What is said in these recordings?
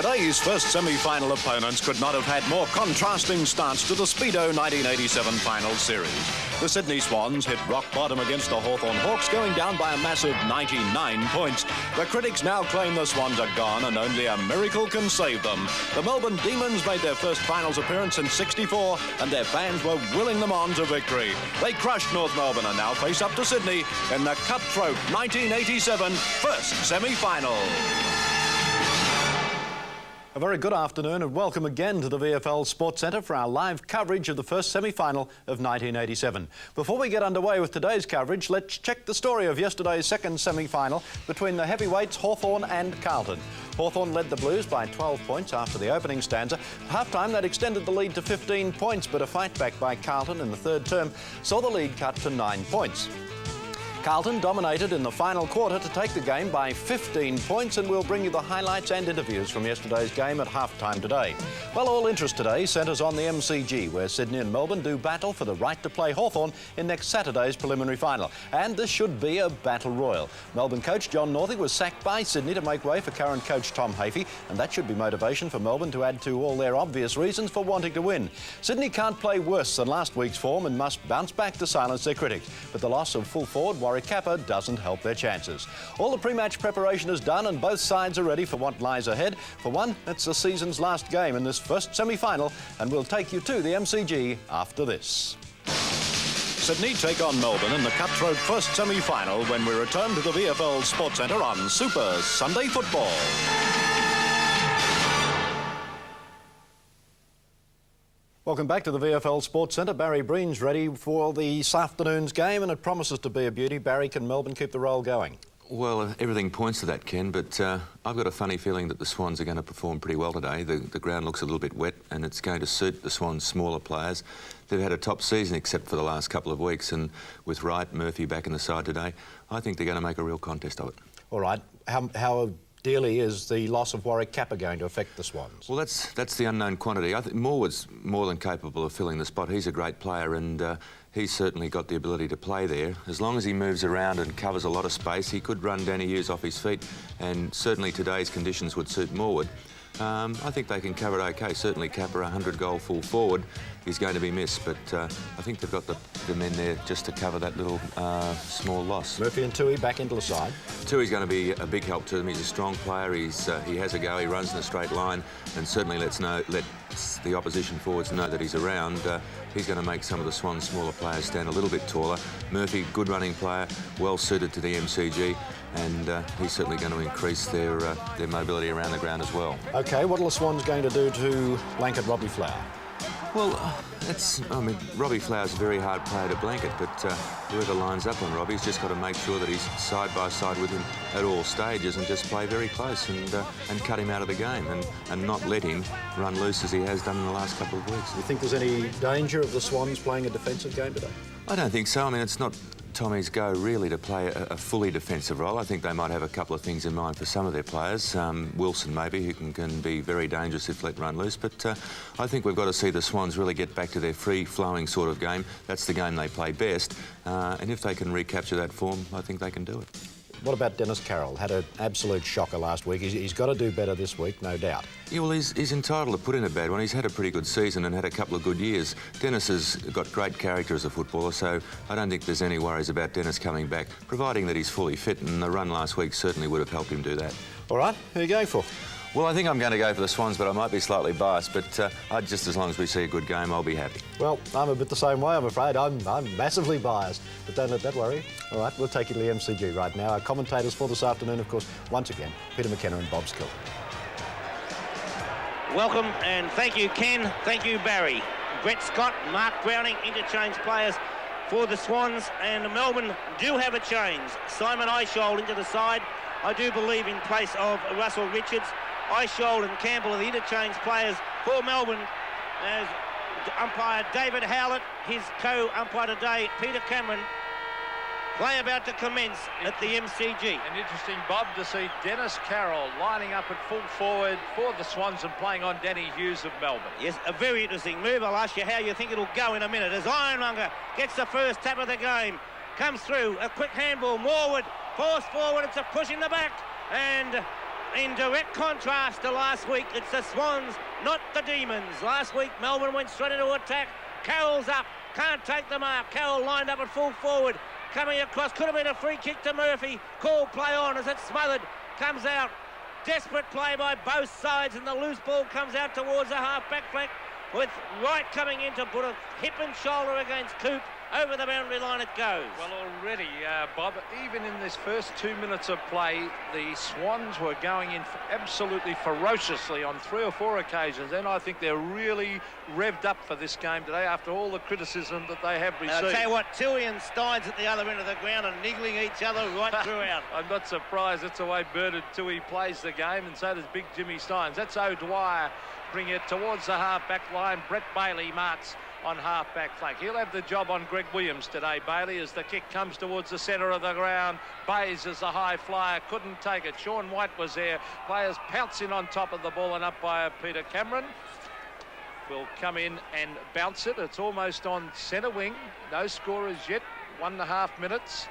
Today's first semi-final opponents could not have had more contrasting starts to the Speedo 1987 final series. The Sydney Swans hit rock bottom against the Hawthorn Hawks, going down by a massive 99 points. The critics now claim the Swans are gone and only a miracle can save them. The Melbourne Demons made their first finals appearance in '64 and their fans were willing them on to victory. They crushed North Melbourne and now face up to Sydney in the cutthroat 1987 first semi-final. A very good afternoon and welcome again to the VFL Sports Centre for our live coverage of the first semi-final of 1987. Before we get underway with today's coverage, let's check the story of yesterday's second semi-final between the heavyweights Hawthorn and Carlton. Hawthorn led the Blues by 12 points after the opening stanza. At half-time, they'd extended the lead to 15 points, but a fight back by Carlton in the third term saw the lead cut to 9 points. Carlton dominated in the final quarter to take the game by 15 points, and we'll bring you the highlights and interviews from yesterday's game at half-time today. Well, all interest today centres on the MCG, where Sydney and Melbourne do battle for the right to play Hawthorn in next Saturday's preliminary final. And this should be a battle royal. Melbourne coach John Northey was sacked by Sydney to make way for current coach Tom Hafey, and that should be motivation for Melbourne to add to all their obvious reasons for wanting to win. Sydney can't play worse than last week's form and must bounce back to silence their critics, but the loss of full forward Warwick Kappa doesn't help their chances. All the pre-match preparation is done and both sides are ready for what lies ahead. For one, it's the season's last game in this first semi-final, and we'll take you to the MCG after this. Sydney take on Melbourne in the cutthroat first semi-final when we return to the VFL Sports Centre on Super Sunday Football. Welcome back to the VFL Sports Centre. Barry Breen's ready for this afternoon's game and it promises to be a beauty. Barry, can Melbourne keep the roll going? Well, everything points to that, Ken, but I've got a funny feeling that the Swans are going to perform pretty well today. The ground looks a little bit wet and it's going to suit the Swans' smaller players. They've had a top season except for the last couple of weeks, and with Wright, Murphy back in the side today, I think they're going to make a real contest of it. All right. How dearly is the loss of Warwick Kappa going to affect the Swans? Well, that's the unknown quantity. I think Morwood's more than capable of filling the spot. He's a great player and he's certainly got the ability to play there. As long as he moves around and covers a lot of space, he could run Danny Hughes off his feet, and certainly today's conditions would suit Morwood. I think they can cover it okay. Certainly Kappa, 100-goal full forward, is going to be missed, but I think they've got the men there just to cover that little small loss. Murphy and Tui back into the side. Tui's going to be a big help to them. He's a strong player. He has a go. He runs in a straight line, and certainly let the opposition forwards know that he's around. He's going to make some of the Swans' smaller players stand a little bit taller. Murphy, good running player, well suited to the MCG, and he's certainly going to increase their mobility around the ground as well. OK, what are the Swans going to do to blanket Robbie Flower? Well, Robbie Flower's a very hard player to blanket, but whoever lines up on Robbie's just got to make sure that he's side by side with him at all stages and just play very close and cut him out of the game and not let him run loose as he has done in the last couple of weeks. Do you think there's any danger of the Swans playing a defensive game today? I don't think so. I mean, it's not Tommy's go really to play a fully defensive role. I think they might have a couple of things in mind for some of their players. Wilson maybe, who can be very dangerous if let run loose, but I think we've got to see the Swans really get back to their free-flowing sort of game. That's the game they play best, and if they can recapture that form, I think they can do it. What about Dennis Carroll? Had an absolute shocker last week. He's got to do better this week, no doubt. Yeah, well, he's entitled to put in a bad one. He's had a pretty good season and had a couple of good years. Dennis has got great character as a footballer, so I don't think there's any worries about Dennis coming back, providing that he's fully fit, and the run last week certainly would have helped him do that. All right, who are you going for? Well, I think I'm going to go for the Swans, but I might be slightly biased. But just as long as we see a good game, I'll be happy. Well, I'm a bit the same way, I'm afraid. I'm massively biased, but don't let that worry you. All right, we'll take you to the MCG right now. Our commentators for this afternoon, of course, once again, Peter McKenna and Bob Skill. Welcome and thank you, Ken. Thank you, Barry. Brett Scott, Mark Browning, interchange players for the Swans, and Melbourne do have a change. Simon Eishold into the side, I do believe, in place of Russell Richards. Eishold and Campbell are the interchange players for Melbourne, as umpire David Howlett, his co-umpire today, Peter Cameron. Play about to commence at the MCG. And interesting, Bob, to see Dennis Carroll lining up at full forward for the Swans and playing on Danny Hughes of Melbourne. Yes, a very interesting move. I'll ask you how you think it'll go in a minute. As Ironmonger gets the first tap of the game, comes through, a quick handball, Morwood, forced forward, it's a push in the back, and in direct contrast to last week. It's the Swans, not the Demons. Last week, Melbourne went straight into attack. Carroll's up, can't take the mark. Carroll lined up at full forward, coming across. Could have been a free kick to Murphy. Call play on as it's smothered. Comes out. Desperate play by both sides, and the loose ball comes out towards the half-back flank with Wright coming in to put a hip and shoulder against Coop. Over the boundary line it goes. Well, already, Bob, even in this first 2 minutes of play, the Swans were going in absolutely ferociously on 3 or 4 occasions, and I think they're really revved up for this game today after all the criticism that they have received. I'll tell you what, Tui and Steins at the other end of the ground are niggling each other right throughout. I'm not surprised. That's the way Bernard Tui plays the game, and so does Big Jimmy Steins. That's O'Dwyer bring it towards the half-back line. Brett Bailey marks on half-back flank. He'll have the job on Greg Williams today, Bailey, as the kick comes towards the centre of the ground. Bays is the high flyer, couldn't take it. Sean White was there. Players pounce in on top of the ball, and umpire Peter Cameron will come in and bounce it. It's almost on centre wing. No scorers yet. 1.5 minutes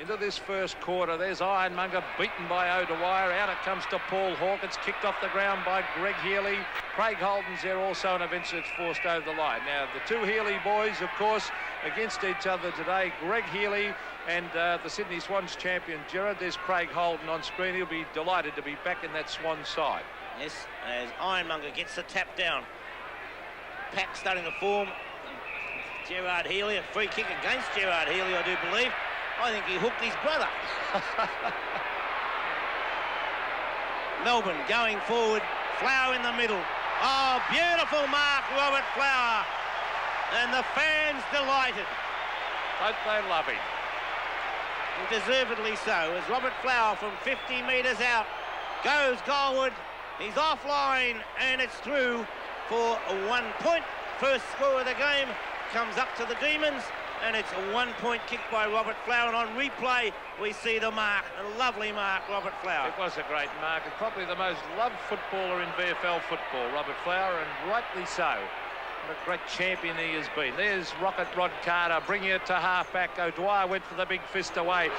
into this first quarter. There's Ironmonger beaten by O'Dwyer. Out it comes to Paul Hawke. It's kicked off the ground by Greg Healy. Craig Holden's there also, and eventually it's forced over the line. Now, the two Healy boys, of course, against each other today. Greg Healy and the Sydney Swans champion, Gerard. There's Craig Holden on screen. He'll be delighted to be back in that Swans side. Yes, as Ironmonger gets the tap down. Pack starting to form. Gerard Healy, a free kick against Gerard Healy, I do believe. I think he hooked his brother. Melbourne going forward. Flower in the middle. Oh, beautiful mark, Robert Flower. And the fans delighted. Don't they love him? And deservedly so, as Robert Flower from 50 metres out goes goalward. He's offline, and it's through for a 1 point. First score of the game comes up to the Demons, and it's a 1 point kick by Robert Flower. And on replay, we see the mark, a lovely mark, Robert Flower. It was a great mark, and probably the most loved footballer in VFL football, Robert Flower, and rightly so. What a great champion he has been. There's Rocket Rod Carter bringing it to half-back. O'Dwyer went for the big fist away.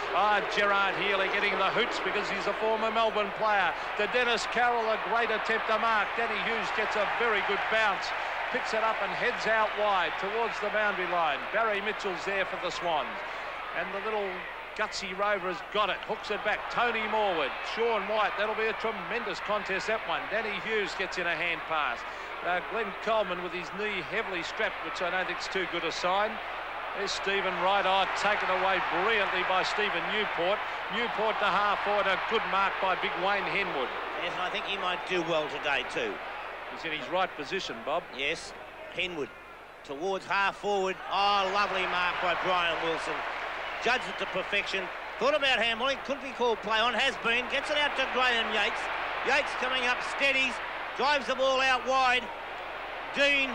Gerard Healy getting the hoots because he's a former Melbourne player. To Dennis Carroll, a great attempt to mark. Danny Hughes gets a very good bounce. Picks it up and heads out wide towards the boundary line. Barry Mitchell's there for the Swans. And the little gutsy Rover has got it. Hooks it back. Tony Morwood. Sean White. That'll be a tremendous contest, that one. Danny Hughes gets in a hand pass. Glenn Coleman with his knee heavily strapped, which I don't think is too good a sign. There's Stephen Wright. Taken away brilliantly by Stephen Newport. Newport to half forward. A good mark by big Wayne Henwood. Yes, and I think he might do well today too. He's in his right position, Bob. Yes, Henwood towards half forward. Oh, lovely mark by Brian Wilson. Judged it to perfection. Thought about handballing, couldn't be called play on, has been. Gets it out to Graham Yates. Yates coming up, steadies, drives the ball out wide. Dean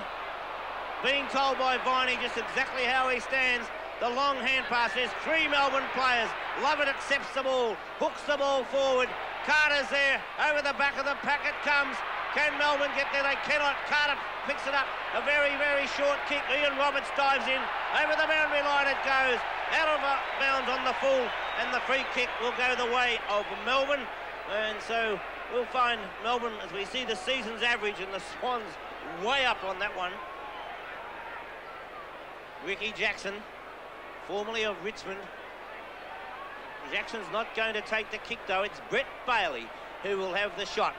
being told by Viney just exactly how he stands. The long hand pass. There's 3 Melbourne players. Lovett accepts the ball, hooks the ball forward. Carter's there, over the back of the pack it comes. Can Melbourne get there? They cannot. Carter picks it up. A very, very short kick. Ian Roberts dives in. Over the boundary line it goes. Out of bounds on the full. And the free kick will go the way of Melbourne. And so we'll find Melbourne, as we see the season's average, and the Swans way up on that one. Ricky Jackson, formerly of Richmond. Jackson's not going to take the kick, though. It's Brett Bailey who will have the shot.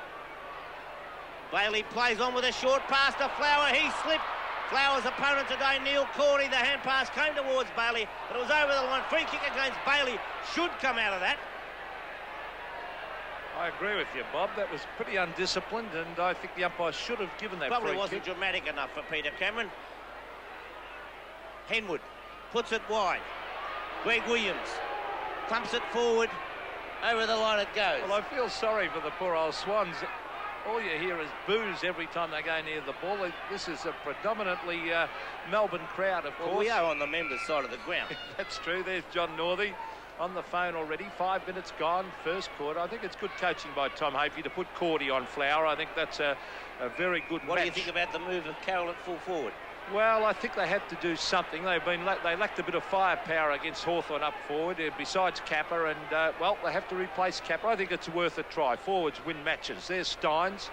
Bailey plays on with a short pass to Flower. He slipped. Flower's opponent today, Neil Cordy. The hand pass came towards Bailey, but it was over the line. Free kick against Bailey should come out of that. I agree with you, Bob. That was pretty undisciplined, and I think the umpire should have given that Probably free wasn't kick. dramatic enough for Peter Cameron. Henwood puts it wide. Greg Williams clumps it forward. Over the line it goes. Well, I feel sorry for the poor old Swans. All you hear is boos every time they go near the ball. This is a predominantly Melbourne crowd, of course. Well, we are on the members' side of the ground. That's true. There's John Northey on the phone already. 5 minutes gone, first quarter. I think it's good coaching by Tom Hafey to put Cordy on Flower. I think that's a very good What match. do you think about the move of Carroll at full forward? Well, I think they had to do something. They lacked a bit of firepower against Hawthorn up forward, besides Kappa, and, well, they have to replace Kappa. I think it's worth a try. Forwards win matches. There's Steins.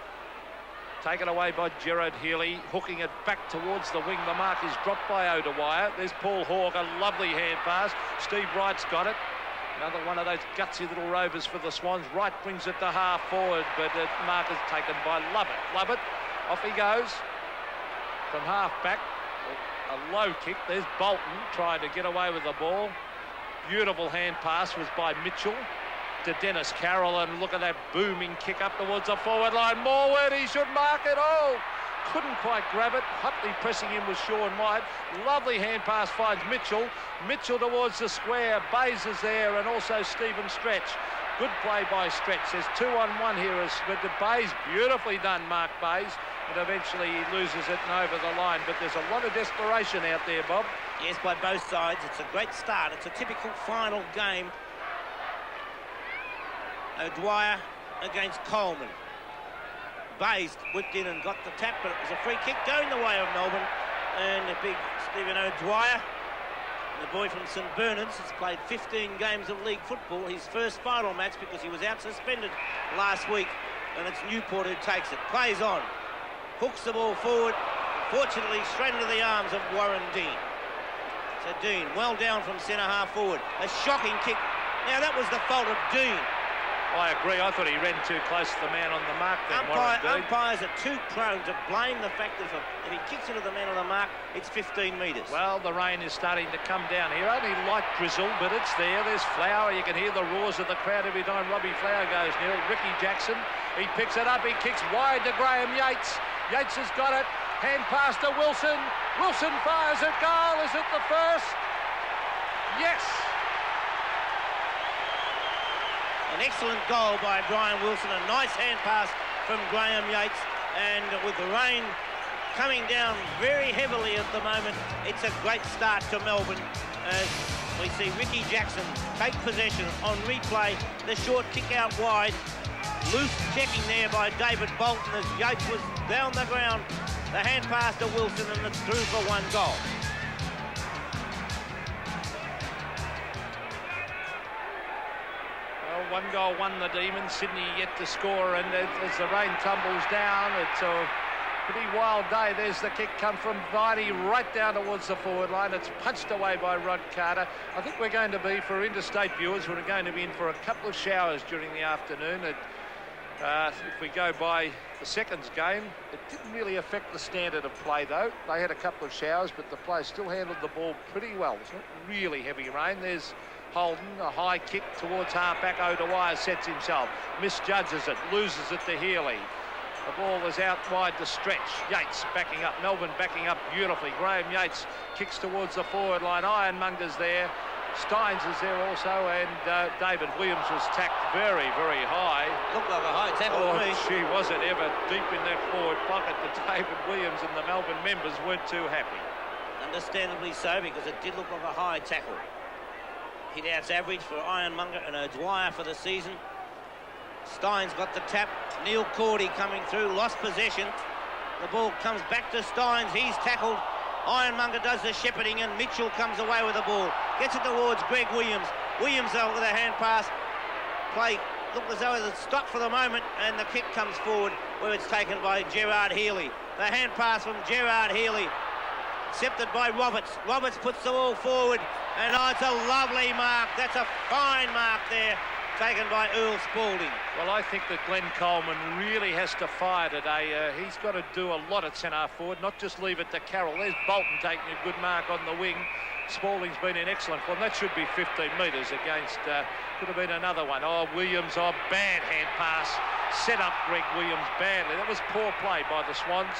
Taken away by Gerard Healy, hooking it back towards the wing. The mark is dropped by O'Dwyer. There's Paul Hawke, a lovely hand pass. Steve Wright's got it. Another one of those gutsy little rovers for the Swans. Wright brings it to half forward, but the mark is taken by Lovett. Lovett, off he goes. From half back, a low kick. There's Bolton trying to get away with the ball. Beautiful hand pass was by Mitchell to Dennis Carroll, and look at that booming kick up towards the forward line. Morwood, he should mark it. Oh, couldn't quite grab it. Hutley pressing in with Sean White. Lovely hand pass finds Mitchell. Mitchell towards the square. Bays is there, and also Stephen Stretch. Good play by Stretch. There's 2-on-1 here. But the Bays, beautifully done, Mark Bays. And eventually he loses it and over the line. But there's a lot of desperation out there, Bob. Yes, by both sides. It's a great start. It's a typical final game. O'Dwyer against Coleman. Bays whipped in and got the tap, but it was a free kick going the way of Melbourne. And the big Stephen O'Dwyer, the boy from St Bernard's, has played 15 games of league football. His first final match because he was out suspended last week. And it's Newport who takes it. Plays on. Hooks the ball forward. Fortunately, straight into the arms of Warren Dean. So Dean, well down from centre half forward. A shocking kick. Now that was the fault of Dean. I agree. I thought he ran too close to the man on the mark then, Umpires are too prone to blame the fact that if he kicks into the man on the mark, it's 15 metres. Well, the rain is starting to come down here. Only light drizzle, but it's there. There's Flower. You can hear the roars of the crowd every time Robbie Flower goes near it. Ricky Jackson, he picks it up. He kicks wide to Graham Yates. Yates has got it. Hand pass to Wilson. Wilson fires at goal. Is it the first? Yes. An excellent goal by Brian Wilson. A nice hand pass from Graham Yates. And with the rain coming down very heavily at the moment, it's a great start to Melbourne as we see Ricky Jackson take possession on replay. The short kick out wide. Loose checking there by David Bolton as Yates was down the ground. The hand pass to Wilson, and it's through for one goal. Well, one goal won the Demons. Sydney yet to score, and as the rain tumbles down, it's a pretty wild day. There's the kick come from Viney right down towards the forward line. It's punched away by Rod Carter. I think we're going to be, for interstate viewers, we're going to be in for a couple of showers during the afternoon. If we go by the seconds game, it didn't really affect the standard of play, though. They had a couple of showers, but the players still handled the ball pretty well. It's not really heavy rain. There's Holden, a high kick towards half-back. O'Dwyer sets himself, misjudges it, loses it to Healy. The ball is out wide to Stretch. Yates backing up, Melbourne backing up beautifully. Graham Yates kicks towards the forward line. Ironmonger's there. Steins is there also, and David Williams was tacked very, very high. Looked like a high tackle to me. Gee, was it ever deep in that forward pocket that David Williams and the Melbourne members weren't too happy. Understandably so, because it did look like a high tackle. Hit out's average for Ironmonger and O'Dwyer for the season. Steins got the tap. Neil Cordy coming through, lost possession. The ball comes back to Steins. He's tackled. Ironmonger does the shepherding, and Mitchell comes away with the ball. Gets it towards Greg Williams. Williams with a hand pass. Play looked as though it was stopped for the moment, and the kick comes forward where it's taken by Gerard Healy. The hand pass from Gerard Healy, accepted by Roberts. Roberts puts the ball forward, and it's a lovely mark. That's a fine mark there, taken by Earl Spalding. Well, I think that Glenn Coleman really has to fire today. He's got to do a lot at centre forward, not just leave it to Carroll. There's Bolton taking a good mark on the wing. Spalding's been in excellent form. That should be 15 metres against, could have been another one. Oh, Williams, bad hand pass. Set up Greg Williams badly. That was poor play by the Swans.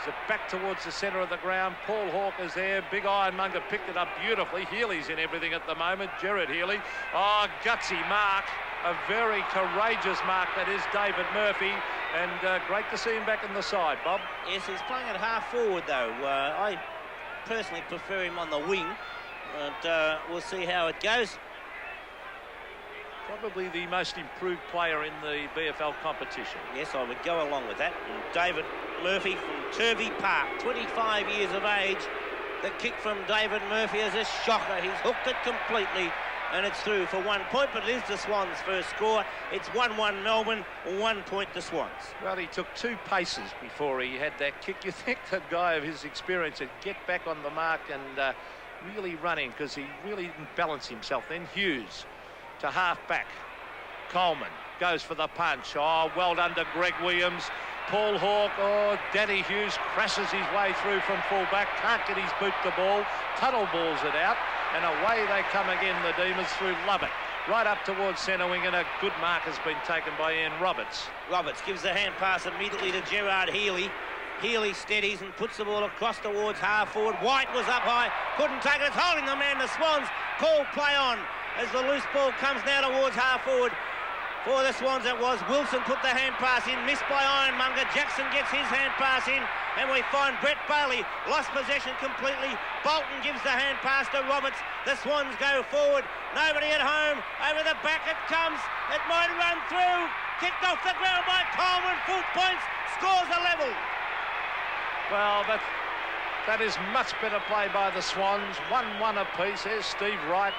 So back towards the centre of the ground. Paul Hawke is there. Big Ironmonger picked it up beautifully. Healy's in everything at the moment. Gerard Healy. Oh, gutsy mark. A very courageous mark, that is, David Murphy. And great to see him back in the side, Bob. Yes, he's playing at half forward, though. I personally prefer him on the wing. But we'll see how it goes. probably the most improved player in the VFL competition. Yes, I would go along with that. And David Murphy from Turvey Park, 25 years of age. The kick from David Murphy is a shocker. He's hooked it completely, and it's through for 1 point, but it is the Swans' first score. It's 1-1 Melbourne, 1 point the Swans. Well, he took 2 paces before he had that kick. You think that guy of his experience would get back on the mark and really run in, because he really didn't balance himself. Then Hughes to half-back. Coleman goes for the punch. Oh, well done to Greg Williams. Paul Hawke, oh, Danny Hughes crashes his way through from full-back. Can't get his boot the ball. Tunnel balls it out. And away they come again, the Demons, through Lovett. Right up towards centre wing, and a good mark has been taken by Ian Roberts. Roberts gives the hand pass immediately to Gerard Healy. Healy steadies and puts the ball across towards half-forward. White was up high, couldn't take it. It's holding the man, the Swans. Call play on as the loose ball comes now towards half-forward. For the Swans it was. Wilson put the hand pass in, missed by Ironmonger. Jackson gets his hand pass in, and we find Brett Bailey lost possession completely. Bolton gives the hand pass to Roberts. The Swans go forward. Nobody at home. Over the back it comes. It might run through. Kicked off the ground by Coleman. Full points. Scores a level. Well, that is much better play by the Swans. 1-1 apiece. There's Steve Wright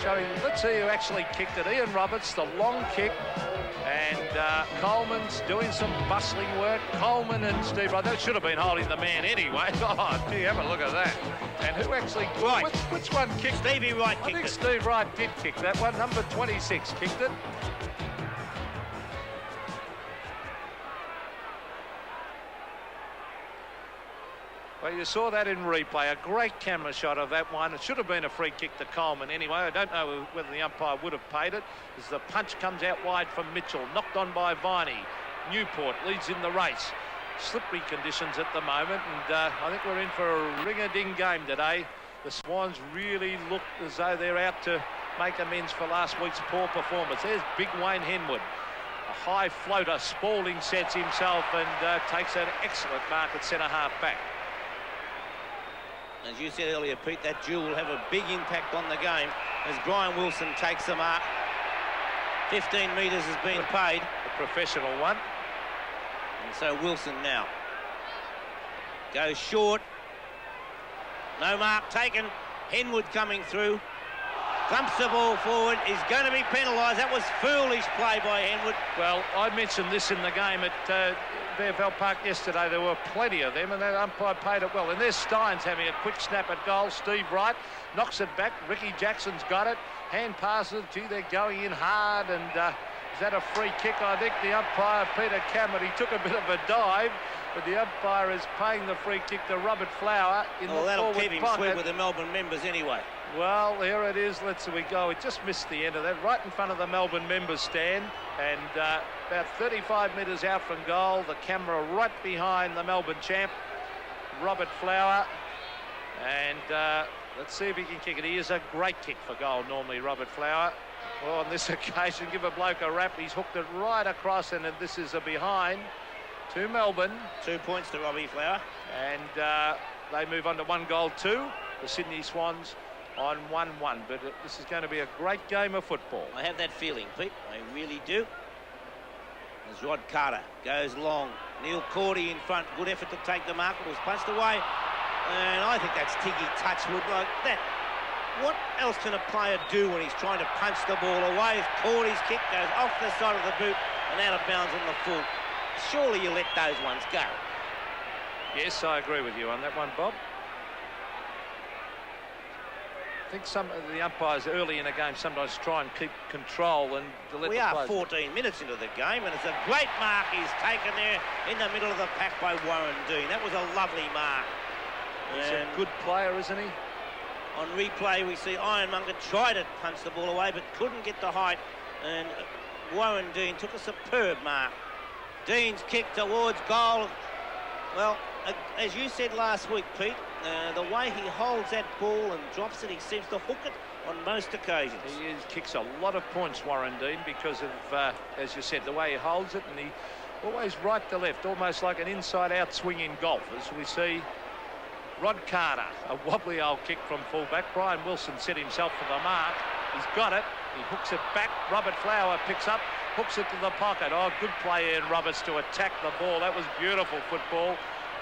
showing. Let's see who actually kicked it. Ian Roberts, the long kick. And Coleman's doing some bustling work. Coleman and Steve Wright. That should have been holding the man anyway. Oh, gee, have a look at that. And who actually... Right. Which one kicked? Stevie Wright kicked it. I think Steve Wright did kick that one. Number 26 kicked it. Well, you saw that in replay. A great camera shot of that one. It should have been a free kick to Coleman anyway. I don't know whether the umpire would have paid it, as the punch comes out wide from Mitchell. Knocked on by Viney. Newport leads in the race. Slippery conditions at the moment, and I think we're in for a ring-a-ding game today. The Swans really look as though they're out to make amends for last week's poor performance. There's big Wayne Henwood. A high floater. Spalding sets himself and takes an excellent mark at centre-half back. As you said earlier, Pete, that duel will have a big impact on the game as Brian Wilson takes the mark. 15 metres has been paid. A professional one. And so Wilson now goes short. No mark taken. Henwood coming through. Clumps the ball forward. Is going to be penalised. That was foolish play by Henwood. Well, I mentioned this in the game at VFL Park yesterday. There were plenty of them, and that umpire paid it well. And there's Steins having a quick snap at goal. Steve Wright knocks it back. Ricky Jackson's got it. Hand passes. Gee, they're going in hard. And is that a free kick? I think the umpire, Peter Cameron, he took a bit of a dive, but the umpire is paying the free kick to Robert Flower in the forward pocket. That'll keep him sweet with the Melbourne members anyway. Well, here it is. Let's see we go. It just missed the end of that, right in front of the Melbourne members stand, and about 35 metres out from goal. The camera right behind the Melbourne champ, Robert Flower, and let's see if he can kick it. He is a great kick for goal normally, Robert Flower. Well, on this occasion, give a bloke a rap. He's hooked it right across, and this is a behind to Melbourne. 2 points to Robbie Flower, and they move on to 1-2. The Sydney Swans on 1-1, but this is going to be a great game of football. I have that feeling, Pete. I really do. As Rod Carter goes long. Neil Cordy in front. Good effort to take the mark. It was punched away. And I think that's Tiggy Touchwood like that. What else can a player do when he's trying to punch the ball away? If Cordy's kick goes off the side of the boot and out of bounds on the full. Surely you let those ones go. Yes, I agree with you on that one, Bob. I think some of the umpires early in the game sometimes try and keep control and to let we the are players... 14 minutes into the game, and it's a great mark he's taken there in the middle of the pack by Warren Dean. That was a lovely mark. He's a good player, isn't he? On replay, we see Ironmonger try to punch the ball away, but couldn't get the height, and Warren Dean took a superb mark. Dean's kick towards goal. Well, as you said last week, Pete, the way he holds that ball and drops it, he seems to hook it on most occasions. He kicks a lot of points, Warren Dean, because of, as you said, the way he holds it, and he always right to left, almost like an inside-out swing in golf, as we see Rod Carter, a wobbly old kick from fullback. Brian Wilson set himself for the mark. He's got it. He hooks it back. Robert Flower picks up, hooks it to the pocket. Oh, good play in Roberts to attack the ball. That was beautiful football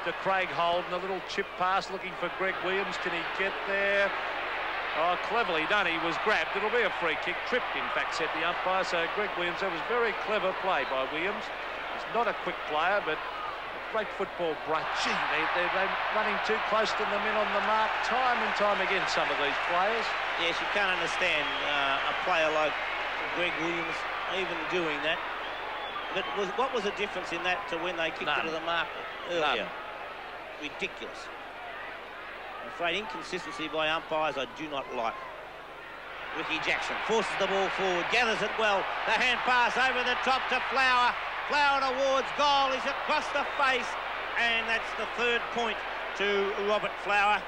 to Craig Holden. A little chip pass looking for Greg Williams. Can he get there? Oh, cleverly done. He was grabbed. It'll be a free kick. Tripped, in fact, said the umpire. So Greg Williams, that was very clever play by Williams. He's not a quick player, but a great football break. Gee, they're running too close to the men on the mark time and time again, some of these players. Yes, you can't understand a player like Greg Williams even doing that. But what was the difference in that to when they kicked it to the mark earlier? Ridiculous. I'm afraid inconsistency by umpires I do not like. Ricky Jackson forces the ball forward, gathers it well. The hand pass over the top to Flower. Flower towards goal. Is across the face, and that's the third point to Robert Flower.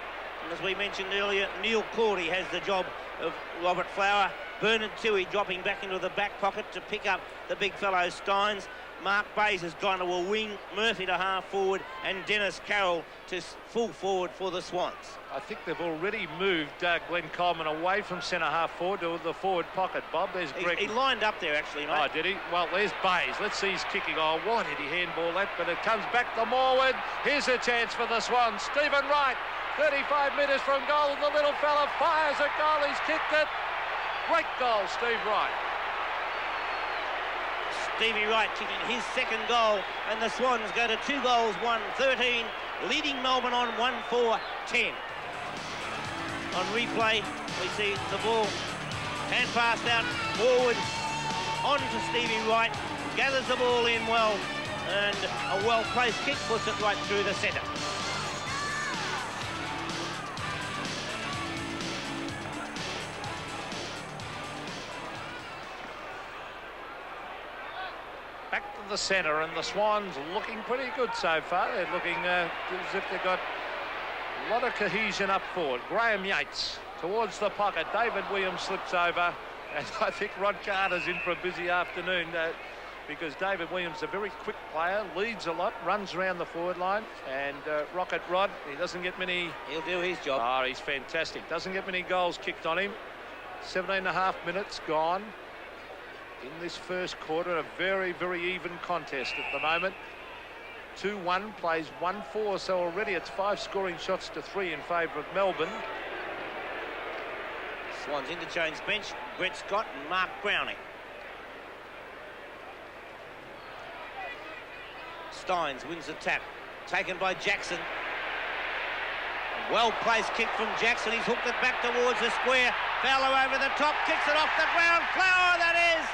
And as we mentioned earlier, Neil Cordy has the job of Robert Flower. Bernard Toohey dropping back into the back pocket to pick up the big fellow Steins. Mark Bays has gone to a wing, Murphy to half forward, and Dennis Carroll to full forward for the Swans. I think they've already moved Glenn Coleman away from centre half forward to the forward pocket. Bob, there's Greg. He lined up there actually, mate. Oh, did he? Well, there's Bays. Let's see his kicking. Oh, why did he handball that? But it comes back to Morwood. Here's a chance for the Swans. Stephen Wright, 35 metres from goal. The little fella fires a goal. He's kicked it. Great goal, Steve Wright. Stevie Wright kicking his second goal, and the Swans go to 2 goals, 1-13, leading Melbourne on 1-4-10. On replay, we see the ball hand passed out forward on to Stevie Wright, gathers the ball in well, and a well-placed kick puts it right through the centre. Back to the centre, and the Swans looking pretty good so far. They're looking as if they've got a lot of cohesion up forward. Graham Yates towards the pocket. David Williams slips over, and I think Rod Carter's in for a busy afternoon because David Williams is a very quick player, leads a lot, runs around the forward line, and Rocket Rod, he doesn't get many... He'll do his job. Oh, he's fantastic. Doesn't get many goals kicked on him. 17.5 minutes gone in this first quarter. A very, very even contest at the moment. 2-1, plays 1-4, so already it's 5 scoring shots to 3 in favour of Melbourne. Swans interchange bench, Brett Scott and Mark Browning. Steins wins the tap, taken by Jackson. A well-placed kick from Jackson. He's hooked it back towards the square. Fowler over the top, kicks it off the ground. Flower, that is!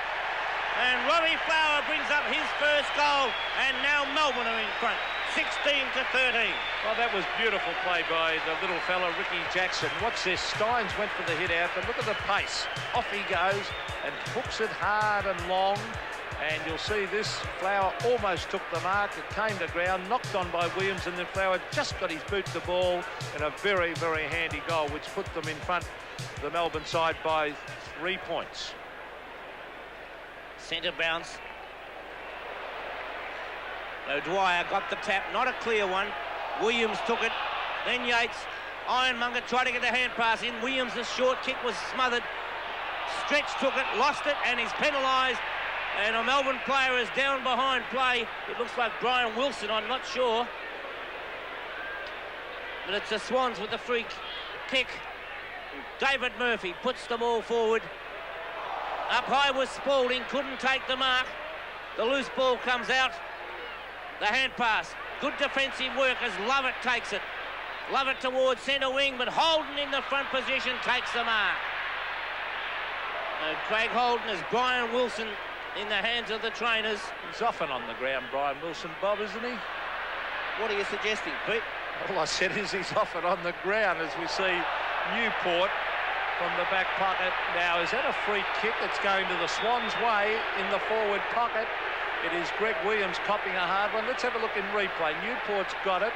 And Robbie Flower brings up his first goal, and now Melbourne are in front, 16-13. Well, that was beautiful play by the little fella, Ricky Jackson. Watch this, Steins went for the hit out, but look at the pace. Off he goes and hooks it hard and long, and you'll see this, Flower almost took the mark. It came to ground, knocked on by Williams, and then Flower just got his boot to the ball, and a very, very handy goal, which put them in front, the Melbourne side, by 3 points. Centre bounce. O'Dwyer got the tap, not a clear one. Williams took it, then Yates. Ironmonger tried to get a hand pass in. Williams' short kick was smothered. Stretch took it, lost it, and he's penalised. And a Melbourne player is down behind play. It looks like Brian Wilson, I'm not sure. But it's the Swans with the free kick. David Murphy puts the ball forward. Up high was Spalding, couldn't take the mark. The loose ball comes out. The hand pass. Good defensive work as Lovett takes it. Lovett towards centre wing, but Holden in the front position takes the mark. Craig Holden is Brian Wilson in the hands of the trainers. He's often on the ground, Brian Wilson, Bob, isn't he? What are you suggesting, Pete? All I said is he's often on the ground as we see Newport from the back pocket. Now, is that a free kick that's going to the Swans' way in the forward pocket? It is Greg Williams copying a hard one. Let's have a look in replay. Newport's got it.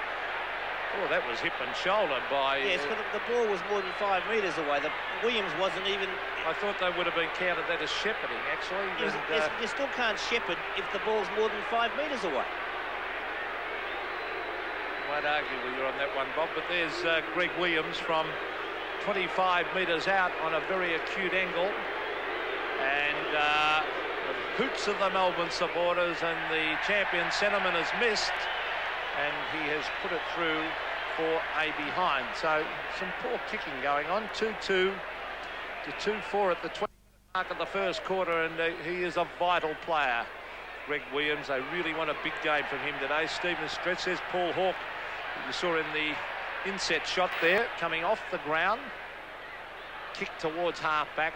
Oh, that was hip and shoulder by... Yes, but the ball was more than 5 metres away. Williams wasn't even... I thought they would have been counted that as shepherding, actually. You still can't shepherd if the ball's more than 5 metres away. Won't argue with you on that one, Bob, but there's Greg Williams from 25 metres out on a very acute angle. And the hoots of the Melbourne supporters, and the champion sentiment has missed, and he has put it through for a behind. So some poor kicking going on. 2-2 to 2-4 at the 20 mark of the first quarter, and he is a vital player, Greg Williams. They really want a big game from him today. Stephen Stretch says Paul Hawke, you saw in the inset shot there, coming off the ground, kick towards half-back,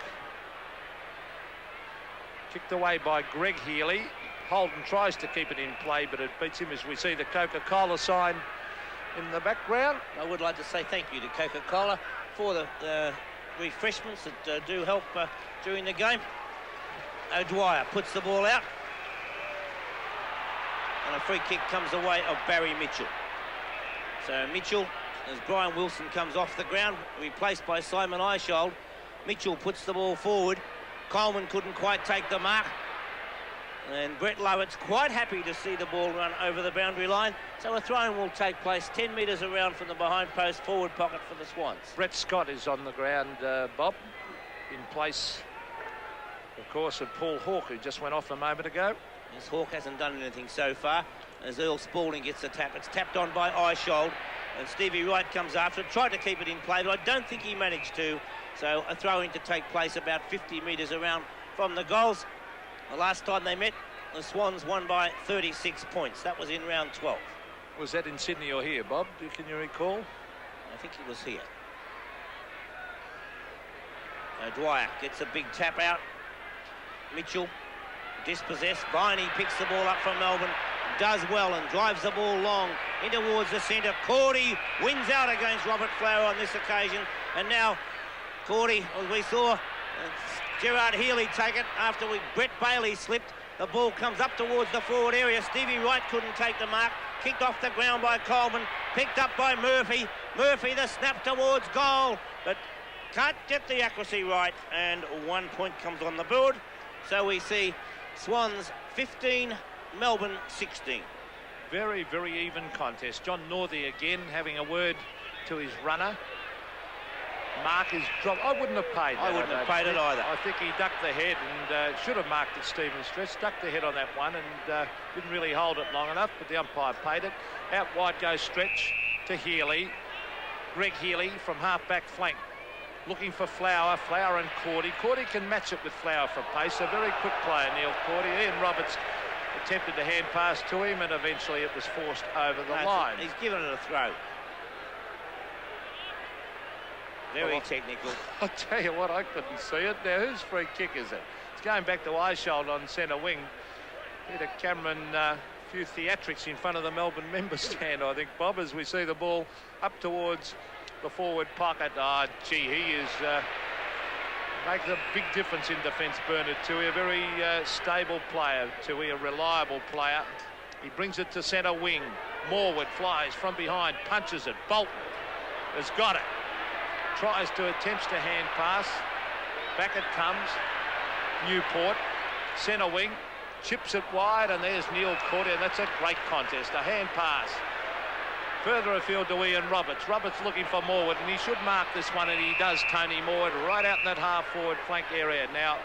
kicked away by Greg Healy. Holden tries to keep it in play, but it beats him, as we see the Coca-Cola sign in the background. I would like to say thank you to Coca-Cola for the refreshments that do help during the game. O'Dwyer puts the ball out, and a free kick comes away of Barry Mitchell. So Mitchell, as Brian Wilson comes off the ground, replaced by Simon Eishold, Mitchell puts the ball forward. Coleman couldn't quite take the mark, and Brett Lowett's quite happy to see the ball run over the boundary line. So a throw-in will take place 10 metres around from the behind post forward pocket for the Swans. Brett Scott is on the ground, Bob, in place, of course, of Paul Hawke, who just went off a moment ago. Yes, Hawke hasn't done anything so far. As Earl Spalding gets the tap, it's tapped on by Eishold, and Stevie Wright comes after it, tried to keep it in play, but I don't think he managed to. So a throw-in to take place about 50 metres around from the goals. The last time they met, the Swans won by 36 points. That was in round 12. Was that in Sydney or here, Bob? Can you recall? I think it was here. O'Dwyer gets a big tap out. Mitchell dispossessed. Viney picks the ball up from Melbourne, does well and drives the ball long in towards the centre. Cordy wins out against Robert Flower on this occasion, and now Cordy, as we saw Gerard Healy take it after Brett Bailey slipped. The ball comes up towards the forward area. Stevie Wright couldn't take the mark. Kicked off the ground by Coleman. Picked up by Murphy. Murphy the snap towards goal, but can't get the accuracy right, and 1 point comes on the board. So we see Swans 15, Melbourne 16. Very, very even contest. John Northey again having a word to his runner. Mark is dropped. I wouldn't have paid that. I wouldn't have paid it either. I think he ducked the head and should have marked it, Stephen Stretch. Ducked the head on that one and didn't really hold it long enough, but the umpire paid it. Out wide goes Stretch to Healy. Greg Healy from half-back flank. Looking for Flower. Flower and Cordy. Cordy can match it with Flower for pace. A very quick player, Neil Cordy. Ian Roberts attempted to hand pass to him, and eventually it was forced over the line. He's given it a throw. Very technical. I'll tell you what, I couldn't see it. Now, whose free kick is it? It's going back to Eishold on centre wing. Peter Cameron, a few theatrics in front of the Melbourne member stand, I think, Bob, as we see the ball up towards the forward pocket. Ah, gee, he is makes a big difference in defence, Bernard Toohey. A very stable player, Toohey, a reliable player. He brings it to centre wing. Morwood flies from behind, punches it. Bolton has got it. Tries to attempts to hand pass. Back it comes. Newport, centre wing, chips it wide, and there's Neil Cordy, and that's a great contest. A hand pass. Further afield to Ian Roberts. Roberts looking for Morwood, and he should mark this one, and he does, Tony Morwood, right out in that half-forward flank area. Now,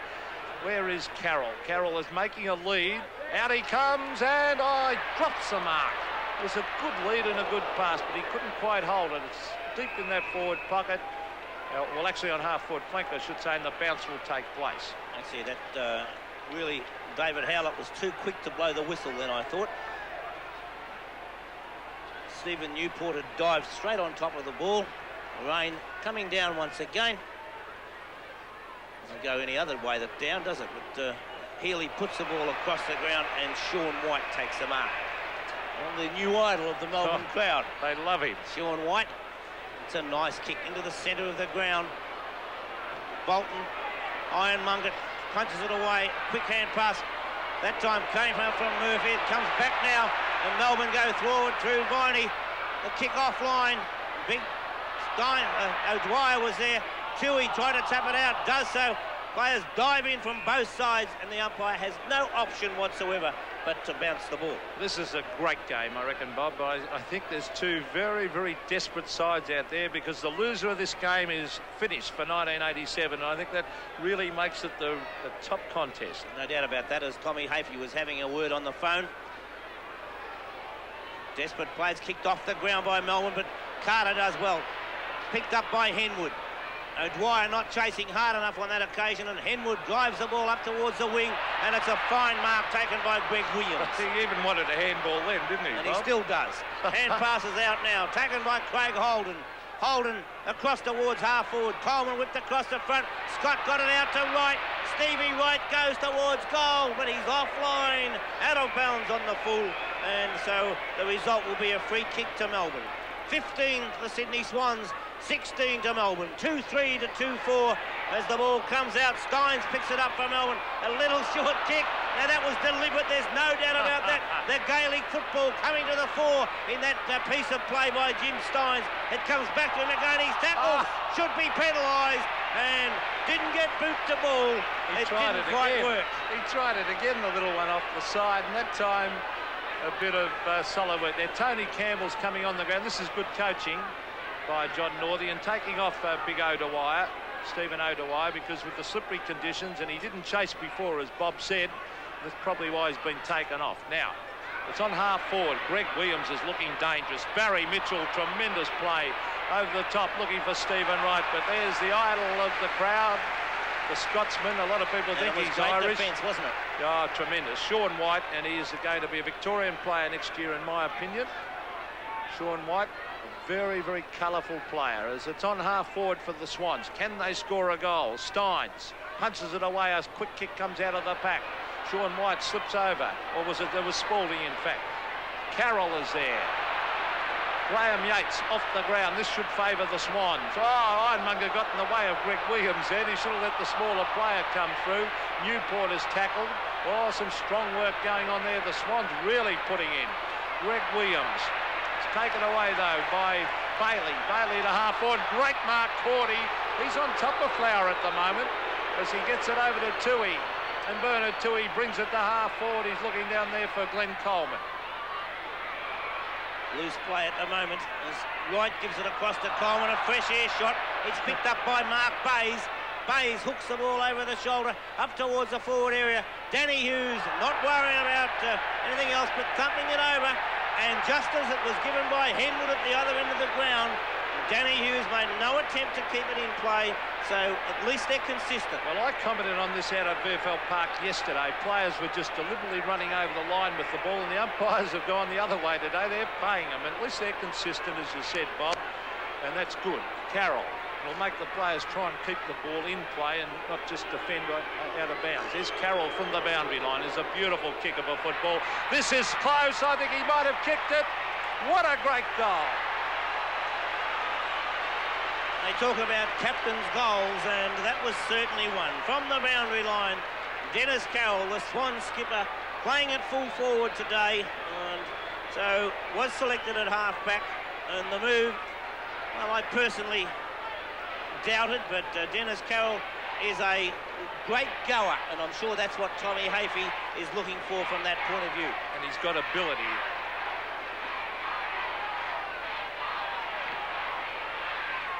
where is Carroll? Carroll is making a lead. Out he comes, and drops the mark. It was a good lead and a good pass, but he couldn't quite hold it. It's deep in that forward pocket. Well, actually on half-forward flank, I should say, and the bounce will take place. I see that really, David Howlett was too quick to blow the whistle then, I thought. Stephen Newport had dived straight on top of the ball. Rain coming down once again. Doesn't go any other way than down, does it? But Healy puts the ball across the ground, and Sean White takes the mark. Well, the new idol of the Melbourne crowd. They love him. Sean White. It's a nice kick into the centre of the ground. Bolton, Ironmonger punches it away. Quick hand pass. That time came from Murphy. It comes back now, and Melbourne go forward through Viney. The kick-off line. Big O'Dwyer was there. Toohey tried to tap it out. Does so. Players dive in from both sides, and the umpire has no option whatsoever but to bounce the ball. This is a great game, I reckon, Bob. But I think there's two very, very desperate sides out there, because the loser of this game is finished for 1987. And I think that really makes it the top contest. No doubt about that, as Tommy Hafey was having a word on the phone. Desperate plays kicked off the ground by Melbourne, but Carter does well. Picked up by Henwood. O'Dwyer not chasing hard enough on that occasion, and Henwood drives the ball up towards the wing, and it's a fine mark taken by Greg Williams. He even wanted a handball then, didn't he, And Bob? he still does. Hand passes out now, taken by Craig Holden. Holden across towards half forward. Coleman whipped across the front. Scott got it out to right. Stevie Wright goes towards goal, but he's offline, out of bounds on the full, and so the result will be a free kick to Melbourne. 15 to the Sydney Swans, 16 to Melbourne. 2-3 to 2-4 as the ball comes out. Steins picks it up for Melbourne. A little short kick. Now that was deliberate, there's no doubt about that. The Gaelic football coming to the fore in that piece of play by Jim Steins. It comes back to him again. He's tackled, should be penalised, and didn't get boot to ball. It didn't quite work. He tried it again, the little one off the side, and that time a bit of solid work there. Tony Campbell's coming on the ground. This is good coaching by John Northey, and taking off Big O'Dwyer, Stephen O'Dwyer, because with the slippery conditions, and he didn't chase before, as Bob said, that's probably why he's been taken off. Now, it's on half forward. Greg Williams is looking dangerous. Barry Mitchell, tremendous play over the top, looking for Stephen Wright, but there's the idol of the crowd, the Scotsman. A lot of people think he's Irish. Defence, wasn't it? Oh, tremendous. Sean White, and he is going to be a Victorian player next year, in my opinion. Sean White, a very, very colourful player. As it's on half forward for the Swans. Can they score a goal? Steins punches it away. A quick kick comes out of the pack. Sean White slips over. Or was it? There was Spalding, in fact. Carroll is there. Graham Yates off the ground. This should favour the Swans. Oh, Ironmonger got in the way of Greg Williams then. He should have let the smaller player come through. Newport is tackled. Oh, some strong work going on there. The Swans really putting in. Greg Williams. It's taken away, though, by Bailey. Bailey to half forward. Great mark, Cordy. He's on top of Flower at the moment as he gets it over to Toohey. And Bernard Toohey brings it to half forward. He's looking down there for Glenn Coleman. Loose play at the moment as Wright gives it across to Coleman. A fresh air shot. It's picked up by Mark Bays. Bays hooks the ball over the shoulder up towards the forward area. Danny Hughes not worrying about anything else but thumping it over. And just as it was given by Henwood at the other end of the ground, Danny Hughes made no attempt to keep it in play, so at least they're consistent. Well, I commented on this out at VFL Park yesterday. Players were just deliberately running over the line with the ball, and the umpires have gone the other way today. They're paying them, and at least they're consistent, as you said, Bob, and that's good. Carroll will make the players try and keep the ball in play and not just defend out of bounds. There's Carroll from the boundary line. It's a beautiful kick of a football. This is close. I think he might have kicked it. What a great goal. They talk about captain's goals, and that was certainly one. From the boundary line, Dennis Carroll, the Swan skipper, playing at full forward today, and so was selected at half-back. And the move, well, I personally doubted, but Dennis Carroll is a great goer, and I'm sure that's what Tommy Hafey is looking for from that point of view. And he's got ability.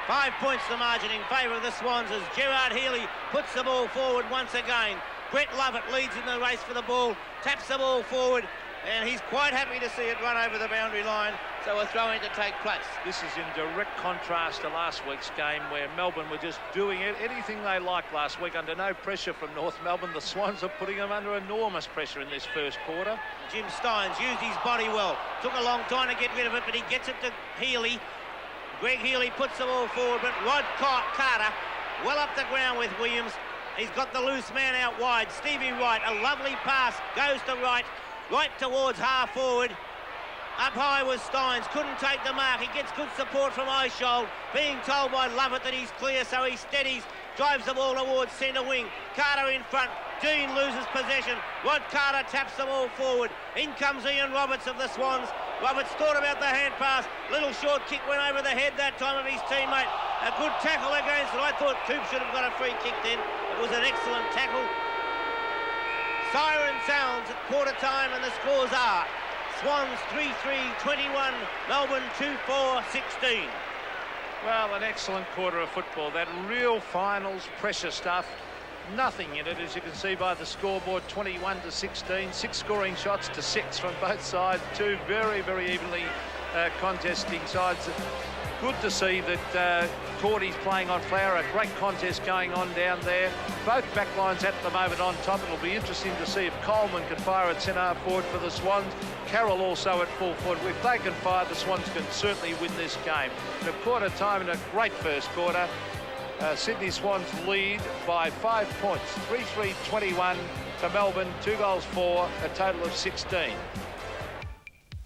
Five points the margin in favour of the Swans as Gerard Healy puts the ball forward once again. Brett Lovett leads in the race for the ball, taps the ball forward, and he's quite happy to see it run over the boundary line, so a throw-in to take place. This is in direct contrast to last week's game, where Melbourne were just doing anything they liked last week under no pressure from North Melbourne. The Swans are putting them under enormous pressure in this first quarter. Jim Steins used his body well. Took a long time to get rid of it, but he gets it to Healy. Greg Healy puts the ball forward, but Rod Carter well up the ground with Williams. He's got the loose man out wide. Stevie Wright, a lovely pass, goes to Wright, right towards half forward. Up high was Steins, couldn't take the mark. He gets good support from Eishold, being told by Lovett that he's clear, so he steadies, drives the ball towards centre wing. Carter in front, Dean loses possession. Rod Carter taps the ball forward. In comes Ian Roberts of the Swans. Roberts thought about the hand pass. Little short kick went over the head that time of his teammate. A good tackle against it. I thought Coop should have got a free kick then. It was an excellent tackle. Siren sounds at quarter time, and the scores are Swans 3-3-21, Melbourne 2-4-16. Well, an excellent quarter of football. That real finals pressure stuff. Nothing in it, as you can see by the scoreboard, 21-16. 6 scoring shots to 6 from both sides. 2 very, very evenly contesting sides. Good to see that Cordy's playing on flower. A great contest going on down there. Both backlines at the moment on top. It'll be interesting to see if Coleman can fire at centre forward for the Swans. Carroll also at full forward. If they can fire, the Swans can certainly win this game. In a quarter time, in a great first quarter, Sydney Swans lead by 5 points. 3-3-21 to Melbourne, 2 goals for, a total of 16.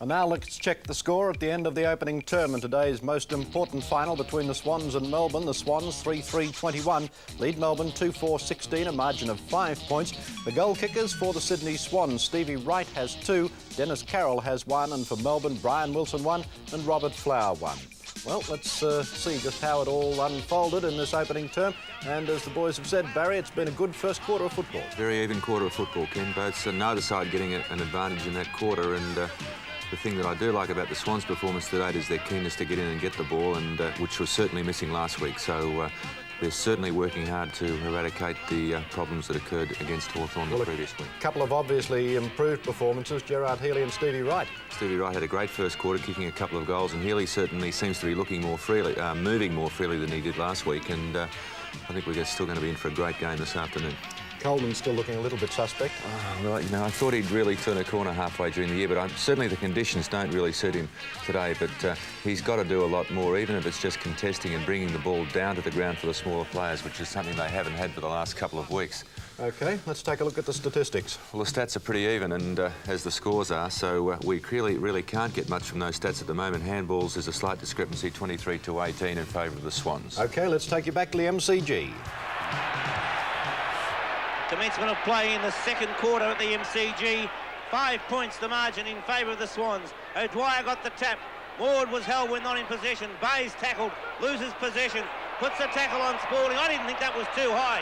And now let's check the score at the end of the opening term in today's most important final between the Swans and Melbourne. The Swans 3-3-21 lead Melbourne 2-4-16, a margin of 5 points. The goal kickers for the Sydney Swans, Stevie Wright has 2, Dennis Carroll has 1, and for Melbourne, Brian Wilson 1 and Robert Flower 1. Well, let's see just how it all unfolded in this opening term. And as the boys have said, Barry, it's been a good first quarter of football. Very even quarter of football, Ken. Both neither side getting an advantage in that quarter, and the thing that I do like about the Swans' performance today is their keenness to get in and get the ball, and which was certainly missing last week. So they're certainly working hard to eradicate the problems that occurred against Hawthorn the previous week. A couple of obviously improved performances, Gerard Healy and Stevie Wright. Stevie Wright had a great first quarter, kicking a couple of goals, and Healy certainly seems to be looking more freely, moving more freely than he did last week, and I think we're still going to be in for a great game this afternoon. Coleman's still looking a little bit suspect. Well, you know, I thought he'd really turn a corner halfway during the year, but certainly the conditions don't really suit him today. But he's got to do a lot more, even if it's just contesting and bringing the ball down to the ground for the smaller players, which is something they haven't had for the last couple of weeks. OK, let's take a look at the statistics. Well, the stats are pretty even, and as the scores are, so we really can't get much from those stats at the moment. Handballs is a slight discrepancy, 23-18 in favour of the Swans. OK, let's take you back to the MCG. Commencement of play in the second quarter at the MCG. 5 points the margin in favour of the Swans. O'Dwyer got the tap. Ward was held when not in possession. Bayes tackled, loses possession, puts the tackle on Spalding. I didn't think that was too high.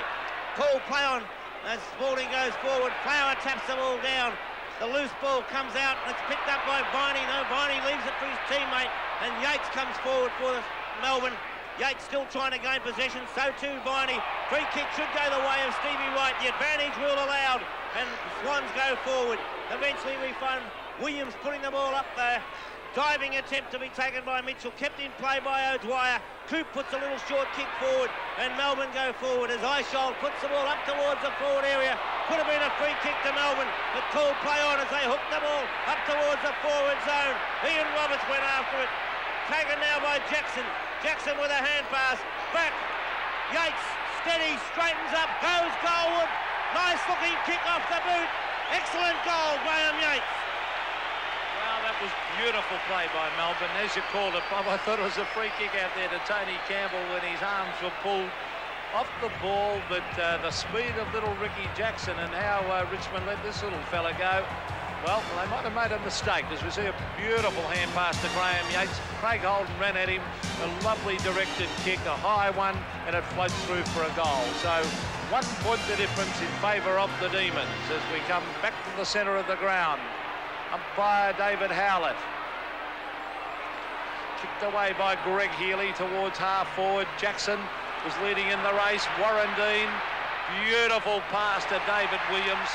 Call play on as Spalding goes forward. Flower taps the ball down. The loose ball comes out and it's picked up by Viney. No, Viney leaves it for his teammate, and Yates comes forward for Melbourne. Yates still trying to gain possession, so too Viney. Free kick should go the way of Stevie Wright. The advantage rule allowed, and Swans go forward. Eventually we find Williams putting the ball up there. Diving attempt to be taken by Mitchell, kept in play by O'Dwyer. Coop puts a little short kick forward, and Melbourne go forward as Eichhold puts the ball up towards the forward area. Could have been a free kick to Melbourne, but called play on as they hooked the ball up towards the forward zone. Ian Roberts went after it. Taken now by Jackson. Jackson with a hand pass. Back. Yates steady, straightens up, goes goalward. Nice looking kick off the boot. Excellent goal, Graham Yates. Well, that was beautiful play by Melbourne. As you called it, Bob, I thought it was a free kick out there to Tony Campbell when his arms were pulled off the ball, but the speed of little Ricky Jackson and how Richmond let this little fella go. Well, they might have made a mistake, as we see a beautiful hand pass to Graham Yates. Craig Holden ran at him, a lovely directed kick, a high one, and it floats through for a goal. So 1 point the difference in favour of the Demons as we come back to the centre of the ground. Umpire David Howlett. Kicked away by Greg Healy towards half forward. Jackson was leading in the race. Warren Dean, beautiful pass to David Williams.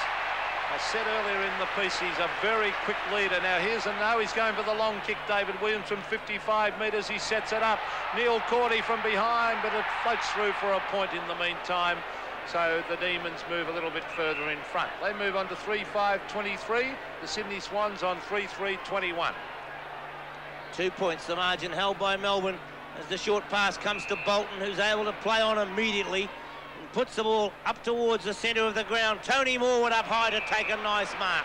I said earlier in the piece, he's a very quick leader. Now here's he's going for the long kick, David Williams, from 55 metres. He sets it up. Neil Cordy from behind, but it floats through for a point in the meantime. So the Demons move a little bit further in front. They move on to 3-5-23. The Sydney Swans on 3-3-21. 2 points the margin held by Melbourne as the short pass comes to Bolton, who's able to play on immediately. Puts the ball up towards the centre of the ground. Tony Morwood up high to take a nice mark.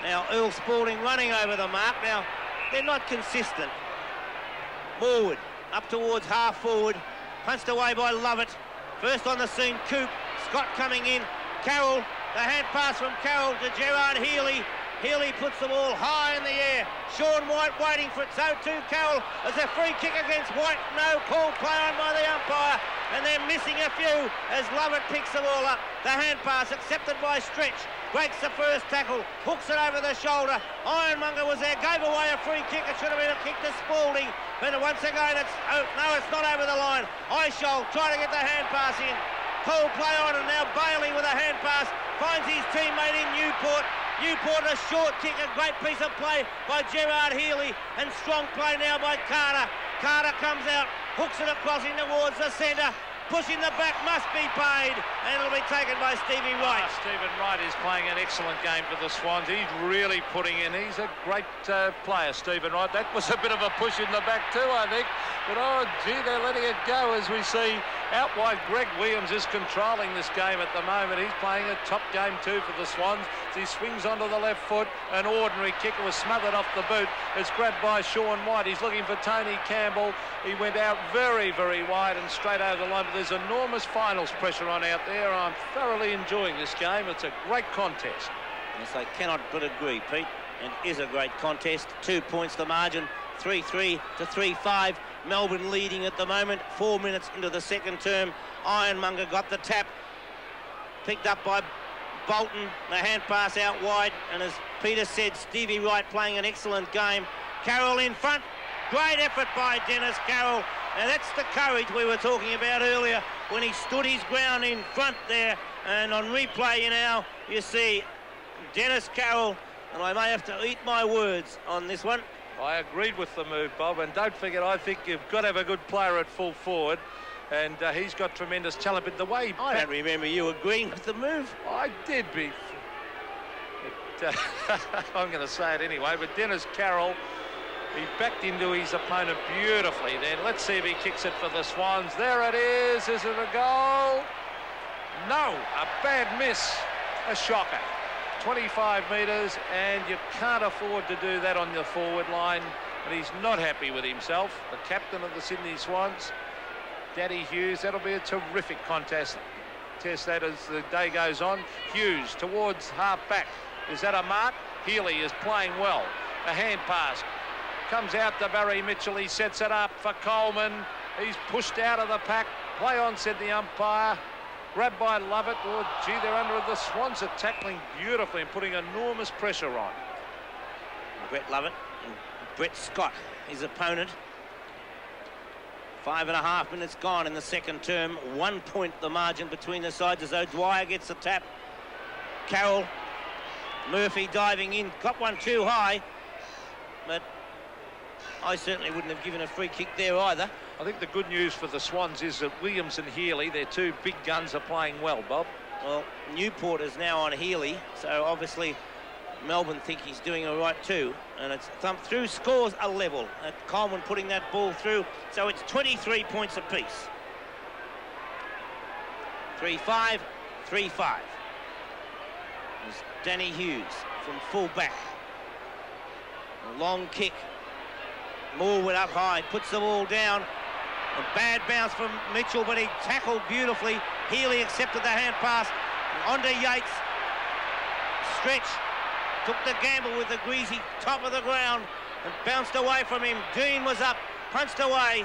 Now Earl Spalding running over the mark. Now they're not consistent. Morwood up towards half forward. Punched away by Lovett. First on the scene, Coop. Scott coming in. Carroll. The hand pass from Carroll to Gerard Healy. Healy puts the ball high in the air. Sean White waiting for it. So too Carroll. There's a free kick against White. No call, play on by the umpire. and they're missing a few as Lovett picks the ball up. The hand pass accepted by Stretch. Breaks the first tackle, hooks it over the shoulder. Ironmonger was there, gave away a free kick. It should have been a kick to Spalding. But once again, it's not over the line. Eichel trying to get the hand pass in. Cool play on, and now Bailey with a hand pass finds his teammate in Newport. Newport a short kick, a great piece of play by Gerard Healy, and strong play now by Carter. Carter comes out, hooks it across in towards the centre. Pushing the back must be paid, and it'll be taken by Stevie Wright. Stephen Wright is playing an excellent game for the Swans. He's really putting in. He's a great player, Stephen Wright. That was a bit of a push in the back too, I think. But, oh, gee, they're letting it go as we see out wide. Greg Williams is controlling this game at the moment. He's playing a top game too for the Swans. He swings onto the left foot. An ordinary kick was smothered off the boot. It's grabbed by Sean White. He's looking for Tony Campbell. He went out very, very wide and straight over the line. But there's enormous finals pressure on out there. I'm thoroughly enjoying this game. It's a great contest. Yes, I cannot but agree, Pete. It is a great contest. 2 points the margin. 3-3 to 3-5. Melbourne leading at the moment. 4 minutes into the second term. Ironmonger got the tap. Picked up by Bolton. The hand pass out wide. And as Peter said, Stevie Wright playing an excellent game. Carroll in front. Great effort by Dennis Carroll. Now that's the courage we were talking about earlier when he stood his ground in front there. And on replay now, you see Dennis Carroll. And I may have to eat my words on this one. I agreed with the move, Bob, and don't forget, I think you've got to have a good player at full forward, and he's got tremendous talent. But the way I don't remember you agreeing with the move. I did be. I'm going to say it anyway. But Dennis Carroll, he backed into his opponent beautifully. Then let's see if he kicks it for the Swans. There it is. Is it a goal? No, a bad miss, a shocker. 25 metres, and you can't afford to do that on the forward line. And he's not happy with himself. The captain of the Sydney Swans, Daddy Hughes. That'll be a terrific contest. Test that as the day goes on. Hughes towards half back. Is that a mark? Healy is playing well. A hand pass comes out to Barry Mitchell. He sets it up for Coleman. He's pushed out of the pack. Play on, said the umpire. Grabbed by Lovett. Oh, gee, they're under it. The Swans are tackling beautifully and putting enormous pressure on. Brett Lovett and Brett Scott, his opponent. 5.5 minutes gone in the second term. 1 point the margin between the sides as O'Dwyer gets the tap. Carroll, Murphy diving in. Got one too high, but I certainly wouldn't have given a free kick there either. I think the good news for the Swans is that Williams and Healy, their two big guns, are playing well, Bob. Well, Newport is now on Healy, so obviously Melbourne think he's doing all right too. And it's thumped through, scores a level. Coleman putting that ball through, so it's 23 points apiece. 3-5, 3-5. There's Danny Hughes from full back. A long kick. Morwood up high, puts the ball down. A bad bounce from Mitchell, but he tackled beautifully. Healy accepted the hand pass. Onto Yates. Stretch. Took the gamble with the greasy top of the ground and bounced away from him. Dean was up, punched away.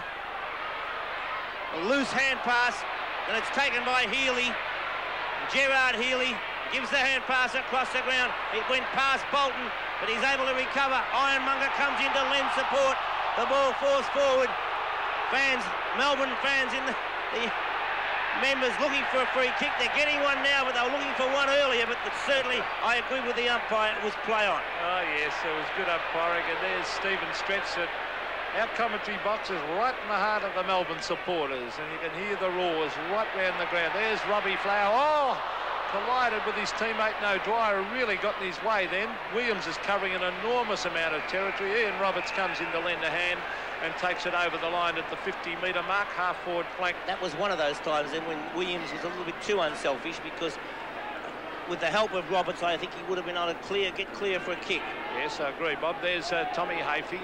A loose hand pass, and it's taken by Healy. Gerard Healy gives the hand pass across the ground. It went past Bolton, but he's able to recover. Ironmonger comes in to lend support. The ball falls forward. Fans, Melbourne fans in the members looking for a free kick. They're getting one now, but they were looking for one earlier. But certainly, I agree with the umpire. It was play on. Oh, yes, it was good umpiring. And there's Stephen Stretch. Our commentary box is right in the heart of the Melbourne supporters. And you can hear the roars right round the ground. There's Robbie Flower. Oh! Collided with his teammate. No, Dwyer really got in his way then. Williams is covering an enormous amount of territory. Ian Roberts comes in to lend a hand and takes it over the line at the 50-metre mark, half-forward flank. That was one of those times then when Williams was a little bit too unselfish, because with the help of Roberts, I think he would have been able to get clear for a kick. Yes, I agree, Bob. There's Tommy Hafey.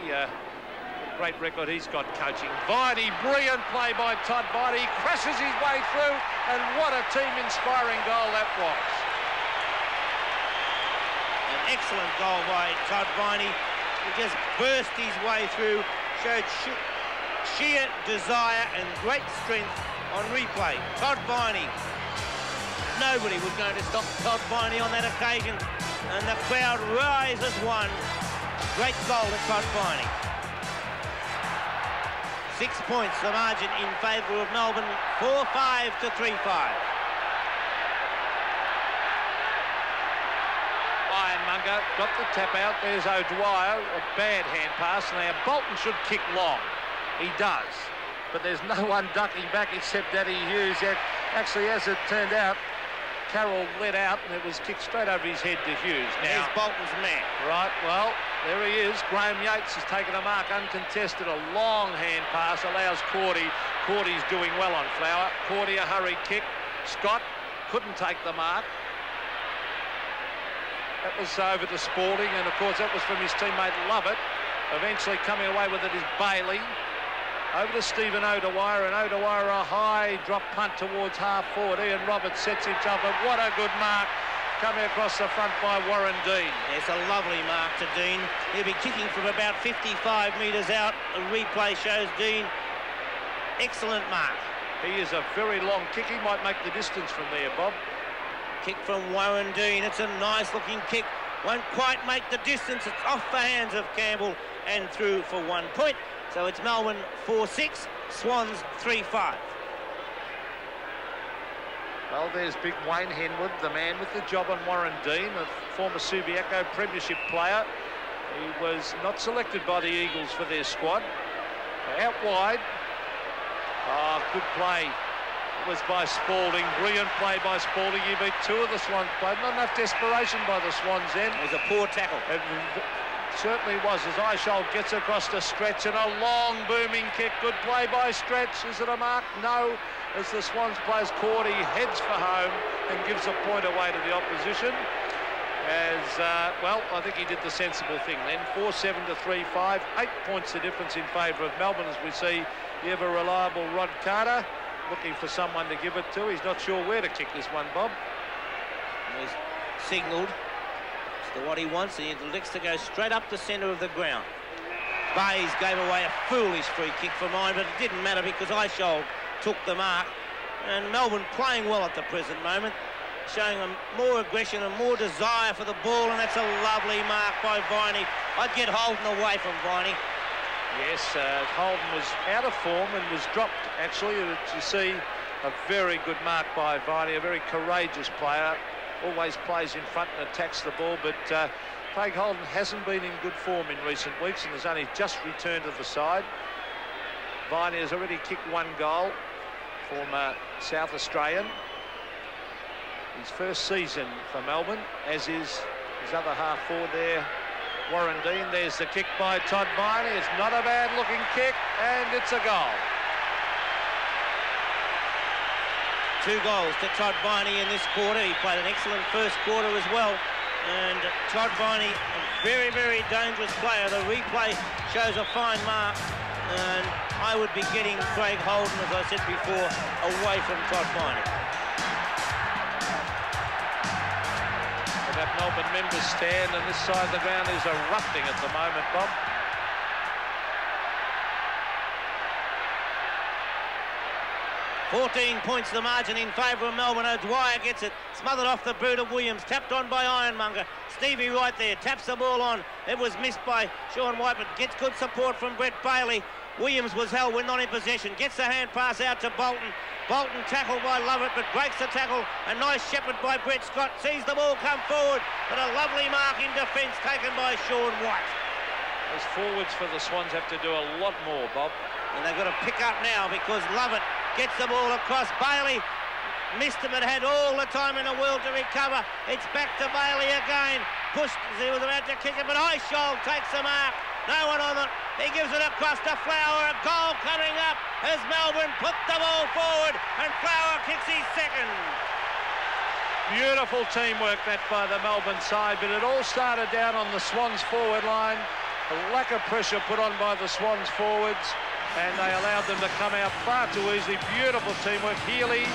Great record he's got coaching. Viney, brilliant play by Todd Viney. He crashes his way through, and what a team-inspiring goal that was. An excellent goal by Todd Viney. He just burst his way through, showed sheer desire and great strength on replay. Todd Viney. Nobody was going to stop Todd Viney on that occasion, and the crowd rise as one. Great goal to Todd Viney. 6 points the margin in favour of Melbourne, 4-5 to 3-5. Ironmonger got the tap out. There's O'Dwyer, a bad hand pass. Now Bolton should kick long. He does. But there's no one ducking back except Daddy Hughes. Actually, as it turned out, Carroll let out and it was kicked straight over his head to Hughes. Now, here's Bolton's man. Right, well, there he is. Graham Yates has taken a mark uncontested. A long hand pass allows Cordy. Cordy's doing well on Flower. Cordy a hurried kick. Scott couldn't take the mark. That was over to Spalding, and of course that was from his teammate Lovett. Eventually coming away with it is Bailey. Over to Stephen O'Dwyer, and O'Dwyer a high drop punt towards half forward. Ian Roberts sets himself up. What a good mark coming across the front by Warren Dean. It's a lovely mark to Dean. He'll be kicking from about 55 metres out. The replay shows Dean. Excellent mark. He is a very long kick. He might make the distance from there, Bob. Kick from Warren Dean. It's a nice looking kick. Won't quite make the distance. It's off the hands of Campbell and through for 1 point. So it's Melbourne 4-6, Swans 3-5. Well, there's big Wayne Henwood, the man with the job on Warren Dean, a former Subiaco Premiership player. He was not selected by the Eagles for their squad. Out wide. Oh, good play. It was by Spalding. Brilliant play by Spalding. He beat two of the Swans played. Not enough desperation by the Swans then. It was a poor tackle. It certainly was, as Eisholt gets across to Stretch and a long booming kick. Good play by Stretch. Is it a mark? No. As the Swans plays, Cordy heads for home and gives a point away to the opposition. Well, I think he did the sensible thing then. 4-7 to 3-5. 8 points the difference in favour of Melbourne, as we see the ever-reliable Rod Carter looking for someone to give it to. He's not sure where to kick this one, Bob. He's signalled to what he wants. He elects to go straight up the centre of the ground. Bayes gave away a foolish free kick for mine, but it didn't matter because Eisholt took the mark. And Melbourne playing well at the present moment, showing them more aggression and more desire for the ball, and that's a lovely mark by Viney. I'd get Holden away from Viney. Yes, Holden was out of form and was dropped, actually. You see a very good mark by Viney, a very courageous player. Always plays in front and attacks the ball, but Craig Holden hasn't been in good form in recent weeks and has only just returned to the side. Viney has already kicked one goal, former South Australian. His first season for Melbourne, as is his other half forward there, Warren Dean. There's the kick by Todd Viney. It's not a bad looking kick, and it's a goal. 2 goals to Todd Viney in this quarter. He played an excellent first quarter as well. And Todd Viney, a very, very dangerous player. The replay shows a fine mark. And I would be getting Craig Holden, as I said before, away from Todd Viney. That Melbourne members stand, and this side of the ground is erupting at the moment, Bob. $14 points the margin in favour of Melbourne. O'Dwyer gets it, smothered off the boot of Williams, tapped on by Ironmonger. Stevie right there, taps the ball on. It was missed by Sean White, but gets good support from Brett Bailey. Williams was held when not in possession. Gets the hand pass out to Bolton. Bolton tackled by Lovett, but breaks the tackle. A nice shepherd by Brett Scott. Sees the ball come forward, but a lovely mark in defence taken by Sean White. Those forwards for the Swans have to do a lot more, Bob. And they've got to pick up now because Lovett gets the ball across. Bailey missed him, but had all the time in the world to recover. It's back to Bailey again. Pushed as he was about to kick it, but Eisholt takes the mark. No one on it. He gives it across to Flower. A goal coming up as Melbourne put the ball forward, and Flower kicks his second. Beautiful teamwork that by the Melbourne side, but it all started down on the Swans forward line. A lack of pressure put on by the Swans forwards, and they allowed them to come out far too easily. Beautiful teamwork. Healy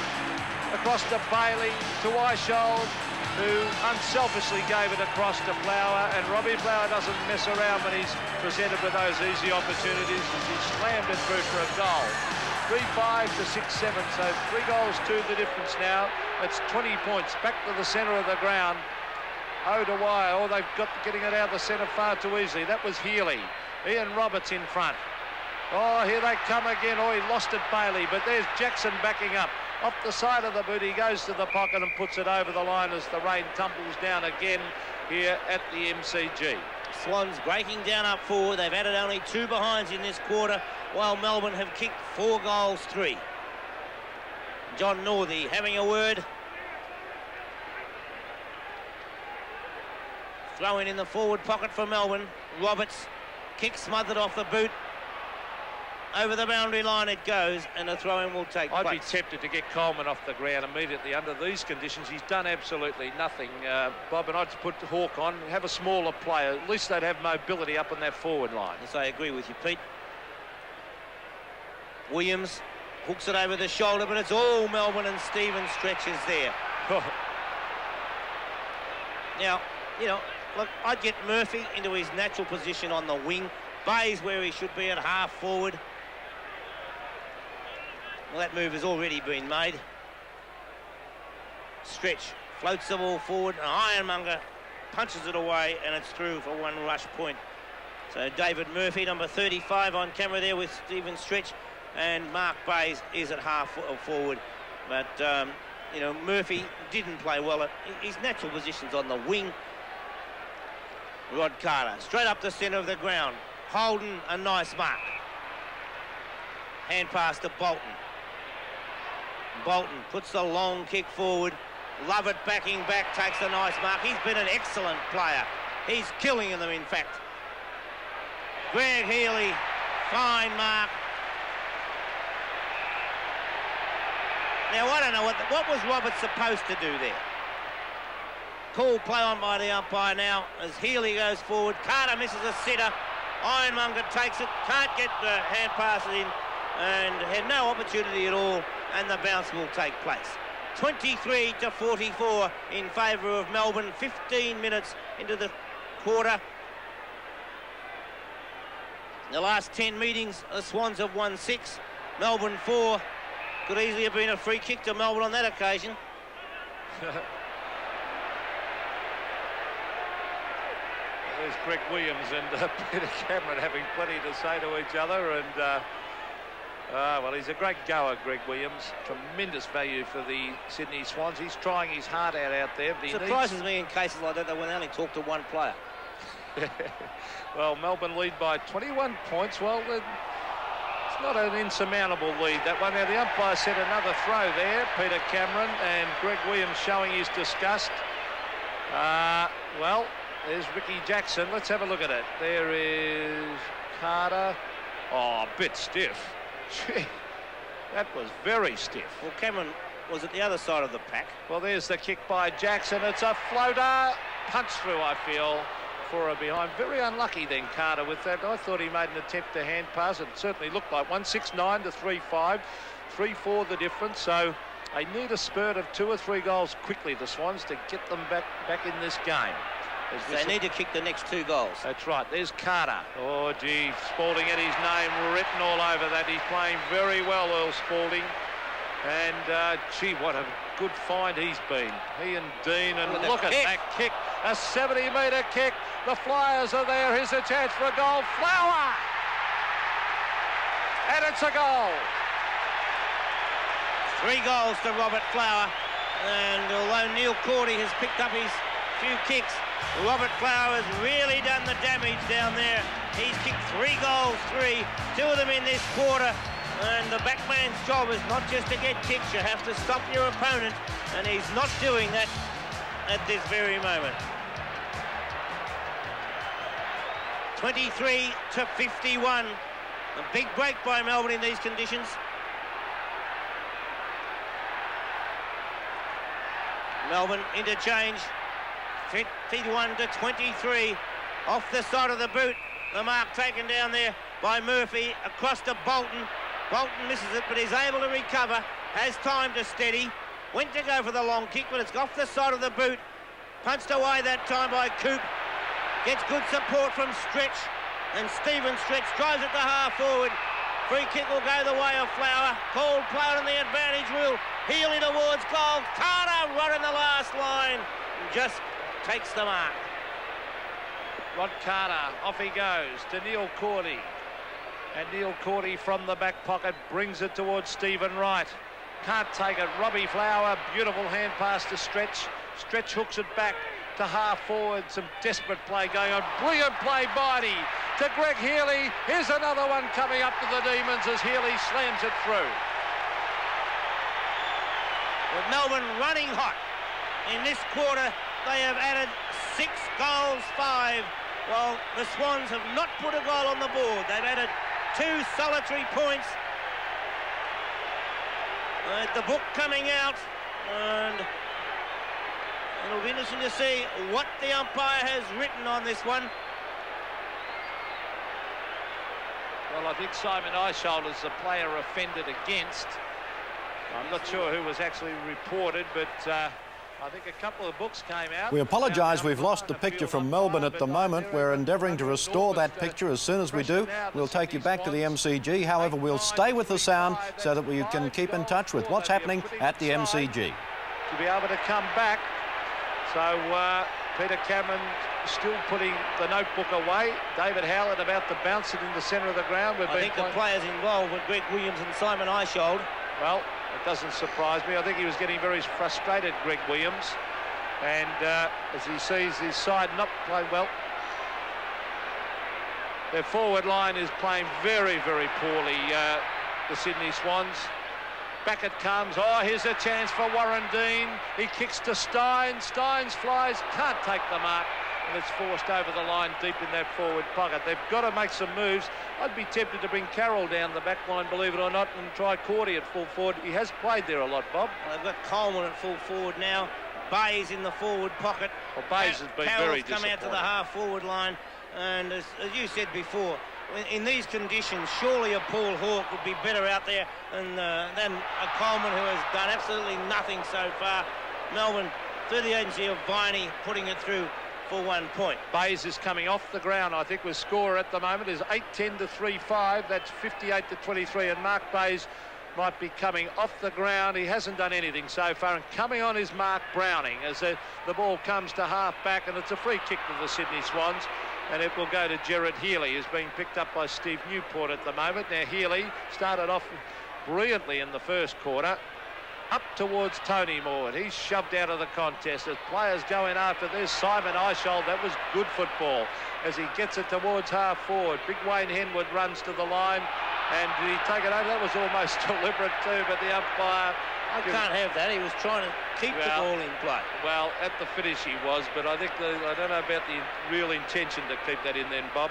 across to Bailey, to Eisholt, who unselfishly gave it across to Flower, and Robbie Flower doesn't mess around when he's presented with those easy opportunities as he slammed it through for a goal. 3-5 to 6-7. So 3 goals to the difference now. It's 20 points. Back to the centre of the ground. O'Dwyer. Oh, they've got getting it out of the centre far too easily. That was Healy. Ian Roberts in front. Oh, here they come again. Oh, he lost it, Bailey. But there's Jackson backing up. Off the side of the boot, he goes to the pocket and puts it over the line as the rain tumbles down again here at the MCG. Swans breaking down up forward. They've added only 2 behinds in this quarter, while Melbourne have kicked 4 goals, 3. John Northey having a word. Throw in the forward pocket for Melbourne. Roberts, kick smothered off the boot. Over the boundary line it goes, and a throw-in will take place. I'd be tempted to get Coleman off the ground immediately under these conditions. He's done absolutely nothing, Bob, and I'd put Hawke on, have a smaller player. At least they'd have mobility up on that forward line. Yes, I agree with you, Pete. Williams hooks it over the shoulder, but it's all Melbourne, and Stevens stretches there. Now, you know, look, I'd get Murphy into his natural position on the wing. Bayes where he should be at half forward. Well, that move has already been made. Stretch floats the ball forward, and Ironmonger punches it away, and it's through for 1 rush point. So David Murphy, number 35 on camera there with Stephen Stretch, and Mark Bayes is at half forward. But, you know, Murphy didn't play well at his natural positions on the wing. Rod Carter, straight up the centre of the ground. Holden, a nice mark. Hand pass to Bolton. Bolton puts the long kick forward. Lovett backing back, takes a nice mark. He's been an excellent player. He's killing them, in fact. Greg Healy, fine mark. Now, I don't know, what was Roberts supposed to do there? Call play on by the umpire now as Healy goes forward. Carter misses a sitter. Ironmonger takes it, can't get the hand passes in, and had no opportunity at all, and the bounce will take place. 23 to 44 in favour of Melbourne, 15 minutes into the quarter. In the last 10 meetings, the Swans have won 6, Melbourne 4. Could easily have been a free kick to Melbourne on that occasion. There's Greg Williams and Peter Cameron having plenty to say to each other, and well, he's a great goer, Greg Williams. Tremendous value for the Sydney Swans. He's trying his heart out there. But surprises me in cases like that when they only talk to one player. Well, Melbourne lead by 21 points. Well, it's not an insurmountable lead, that one. Now, the umpire said another throw there, Peter Cameron, and Greg Williams showing his disgust. Well, there's Ricky Jackson. Let's have a look at it. There is Carter. Oh, a bit stiff. Gee, that was very stiff. Well, Cameron was at the other side of the pack. Well, there's the kick by Jackson. It's a floater. Punch through, I feel, for a behind. Very unlucky then, Carter, with that. I thought he made an attempt to hand pass. It certainly looked like 169 to 3-5. 3-4 the difference. So they need a spurt of 2 or 3 goals quickly, the Swans, to get them back in this game. They need to kick the next 2 goals. That's right. There's Carter. Oh, gee, Spalding had his name written all over that. He's playing very well, Earl Spalding. And, gee, what a good find he's been. He and Dean, and look at that kick. A 70-metre kick. The Flyers are there. Here's a chance for a goal. Flower! And it's a goal. 3 goals to Robert Flower. And although Neil Cordy has picked up his few kicks, Robert Flower has really done the damage down there. He's kicked 3 goals, 3, 2 of them in this quarter. And the backman's job is not just to get kicks, you have to stop your opponent, and he's not doing that at this very moment. 23 to 51. A big break by Melbourne in these conditions. Melbourne interchange. 51 to 23, off the side of the boot. The mark taken down there by Murphy, across to Bolton. Bolton misses it, but is able to recover, has time to steady. Went to go for the long kick, but it's off the side of the boot. Punched away that time by Coop. Gets good support from Stretch, and Stephen Stretch drives it to half forward. Free kick will go the way of Flower. Called play on the advantage wheel. Healy towards goal. Carter running the last line. Just takes the mark. Rod Carter, off he goes to Neil Cordy. And Neil Cordy from the back pocket brings it towards Stephen Wright. Can't take it. Robbie Flower, beautiful hand pass to Stretch. Stretch hooks it back to half forward. Some desperate play going on. Brilliant play by to Greg Healy. Here's another one coming up to the Demons as Healy slams it through. With Melbourne running hot in this quarter, they have added 6 goals, 5. Well, the Swans have not put a goal on the board. They've added 2 solitary points. The book coming out, and it'll be interesting to see what the umpire has written on this one. Well, I think Simon Eisholt is the player offended against. I'm not sure who was actually reported, but I think a couple of books came out. We apologise, we've lost the picture from Melbourne at the moment. We're endeavouring to restore that picture. As soon as we do, we'll take you back to the MCG. However, we'll stay with the sound so that we can keep in touch with what's happening at the MCG. To be able to come back. So Peter Cameron still putting the notebook away. David Howlett about to bounce it in the centre of the ground. I think the players involved were Greg Williams and Simon Eisholt. Well, it doesn't surprise me. I think he was getting very frustrated, Greg Williams. And as he sees his side not play well, their forward line is playing very, very poorly, the Sydney Swans. Back it comes. Oh, here's a chance for Warren Dean. He kicks to Stein. Steins flies, can't take the mark, and it's forced over the line deep in that forward pocket. They've got to make some moves. I'd be tempted to bring Carroll down the back line, believe it or not, and try Cordy at full forward. He has played there a lot, Bob. Well, they've got Coleman at full forward now. Bayes in the forward pocket. Well, Bayes has been very disappointing. Come out to the half forward line, and as you said before, in these conditions, surely a Paul Hawke would be better out there than a Coleman, who has done absolutely nothing so far. Melbourne, through the agency of Viney, putting it through for 1 point. Bayes is coming off the ground. I think the score at the moment is 8-10 to 3-5. That's 58 to 23, and Mark Bayes might be coming off the ground. He hasn't done anything so far, and coming on is Mark Browning as the ball comes to half back, and it's a free kick to the Sydney Swans, and it will go to Gerard Healy, who's being picked up by Steve Newport at the moment. Now Healy started off brilliantly in the first quarter, up towards Tony Moore. He's shoved out of the contest as players go in after this. Simon Eisholt, that was good football as he gets it towards half forward. Big Wayne Henwood runs to the line, and did he take it over? That was almost deliberate too, but the umpire... I can't have that. He was trying to keep the ball in play. Well, at the finish he was, but I think I don't know about the real intention to keep that in then, Bob.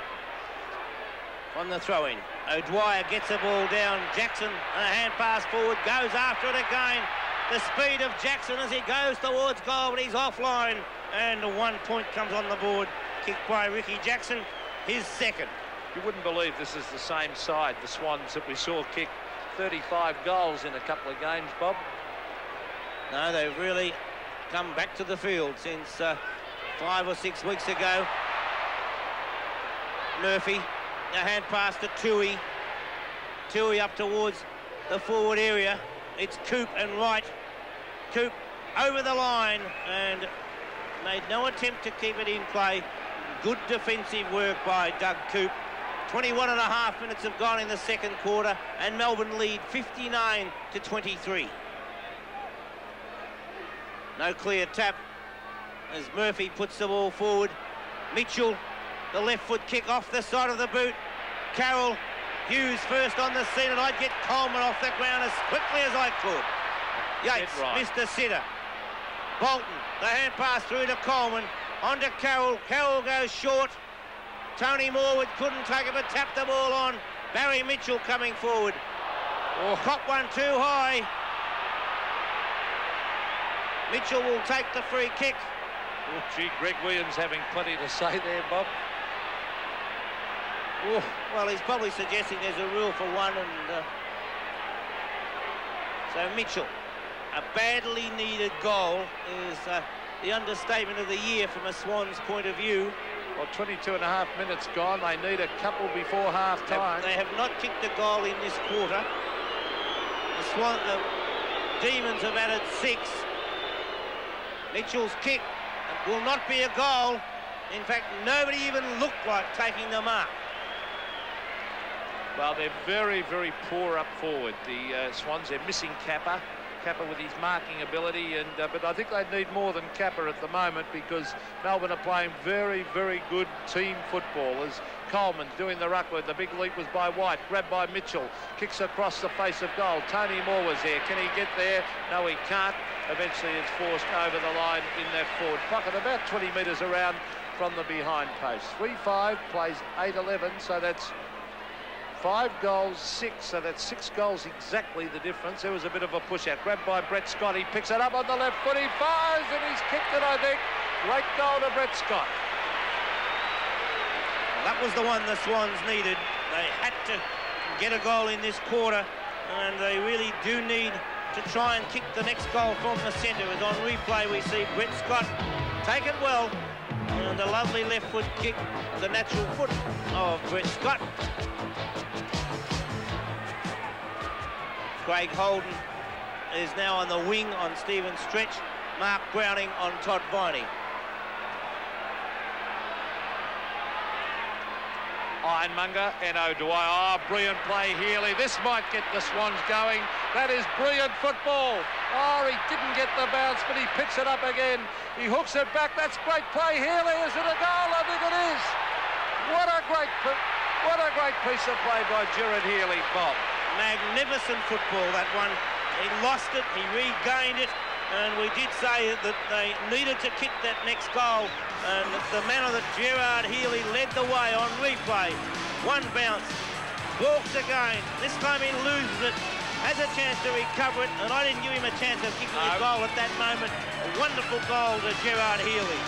On the throw-in, O'Dwyer gets the ball down. Jackson, a hand pass forward, goes after it again. The speed of Jackson as he goes towards goal, but he's offline, and 1 point comes on the board. Kicked by Ricky Jackson, his second. You wouldn't believe this is the same side, the Swans, that we saw kick 35 goals in a couple of games, Bob. No, they've really come back to the field since 5 or 6 weeks ago. Murphy, a hand pass to Tui. Tui up towards the forward area. It's Coop and Wright. Coop over the line and made no attempt to keep it in play. Good defensive work by Doug Coop. 21 and a half minutes have gone in the second quarter, and Melbourne lead 59 to 23. No clear tap as Murphy puts the ball forward. Mitchell, the left foot kick off the side of the boot. Carroll, Hughes first on the scene, and I'd get Coleman off the ground as quickly as I could. Yates missed the sitter. Bolton, the hand pass through to Coleman. On to Carroll. Carroll goes short. Tony Morwood couldn't take it, but tapped the ball on. Barry Mitchell coming forward. Caught one too high. Mitchell will take the free kick. Oh, gee, Greg Williams having plenty to say there, Bob. Well, he's probably suggesting there's a rule for one, and so Mitchell, a badly needed goal, is the understatement of the year from a Swans point of view. Well, 22 and a half minutes gone. They need a couple before half-time. They have not kicked a goal in this quarter. The Demons have added 6. Mitchell's kick will not be a goal. In fact, nobody even looked like taking the mark. Well, they're very, very poor up forward. The Swans, they're missing Kappa with his marking ability, and but I think they need more than Kappa at the moment, because Melbourne are playing very, very good team football. As Coleman doing the ruckman, the big leap was by White, grabbed by Mitchell, kicks across the face of goal. Tony Moore was there. Can he get there? No, he can't. Eventually it's forced over the line in that forward pocket, about 20 metres around from the behind post. 3-5, plays 8-11, so that's 5 goals, 6, so that's 6 goals exactly the difference. There was a bit of a push out, grabbed by Brett Scott. He picks it up on the left foot, he fires, and he's kicked it, I think. Great goal to Brett Scott. That was the one the Swans needed. They had to get a goal in this quarter, and they really do need to try and kick the next goal from the centre. As on replay we see Brett Scott take it well, and a lovely left foot kick, the natural foot of Brett Scott. Craig Holden is now on the wing on Stephen Stretch. Mark Browning on Todd Viney. Ironmonger and O'Dwyer. Oh, brilliant play, Healy. This might get the Swans going. That is brilliant football. Oh, he didn't get the bounce, but he picks it up again. He hooks it back. That's great play, Healy. Is it a goal? I think it is. What a great piece of play by Gerard Healy, Bob. Magnificent football, that one. He lost it, he regained it, and we did say that they needed to kick that next goal, and the manner that Gerard Healy led the way on replay. One bounce, walks again, this time he loses it, has a chance to recover it, and I didn't give him a chance of kicking a goal at that moment. A wonderful goal to Gerard Healy.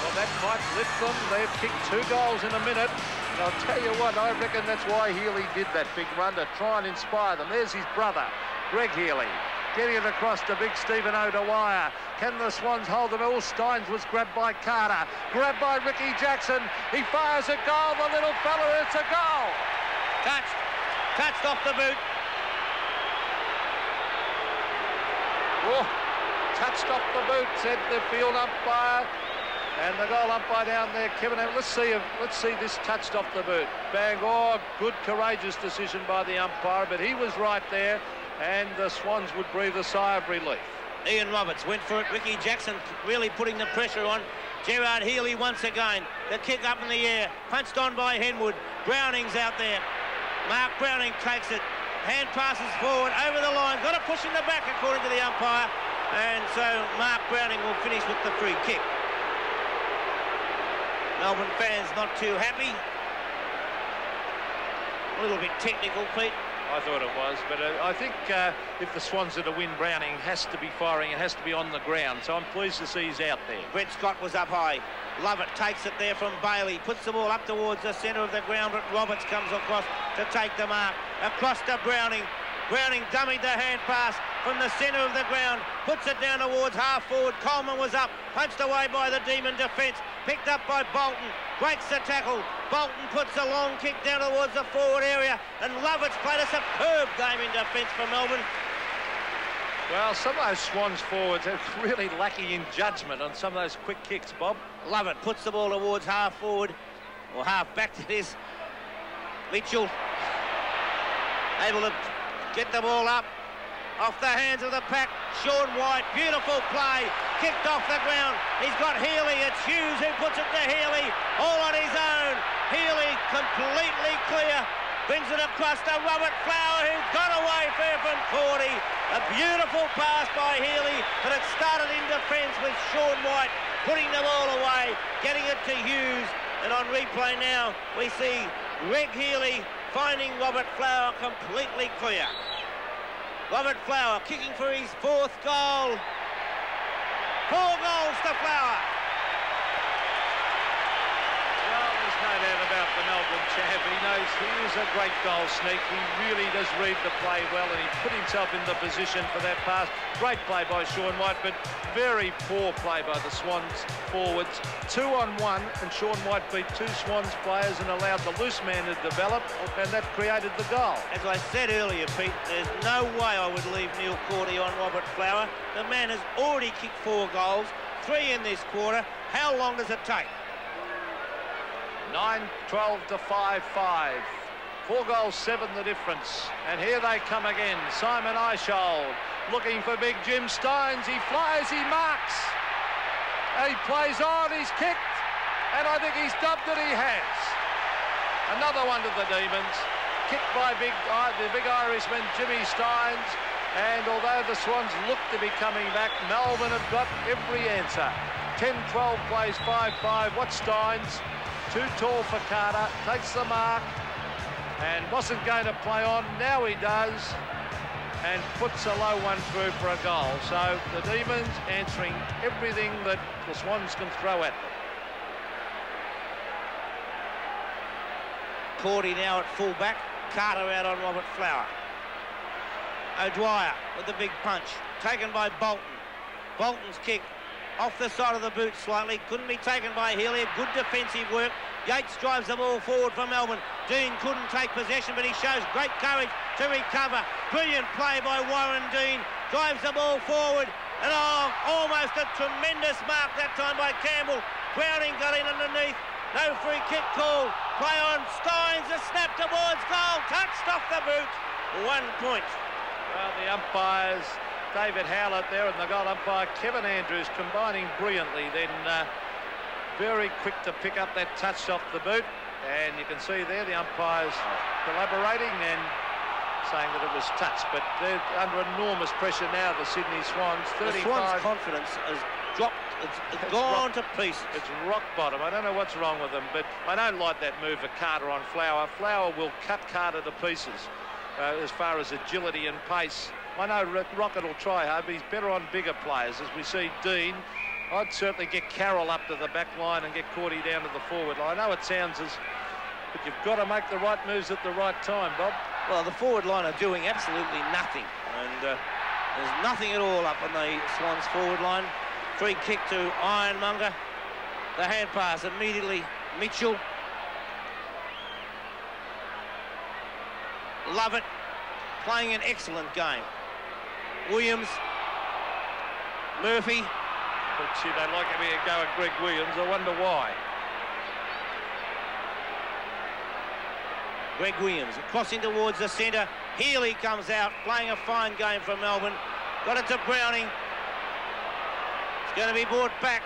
Well, that might lift them. They've kicked 2 goals in a minute. I'll tell you what, I reckon that's why Healy did that big run, to try and inspire them. There's his brother, Greg Healy, getting it across to big Stephen O'Dwyer. Can the Swans hold them? All Steins was grabbed by Carter, grabbed by Ricky Jackson. He fires a goal, the little fella, it's a goal. Touched off the boot. Oh, touched off the boot, said the field umpire. And the goal umpire down there, Kevin. Let's see this touched off the boot. Bang! Oh, good, courageous decision by the umpire, but he was right there, and the Swans would breathe a sigh of relief. Ian Roberts went for it. Ricky Jackson really putting the pressure on. Gerard Healy once again. The kick up in the air, punched on by Henwood. Browning's out there. Mark Browning takes it. Hand passes forward over the line. Got a push in the back according to the umpire, and so Mark Browning will finish with the free kick. Melbourne fans not too happy. A little bit technical, Pete. I thought it was, but I think if the Swans are to win, Browning has to be firing. It has to be on the ground, so I'm pleased to see he's out there. Brett Scott was up high. Lovett takes it there from Bailey, puts the ball up towards the centre of the ground, but Roberts comes across to take the mark. Across to Browning. Browning dummied the hand pass from the centre of the ground, puts it down towards half forward. Coleman was up, punched away by the Demon defence, picked up by Bolton, breaks the tackle. Bolton puts a long kick down towards the forward area, and Lovett's played a superb game in defence for Melbourne. Well, some of those Swans forwards are really lacking in judgment on some of those quick kicks, Bob. Lovett puts the ball towards half forward, or half back it is. Mitchell able to get the ball up off the hands of the pack. Sean White, beautiful play, kicked off the ground. He's got Healy. It's Hughes who puts it to Healy, all on his own. Healy completely clear, brings it across to Robert Flower, who got away fair from 40. A beautiful pass by Healy, but it started in defence with Sean White putting the ball away, getting it to Hughes. And on replay now, we see Greg Healy finding Robert Flower completely clear. Robert Flower kicking for his 4th goal. 4 goals to Flower. Well, there's no doubt about the Melbourne champ. He knows he is a great goal sneak. He really does read the play well, and he put himself in the position for that pass. Great play by Sean White, but very poor play by the Swans forwards. 2-on-1, and Sean White beat two Swans players and allowed the loose man to develop, and that created the goal. As I said earlier, Pete, there's no way I would leave Neil Cordy on Robert Flower. The man has already kicked 4 goals, 3 in this quarter. How long does it take? 9-12 to 5-5. 4 goals, 7 the difference. And here they come again. Simon Eishold looking for big Jim Steins. He flies, he marks. He plays on, he's kicked. And I think he's dubbed it, he has. Another one to the Demons. Kicked by the big Irishman, Jimmy Steins. And although the Swans look to be coming back, Melbourne have got every answer. 10-12 plays 5-5. What's Steins? Too tall for Carter, takes the mark and wasn't going to play on. Now he does and puts a low one through for a goal. So the Demons answering everything that the Swans can throw at them. Cordy now at full-back, Carter out on Robert Flower. O'Dwyer with the big punch, taken by Bolton. Bolton's kick off the side of the boot slightly, couldn't be taken by Healy. Good defensive work. Yates drives the ball forward for Melbourne. Dean couldn't take possession, but he shows great courage to recover. Brilliant play by Warren Dean. Drives the ball forward, and almost a tremendous mark that time by Campbell. Browning got in underneath. No free kick call. Play on Steins, a snap towards goal. Touched off the boot. 1 point. Well, the umpires, David Howlett there, and the goal umpire Kevin Andrews combining brilliantly. Then very quick to pick up that touch off the boot, and you can see there the umpires collaborating and saying that it was touched, but they're under enormous pressure now, the Sydney Swans. 35. The Swans' confidence has dropped. It's gone to pieces. It's rock bottom. I don't know what's wrong with them, but I don't like that move of Carter on Flower. Flower will cut Carter to pieces as far as agility and pace. I know Rocket will try hard, but he's better on bigger players. As we see Dean, I'd certainly get Carroll up to the back line and get Cordy down to the forward line. I know it sounds but you've got to make the right moves at the right time, Bob. Well, the forward line are doing absolutely nothing, and there's nothing at all up on the Swans forward line. Free kick to Ironmonger. The hand pass immediately. Mitchell. Love it. Playing an excellent game. Williams. Murphy. But gee, they like having a go at Greg Williams. I wonder why. Greg Williams crossing towards the centre. Healy comes out, playing a fine game for Melbourne. Got it to Browning. It's going to be brought back.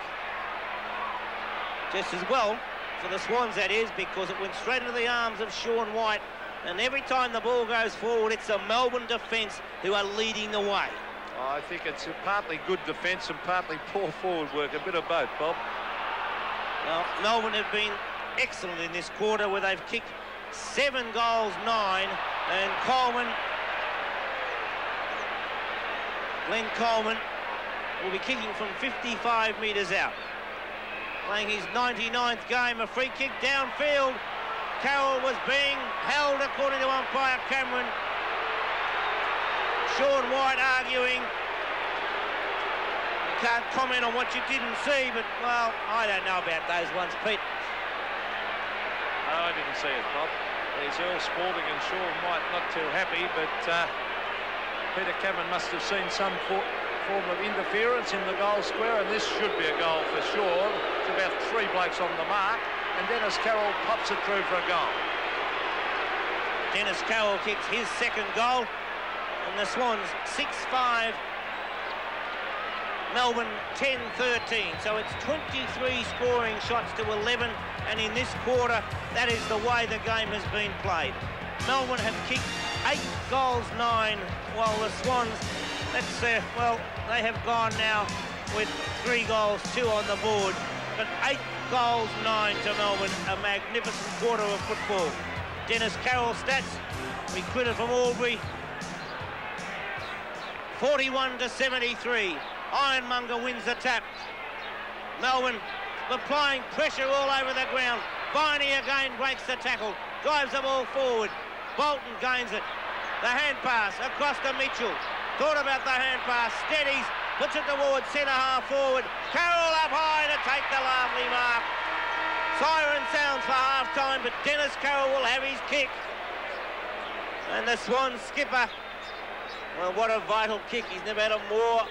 Just as well for the Swans, that is, because it went straight into the arms of Sean White. And every time the ball goes forward, it's the Melbourne defence who are leading the way. I think it's partly good defence and partly poor forward work, a bit of both, Bob. Well, Melbourne have been excellent in this quarter, where they've kicked 7 goals, 9, and Glenn Coleman will be kicking from 55 metres out. Playing his 99th game, a free kick downfield. Carroll was being held according to umpire Cameron. Sean White arguing. You can't comment on what you didn't see, but, well, I don't know about those ones, Pete. No, I didn't see it, Bob. There's Earl Spalding and Sean White not too happy, but Peter Cameron must have seen some form of interference in the goal square, and this should be a goal for sure. It's about 3 blokes on the mark, and Dennis Carroll pops it through for a goal. Dennis Carroll kicks his 2nd goal, and the Swans 6-5. Melbourne 10-13, so it's 23 scoring shots to 11, and in this quarter, that is the way the game has been played. Melbourne have kicked 8 goals, 9, while the Swans, well, they have gone now with 3 goals, 2 on the board, but 8 goals, 9 to Melbourne, a magnificent quarter of football. Dennis Carroll stats, recruited from Albury, 41-73. Ironmonger wins the tap. Melbourne applying pressure all over the ground. Viney again breaks the tackle, drives the ball forward. Bolton gains it. The hand pass across to Mitchell. Thought about the hand pass, steadies, puts it towards centre half forward. Carroll up high to take the lovely mark. Siren sounds for half-time, but Dennis Carroll will have his kick. And the Swans skipper, well, what a vital kick. He's never had a more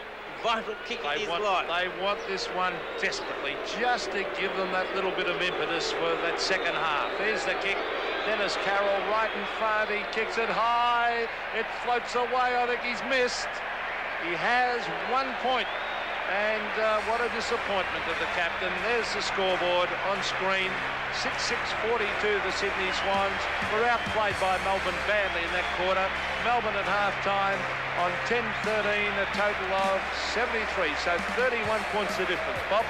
vital kick in his life. They want this one desperately, just to give them that little bit of impetus for that second half. There's the kick. Dennis Carroll right in front. He kicks it high. It floats away. I think he's missed. He has 1 point. And what a disappointment of the captain. There's the scoreboard on screen. 6-6-42, the Sydney Swans were outplayed by Melbourne badly in that quarter. Melbourne at half-time on 10-13, a total of 73. So 31 points the difference, Bob.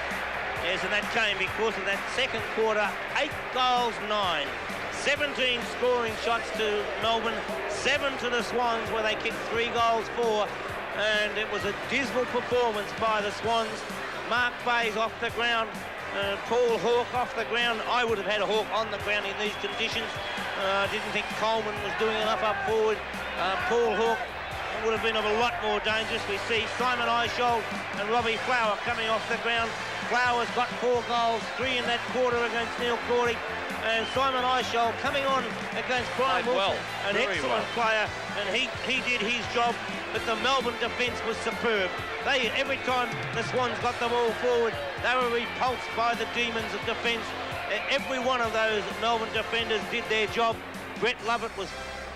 Yes, and that came because of that second quarter. 8 goals, 9. 17 scoring shots to Melbourne, 7 to the Swans, where they kicked 3 goals, 4. And it was a dismal performance by the Swans. Mark Bayes off the ground, Paul Hawke off the ground. I would have had a Hawke on the ground in these conditions. I didn't think Coleman was doing enough up forward. Paul Hawke would have been a lot more dangerous. We see Simon Eishold and Robbie Flower coming off the ground. Flower's got 4 goals, 3 in that quarter against Neil Cordy. And Simon Eishold coming on against Brian Wilson, an excellent player, and he did his job, but the Melbourne defence was superb. Every time the Swans got the ball forward, they were repulsed by the demons of defence. Every one of those Melbourne defenders did their job. Brett Lovett was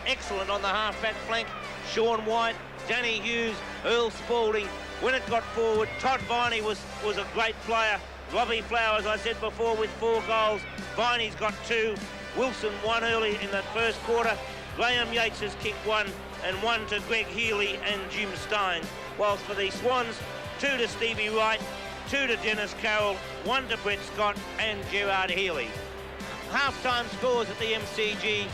excellent on the half-back flank. Sean White, Danny Hughes, Earl Spalding. When it got forward, Todd Viney was a great player. Robbie Flower, as I said before, with 4 goals. Viney's got 2. Wilson 1 early in that first quarter. Graham Yates has kicked 1, and 1 to Greg Healy and Jim Stein. Whilst for the Swans, 2 to Stevie Wright, 2 to Dennis Carroll, 1 to Brett Scott and Gerard Healy. Half-time scores at the MCG.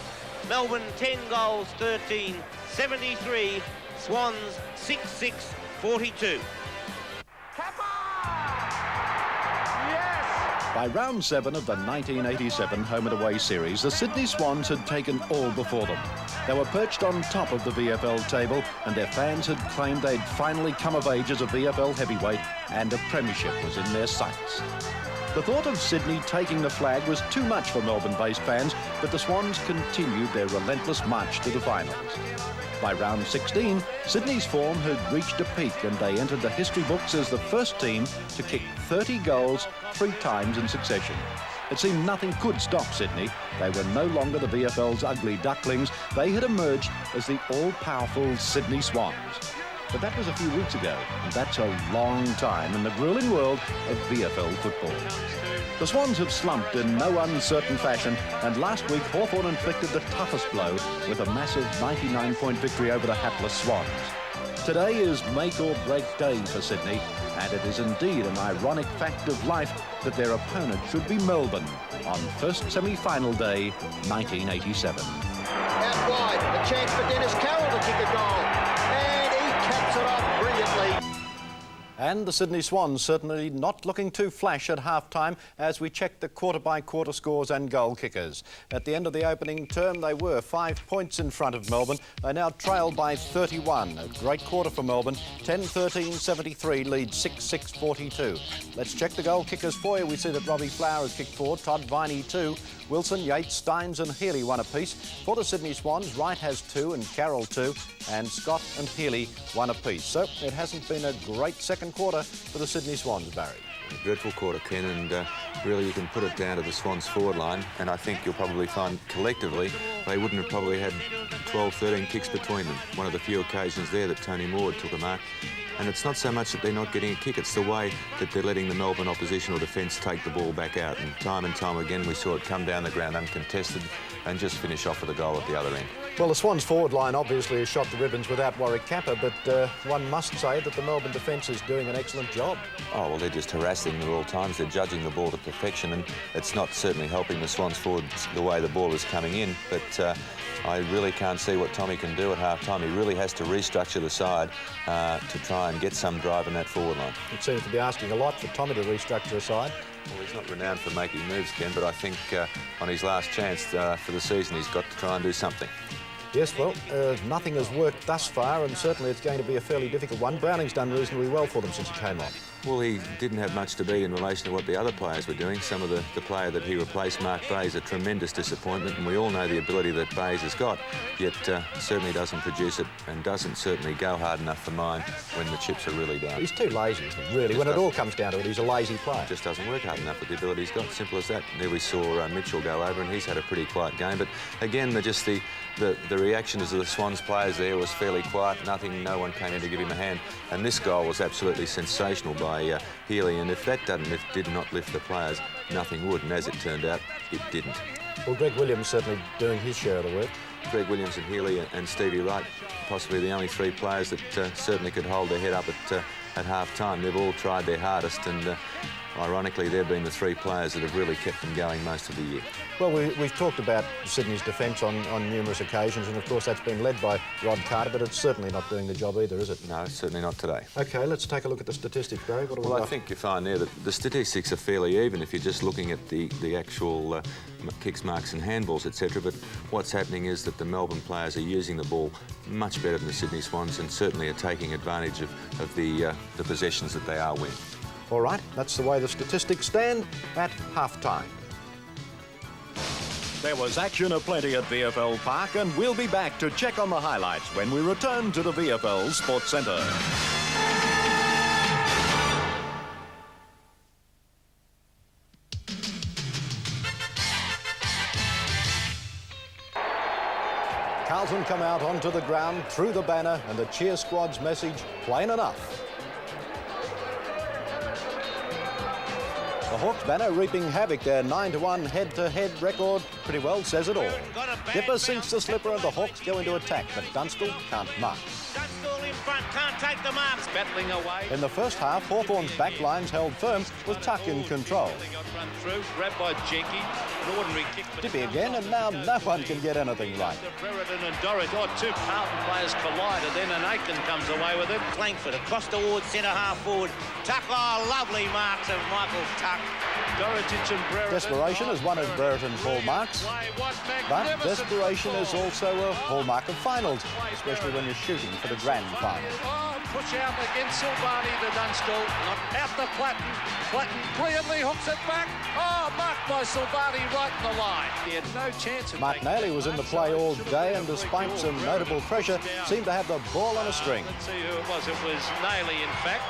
Melbourne 10 goals, 13, 73. Swans 6-6-42. By round 7 of the 1987 home and away series, the Sydney Swans had taken all before them. They were perched on top of the VFL table, and their fans had claimed they'd finally come of age as a VFL heavyweight, and a premiership was in their sights. The thought of Sydney taking the flag was too much for Melbourne-based fans, but the Swans continued their relentless march to the finals. By round 16, Sydney's form had reached a peak, and they entered the history books as the first team to kick 30 goals 3 times in succession. It seemed nothing could stop Sydney. They were no longer the VFL's ugly ducklings. They had emerged as the all-powerful Sydney Swans. But that was a few weeks ago, and that's a long time in the grueling world of VFL football. The Swans have slumped in no uncertain fashion, and last week Hawthorn inflicted the toughest blow with a massive 99-point victory over the hapless Swans. Today is make or break day for Sydney, and it is indeed an ironic fact of life that their opponent should be Melbourne on first semi-final day 1987. Out wide, a chance for Dennis Carroll to kick a goal, and he caps it off brilliantly. And the Sydney Swans certainly not looking too flash at half-time as we check the quarter-by-quarter scores and goal kickers. At the end of the opening term, they were 5 points in front of Melbourne. They now trail by 31. A great quarter for Melbourne. 10-13-73, lead 6-6-42. Let's check the goal kickers for you. We see that Robbie Flower has kicked 4, Todd Viney 2, Wilson, Yates, Steins and Healy 1 apiece. For the Sydney Swans, Wright has 2 and Carroll 2, and Scott and Healy 1 apiece. So it hasn't been a great second quarter for the Sydney Swans, Barry. A dreadful quarter, Ken, and really you can put it down to the Swans forward line, and I think you'll probably find collectively they wouldn't have probably had 12, 13 kicks between them. One of the few occasions there that Tony Moore took a mark. And it's not so much that they're not getting a kick, it's the way that they're letting the Melbourne oppositional defence take the ball back out. And time again we saw it come down the ground uncontested and just finish off with a goal at the other end. Well, the Swans forward line obviously has shot the ribbons without Warwick Kappa, but one must say that the Melbourne defence is doing an excellent job. Oh, well, they're just harassing at all times. They're judging the ball to perfection, and it's not certainly helping the Swans forwards the way the ball is coming in. But I really can't see what Tommy can do at half-time. He really has to restructure the side to try and get some drive in that forward line. It seems to be asking a lot for Tommy to restructure a side. Well, he's not renowned for making moves, Ken, but I think on his last chance for the season, he's got to try and do something. Yes, well, nothing has worked thus far, and certainly it's going to be a fairly difficult one. Browning's done reasonably well for them since he came on. Well, he didn't have much to beat in relation to what the other players were doing. Some of the player that he replaced, Mark Bayes, a tremendous disappointment, and we all know the ability that Bayes has got, yet certainly doesn't produce it and doesn't certainly go hard enough for mine when the chips are really down. He's too lazy, isn't he, really? When it all comes down to it, he's a lazy player. Just doesn't work hard enough with the ability he's got. Simple as that. There we saw Mitchell go over, and he's had a pretty quiet game. But again, the reaction to the Swans players there was fairly quiet. No one came in to give him a hand. And this goal was absolutely sensational by Healy. And if that did not lift the players, nothing would. And as it turned out, it didn't. Well, Greg Williams certainly doing his share of the work. Greg Williams and Healy and Stevie Wright, possibly the only three players that certainly could hold their head up at half-time. They've all tried their hardest, and ironically, they've been the three players that have really kept them going most of the year. Well, we've talked about Sydney's defence on numerous occasions, and of course that's been led by Rod Carter, but it's certainly not doing the job either, is it? No, certainly not today. OK, let's take a look at the statistics, Barry. What do we got? I think you find there that the statistics are fairly even if you're just looking at the actual kicks, marks and handballs, etc. But what's happening is that the Melbourne players are using the ball much better than the Sydney Swans, and certainly are taking advantage of the possessions that they are winning. All right, that's the way the statistics stand at half-time. There was action aplenty at VFL Park, and we'll be back to check on the highlights when we return to the VFL Sports Centre. Carlton come out onto the ground, through the banner, and the cheer squad's message plain enough. The Hawks banner reaping havoc. Their 9-1 head-to-head record pretty well says it all. Dipper sinks the slipper and the Hawks go into attack, but Dunstall can't mark. Dunstall in front, can't take the marks. Battling away. In the first half, Hawthorn's back lines held firm with Tuck in control. They got run through, grabbed by Jenky, an ordinary kick. Dippy again, and now no one can get anything right. Brereton and Dorrit, two Carlton players collided, then an Aiken comes away with it. Langford across towards centre-half forward. Tuck, lovely marks of Michael Tuck. Dorotich and Brereton. Desperation is one of Brereton's hallmarks, but desperation is also a hallmark of finals, especially when you're shooting for the grand final. Push out against Savani to Dunstall. Out to Platten. Platten brilliantly hooks it back. Marked by Savani right in the line. He had no chance of Mark Nayley was in the play all day, and despite some notable pressure, seemed to have the ball on a string. Let's see who it was. It was Nayley, in fact.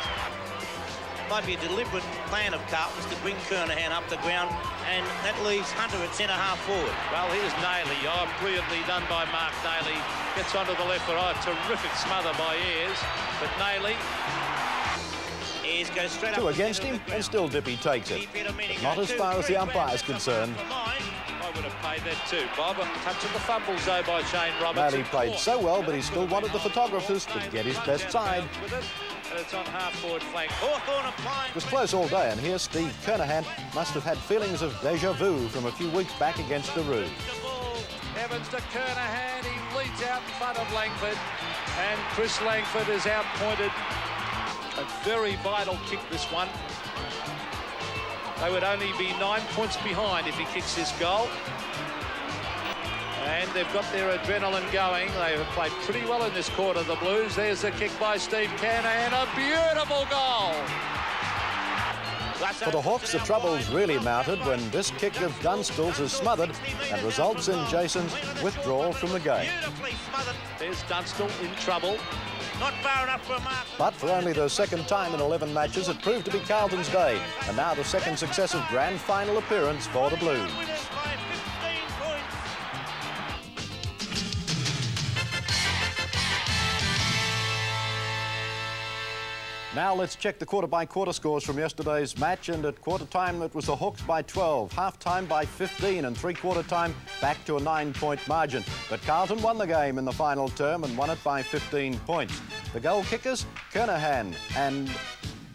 Might be a deliberate plan of Carlton's to bring Kernahan up the ground, and that leaves Hunter at centre-half forward. Well, here's Nayley. Brilliantly done by Mark Nayley. Gets onto the left foot. Terrific smother by Ayres. But Nayley... Ayres goes straight Two up against him, and still Dippy takes it. Not as far as the umpire's concerned. I would have paid that too, Bob. A touch of the fumbles, though, by Shane Robertson. Nayley played so well, but he still wanted the photographers to get his best side. And it's on half-forward flank. Hawthorn applying. It was close all day, and here Steve Kernahan must have had feelings of déjà vu from a few weeks back against the Roos. Evans to Kernahan. He leads out in front of Langford. And Chris Langford is outpointed. A very vital kick, this one. They would only be 9 points behind if he kicks this goal. And they've got their adrenaline going. They have played pretty well in this quarter, the Blues. There's the kick by Steve Kernahan. A beautiful goal. For the Hawks, the trouble's really mounted when this kick of Dunstall's is smothered and results in Jason's withdrawal from the game. There's Dunstall in trouble. Not far enough for a mark. But for only the second time in 11 matches, it proved to be Carlton's day. And now the second successive grand final appearance for the Blues. Now let's check the quarter-by-quarter scores from yesterday's match, and at quarter-time it was the Hawks by 12, half-time by 15, and three-quarter time back to a 9-point margin. But Carlton won the game in the final term and won it by 15 points. The goal kickers, Kernahan and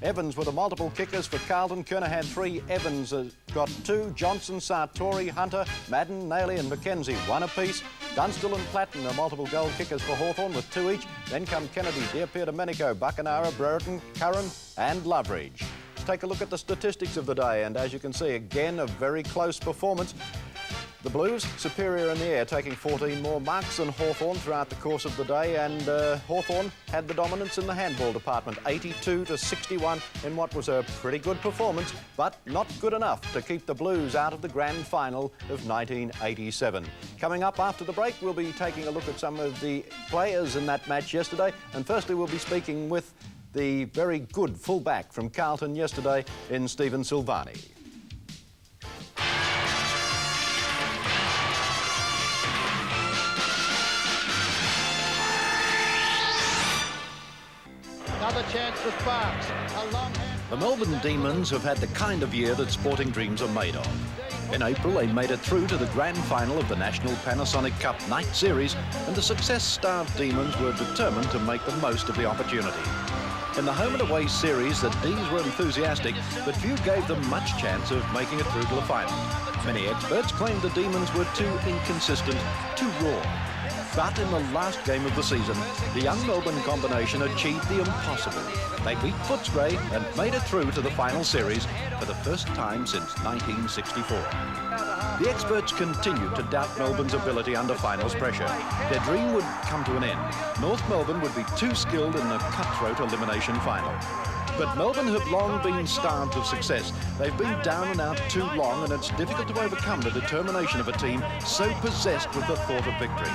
Evans were the multiple kickers for Carlton. Kernahan 3, Evans got 2, Johnson, Sartori, Hunter, Madden, Nayley and McKenzie 1 apiece. Dunstall and Platten are multiple goal kickers for Hawthorn with 2 each. Then come Kennedy, Dearpear, Domenico, Buckenara, Brereton, Curran and Loveridge. take a look at the statistics of the day, and as you can see, again, a very close performance. The Blues superior in the air, taking 14 more marks than Hawthorn throughout the course of the day, and Hawthorn had the dominance in the handball department, 82-61 in what was a pretty good performance, but not good enough to keep the Blues out of the grand final of 1987. Coming up after the break, we'll be taking a look at some of the players in that match yesterday, and firstly we'll be speaking with the very good fullback from Carlton yesterday in Stephen Savani. Another chance for Sparks. A long hand. The Melbourne Demons have had the kind of year that sporting dreams are made of. In April, they made it through to the grand final of the National Panasonic Cup Night Series, and the success-starved Demons were determined to make the most of the opportunity. In the home and away series, the D's were enthusiastic, but few gave them much chance of making it through to the final. Many experts claimed the Demons were too inconsistent, too raw. But in the last game of the season, the young Melbourne combination achieved the impossible. They beat Footscray and made it through to the final series for the first time since 1964. The experts continued to doubt Melbourne's ability under finals pressure. Their dream would come to an end. North Melbourne would be too skilled in the cutthroat elimination final. But Melbourne have long been starved of success. They've been down and out too long, and it's difficult to overcome the determination of a team so possessed with the thought of victory.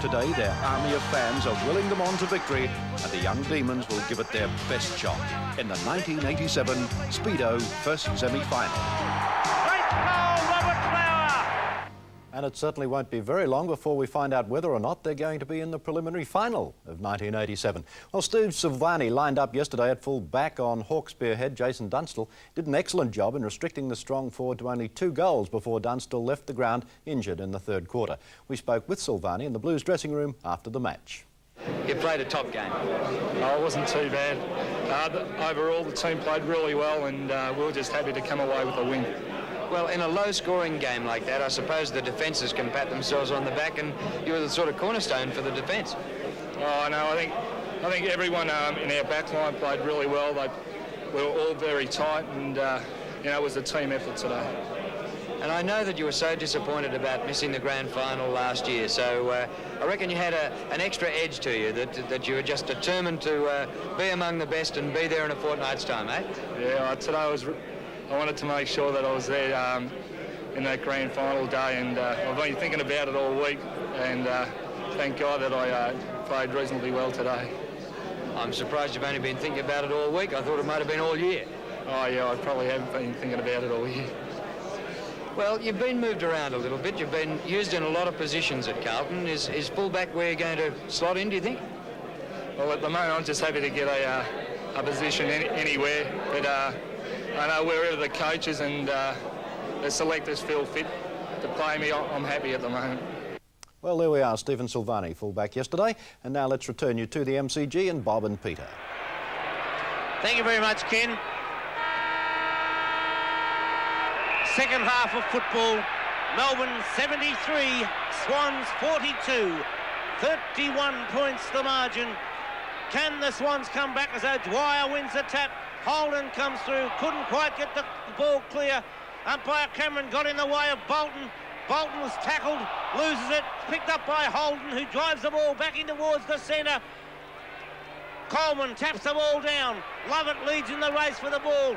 Today, their army of fans are willing them on to victory, and the young Demons will give it their best shot in the 1987 Speedo first semi-final. Great goal, Robert Flower! And it certainly won't be very long before we find out whether or not they're going to be in the preliminary final of 1987. Well, Steve Savani lined up yesterday at full back on Hawk spearhead Jason Dunstall. Did an excellent job in restricting the strong forward to only 2 goals before Dunstall left the ground injured in the third quarter. We spoke with Savani in the Blues dressing room after the match. You played a top game. Oh, it wasn't too bad. Overall, the team played really well, and we were just happy to come away with a win. Well, in a low-scoring game like that, I suppose the defences can pat themselves on the back, and you were the sort of cornerstone for the defence. Oh no, I think everyone in our back line played really well. We were all very tight, and it was a team effort today. And I know that you were so disappointed about missing the grand final last year, so I reckon you had an extra edge to you, that you were just determined to be among the best and be there in a fortnight's time, eh? Yeah, today I wanted to make sure that I was there in that grand final day, and I've been thinking about it all week, and thank God that I played reasonably well today. I'm surprised you've only been thinking about it all week. I thought it might have been all year. Oh yeah, I probably haven't been thinking about it all year. Well, you've been moved around a little bit. You've been used in a lot of positions at Carlton. Is fullback where you're going to slot in, do you think? Well, at the moment, I'm just happy to get a position anywhere, but I know wherever the coaches and the selectors feel fit to play me, I'm happy at the moment. Well, there we are, Stephen Savani, fullback yesterday. And now let's return you to the MCG and Bob and Peter. Thank you very much, Ken. Second half of football, Melbourne 73, Swans 42, 31 points the margin. Can the Swans come back as O'Dwyer wins the tap? Holden comes through, couldn't quite get the ball clear. Umpire Cameron got in the way of Bolton. Bolton was tackled, loses it, picked up by Holden, who drives the ball back in towards the centre. Coleman taps the ball down. Lovett leads in the race for the ball.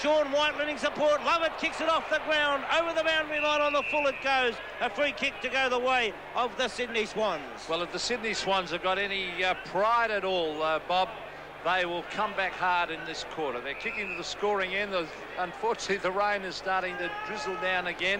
Sean White lending support. Lovett kicks it off the ground. Over the boundary line on the full it goes. A free kick to go the way of the Sydney Swans. Well, if the Sydney Swans have got any pride at all, Bob, they will come back hard in this quarter. They're kicking to the scoring end. Unfortunately, the rain is starting to drizzle down again.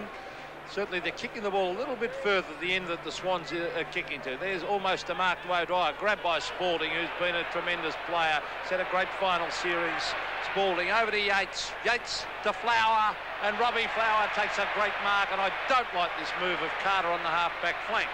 Certainly, they're kicking the ball a little bit further at the end that the Swans are kicking to. There's almost a mark to O'Dwyer, grabbed by Spalding, who's been a tremendous player. He's had a great final series. Spalding over to Yates. Yates to Flower, and Robbie Flower takes a great mark, and I don't like this move of Carter on the half-back flank.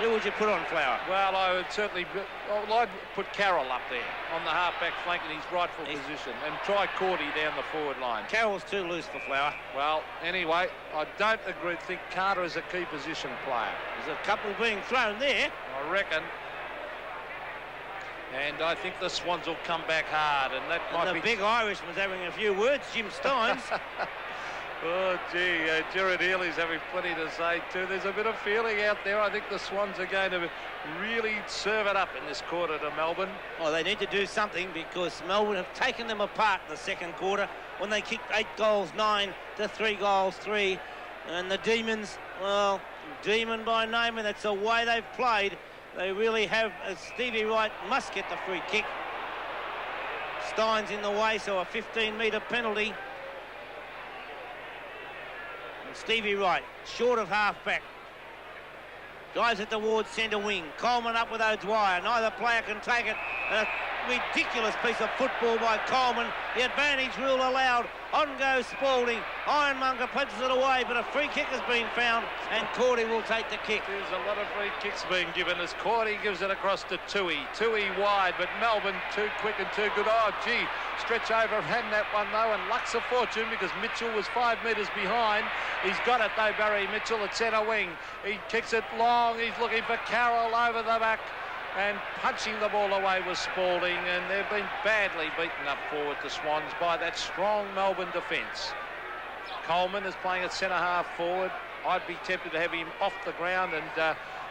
Who would you put on Flower? Well, I'd put Carroll up there on the half-back flank in his rightful position, and try Cordy down the forward line. Carroll's too loose for Flower. Well, anyway, I don't think Carter is a key position player. There's a couple being thrown there. I reckon. And I think the Swans will come back hard, and that might The be... big Irishman's having a few words, Jim Steins. Oh, gee, Gerard Healy's having plenty to say too. There's a bit of feeling out there. I think the Swans are going to really serve it up in this quarter to Melbourne. Well, they need to do something because Melbourne have taken them apart in the second quarter when they kicked 8 goals, 9 to 3 goals, 3. And the Demons, well, Demon by name, and that's the way they've played. They really have. Stevie Wright must get the free kick. Steins in the way, so a 15-metre penalty. And Stevie Wright, short of half-back. Drives it towards centre wing. Coleman up with O'Dwyer. Neither player can take it. A ridiculous piece of football by Coleman. The advantage rule allowed. On goes Spalding. Ironmonger punches it away, but a free kick has been found, and Cordy will take the kick. There's a lot of free kicks being given as Cordy gives it across to Tui. Tui wide, but Melbourne too quick and too good. Oh, gee, stretch over ran that one though, and Luck's a fortune because Mitchell was 5 metres behind. He's got it though, Barry Mitchell at centre wing. He kicks it long. He's looking for Carroll over the back. And punching the ball away was Spalding, and they've been badly beaten up forward, the Swans, by that strong Melbourne defence. Coleman is playing at centre-half forward. I'd be tempted to have him off the ground and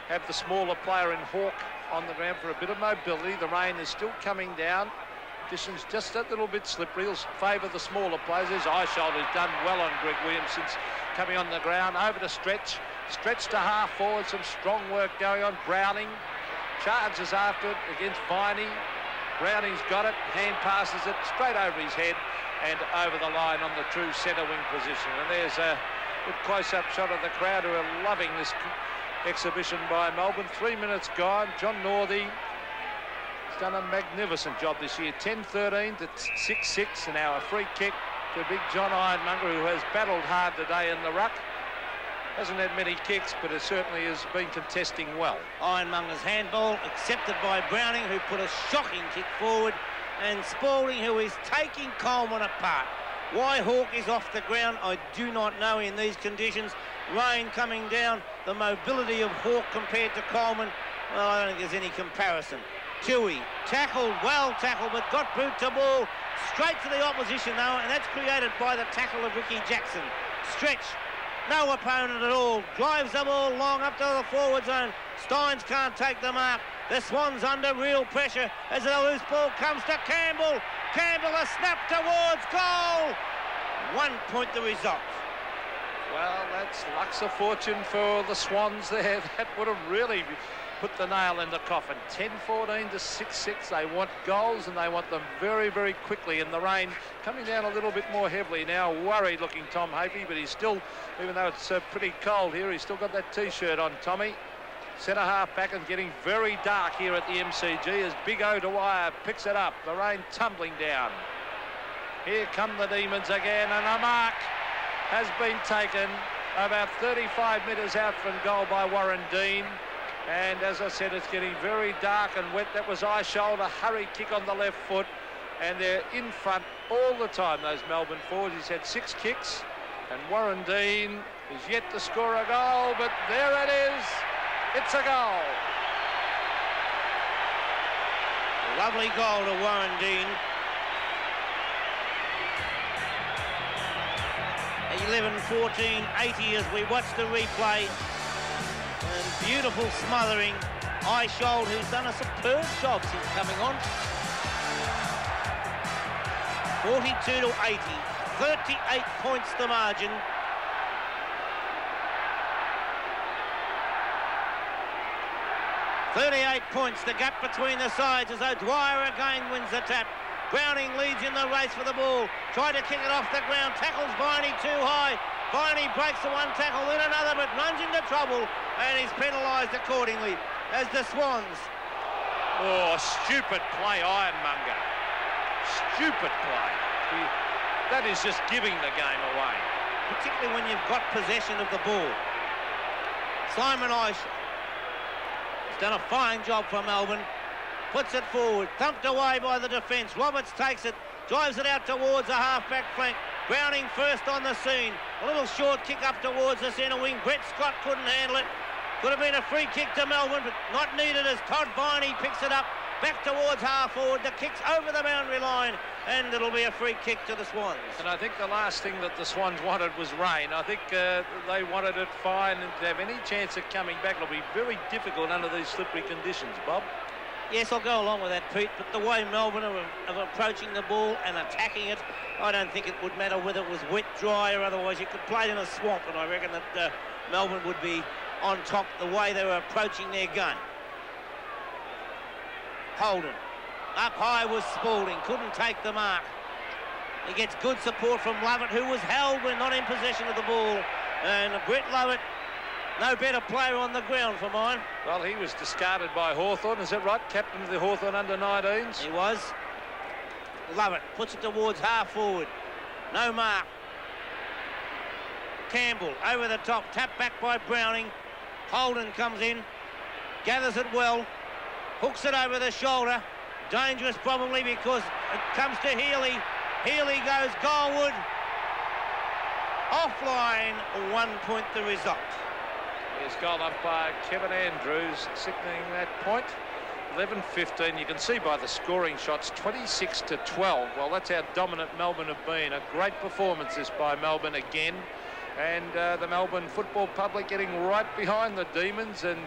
have the smaller player in Hawke on the ground for a bit of mobility. The rain is still coming down. Conditions just a little bit slippery. He'll favour the smaller players. There's Eyeshoulder, who's done well on Greg Williams since coming on the ground. Over to Stretch. Stretch to half forward. Some strong work going on. Browning charges after it against Viney. Browning's got it, hand passes it straight over his head and over the line on the true centre wing position. And there's a good close-up shot of the crowd who are loving this exhibition by Melbourne. 3 minutes gone. John Northey has done a magnificent job this year. 10-13 to 6-6, and now a free kick to big John Ironmonger, who has battled hard today in the ruck. Hasn't had many kicks, but it certainly has been contesting well. Ironmonger's handball accepted by Browning, who put a shocking kick forward, and Spalding, who is taking Coleman apart. Why Hawke is off the ground, I do not know in these conditions. Rain coming down, the mobility of Hawke compared to Coleman, well, I don't think there's any comparison. Tui, tackled, well tackled, but got boot to ball, straight to the opposition though, and that's created by the tackle of Ricky Jackson. Stretch. No opponent at all. Drives the ball long up to the forward zone. Steins can't take the mark. The Swans under real pressure as the loose ball comes to Campbell. Campbell a snap towards goal. 1 point the result. Well, that's Luck's a fortune for the Swans there. That would have really put the nail in the coffin. 10-14 to 6-6. They want goals, and they want them very, very quickly. In the rain coming down a little bit more heavily now. Worried looking Tom Hapey, but he's still, even though it's pretty cold here, he's still got that T-shirt on, Tommy. Centre half back and getting very dark here at the MCG as Big O'Dwyer picks it up. The rain tumbling down. Here come the Demons again, and a mark has been taken about 35 metres out from goal by Warren Dean. And as I said, it's getting very dark and wet. That was Eyeshoulder, hurry kick on the left foot. And they're in front all the time, those Melbourne forwards. He's had 6 kicks. And Warren Dean is yet to score a goal, but there it is. It's a goal. Lovely goal to Warren Dean. 11-14-80 as we watch the replay. And beautiful smothering. Eyeshoulder, who's done a superb job since coming on. 42-80, 38 points the margin. .38 points, the gap between the sides as O'Dwyer again wins the tap. Browning leads in the race for the ball. Tried to kick it off the ground, tackles Viney too high. Viney breaks the one tackle, then another, but runs into trouble and is penalised accordingly as the Swans. Oh, stupid play, Ironmonger. Stupid play. That is just giving the game away. Particularly when you've got possession of the ball. Simon Eyeshoulder has done a fine job for Melbourne. Puts it forward, thumped away by the defence. Roberts takes it, drives it out towards the half-back flank. Browning first on the scene. A little short kick up towards the centre wing. Brett Scott couldn't handle it. Could have been a free kick to Melbourne, but not needed as Todd Viney picks it up. back towards half forward. The kick's over the boundary line, and it'll be a free kick to the Swans. And I think the last thing that the Swans wanted was rain. I think they wanted it fine, and to have any chance of coming back, it'll be very difficult under these slippery conditions, Bob. Yes, I'll go along with that, Pete, but the way Melbourne are approaching the ball and attacking it, I don't think it would matter whether it was wet, dry, or otherwise. You could play it in a swamp, and I reckon that Melbourne would be on top the way they were approaching their game. Holden. Up high was Spalding, couldn't take the mark. He gets good support from Lovett, who was held when not in possession of the ball. And Brett Lovett, no better player on the ground for mine. Well, he was discarded by Hawthorn, is that right? Captain of the Hawthorn under-19s. He was. Lovett puts it towards half forward. No mark. Campbell over the top, tapped back by Browning. Holden comes in, gathers it well, hooks it over the shoulder. Dangerous probably because it comes to Healy. Healy goes goalward. Offline, 1 point the result. Here's goal umpire Kevin Andrews signaling that point. 11-15, you can see by the scoring shots, 26-12. Well, that's how dominant Melbourne have been. A great performance this by Melbourne again. And the Melbourne football public getting right behind the Demons, and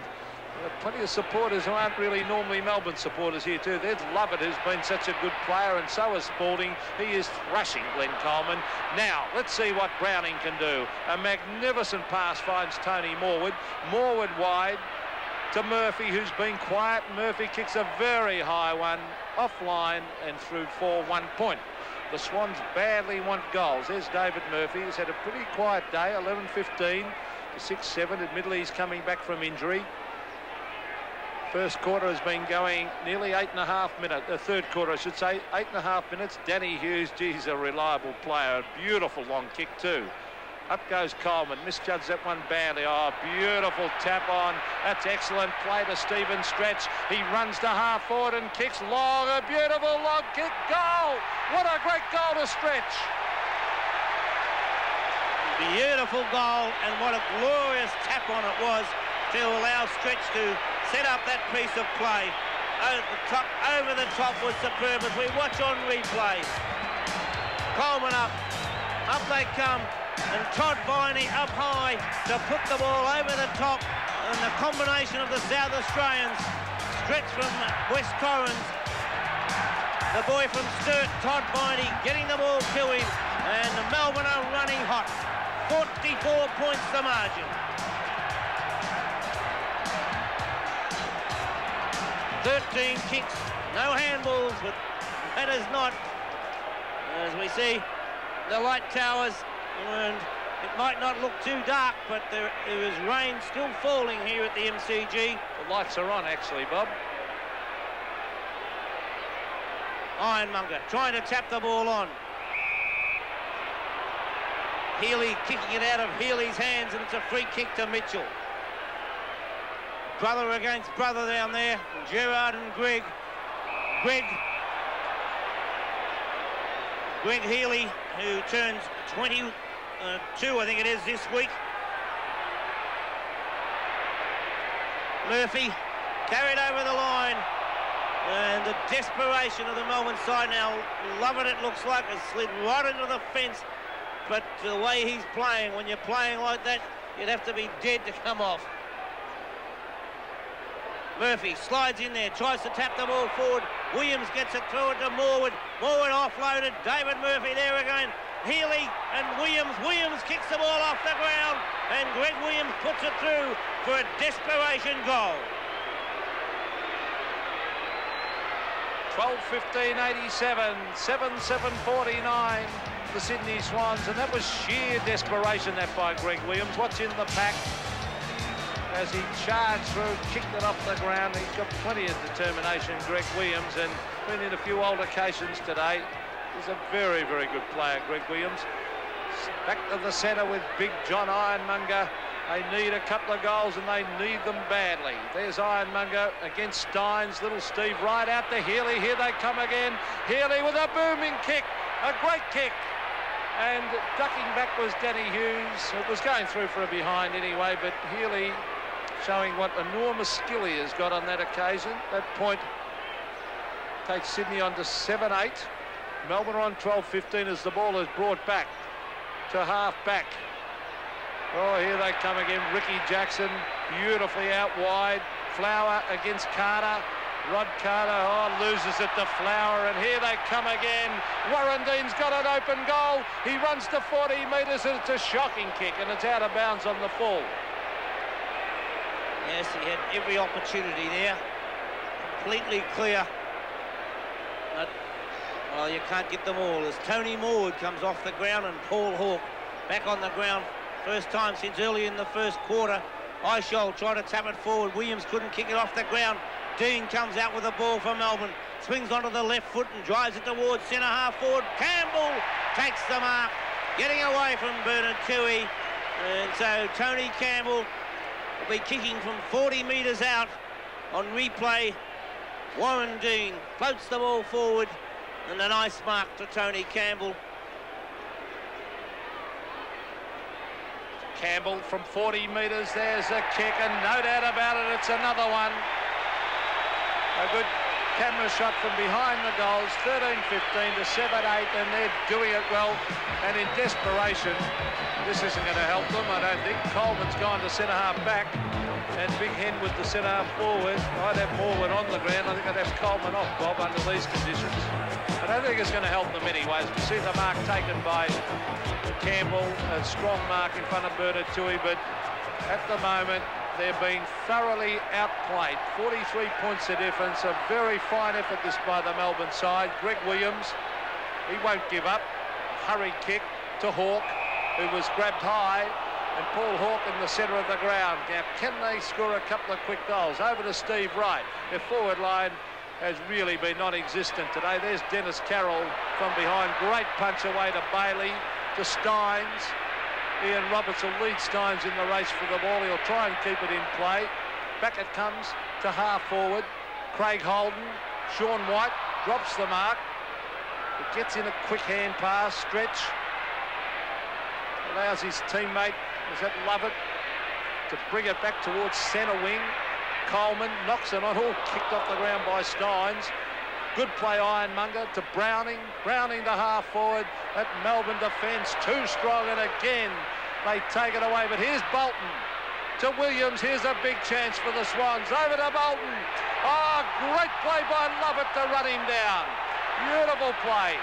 plenty of supporters who aren't really normally Melbourne supporters here too. There's Lovett, who's been such a good player, and so is Spalding. He is thrashing Glenn Coleman. Now, let's see what Browning can do. A magnificent pass finds Tony Morwood. Morwood wide to Murphy, who's been quiet. Murphy kicks a very high one, offline and through for 1 point. The Swans badly want goals. There's David Murphy. He's had a pretty quiet day, 11-15 to 6-7. Admittedly, he's coming back from injury. First quarter has been going nearly 8.5 minutes. The third quarter, I should say, 8.5 minutes. Danny Hughes, geez, a reliable player. A beautiful long kick too. Up goes Coleman, misjudged that one badly. Oh, beautiful tap on. That's excellent play to Stephen Stretch. He runs to half forward and kicks long. A beautiful long kick. Goal! What a great goal to Stretch. Beautiful goal, and what a glorious tap on it was to allow Stretch to set up that piece of play. Over the top was superb as we watch on replay. Coleman up they come. And Todd Viney up high to put the ball over the top, and the combination of the South Australians, Stretch from West Torrens, the boy from Sturt, Todd Viney, getting the ball to him, and the Melbourne are running hot. 44 points the margin. 13 kicks, no handballs, but that is not, as we see, the light towers. And it might not look too dark, but there is rain still falling here at the MCG. The lights are on, actually, Bob. Ironmonger trying to tap the ball on. Healy kicking it out of Healy's hands, and it's a free kick to Mitchell. Brother against brother down there. Gerard and Greg. Greg Healy, who turns 22, I think it is, this week. Murphy carried over the line, and the desperation of the Melbourne side now. Lovett, it looks like, has slid right into the fence, but the way he's playing, when you're playing like that, you'd have to be dead to come off. Murphy slides in there, tries to tap the ball forward. Williams gets it forward to Morwood. Morwood offloaded. David Murphy there again. Healy and Williams. Williams kicks the ball off the ground, and Greg Williams puts it through for a desperation goal. 12-15-87, 7-7-49, the Sydney Swans, and that was sheer desperation, that by Greg Williams. What's in the pack? As he charged through, kicked it off the ground. He's got plenty of determination, Greg Williams, and been in a few altercations today. He's a very, very good player, Greg Williams. Back to the centre with big John Ironmonger. They need a couple of goals, and they need them badly. There's Ironmonger against Steins. Little Steve right out to Healy. Here they come again. Healy with a booming kick, a great kick. And ducking back was Danny Hughes. It was going through for a behind anyway, but Healy showing what enormous skill he has got on that occasion. That point Takes Sydney on to 7-8. Melbourne on 12-15 as the ball is brought back to half-back. Oh, here they come again. Ricky Jackson, beautifully out wide. Flower against Carter. Rod Carter, loses it to Flower, and here they come again. Warrendine's got an open goal. He runs to 40 metres, and it's a shocking kick, and it's out of bounds on the full. Yes, he had every opportunity there. Completely clear. But, well, you can't get them all. As Tony Morwood comes off the ground and Paul Hawke back on the ground. First time since early in the first quarter. Eichel tried to tap it forward. Williams couldn't kick it off the ground. Dean comes out with the ball for Melbourne. Swings onto the left foot and drives it towards centre half forward. Campbell takes the mark, getting away from Bernard Toohey. And so Tony Campbell will be kicking from 40 metres out on replay. Warren Dean floats the ball forward, and a nice mark to Tony Campbell. Campbell from 40 metres, there's a kick, and no doubt about it, it's another one. A good camera shot from behind the goals, 13-15 to 7-8, and they're doing it well. And in desperation, this isn't going to help them, I don't think. Coleman's gone to centre half back, and Big Hen with the centre half forward. I'd have Morwood on the ground. I think I'd have Coleman off, Bob, under these conditions. I don't think it's going to help them anyways. We see the mark taken by Campbell, a strong mark in front of Bernard Toohey, but at the moment, they're being thoroughly outplayed. 43 points of difference. A very fine effort this by the Melbourne side. Greg Williams, he won't give up. Hurried kick to Hawke, who was grabbed high, and Paul Hawke in the centre of the ground. Now, can they score a couple of quick goals? Over to Steve Wright. Their forward line has really been non-existent today. There's Dennis Carroll from behind. Great punch away to Bailey, to Steins. Ian Roberts will lead Steins in the race for the ball. He'll try and keep it in play. Back it comes to half forward. Craig Holden, Sean White drops the mark. It gets in a quick hand pass, stretch. Allows his teammate, is that Lovett, to bring it back towards centre wing. Coleman knocks it on, all kicked off the ground by Steins. Good play, Ironmonger, to Browning. Browning to half forward. That Melbourne defence too strong, and again they take it away. But here's Bolton to Williams. Here's a big chance for the Swans. Over to Bolton. Oh, great play by Lovett to run him down. Beautiful play.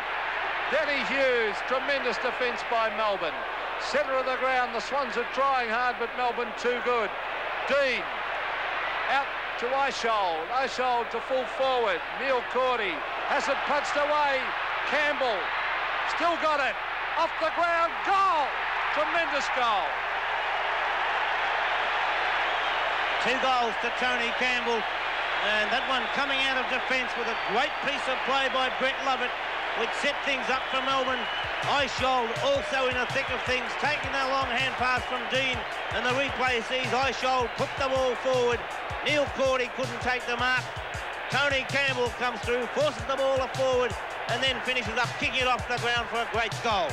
Denny Hughes, tremendous defence by Melbourne. Centre of the ground, the Swans are trying hard, but Melbourne too good. Dean out to Eichel. Eichel to full forward. Neil Cordy has it punched away. Campbell still got it. Off the ground. Goal. Tremendous goal. 2 goals to Tony Campbell. And that one coming out of defence with a great piece of play by Brett Lovett, which set things up for Melbourne. Eichel also in the thick of things, taking that long hand pass from Dean, and the replay sees Eichel put the ball forward. Neil Cordy couldn't take the mark. Tony Campbell comes through, forces the ball forward, and then finishes up kicking it off the ground for a great goal.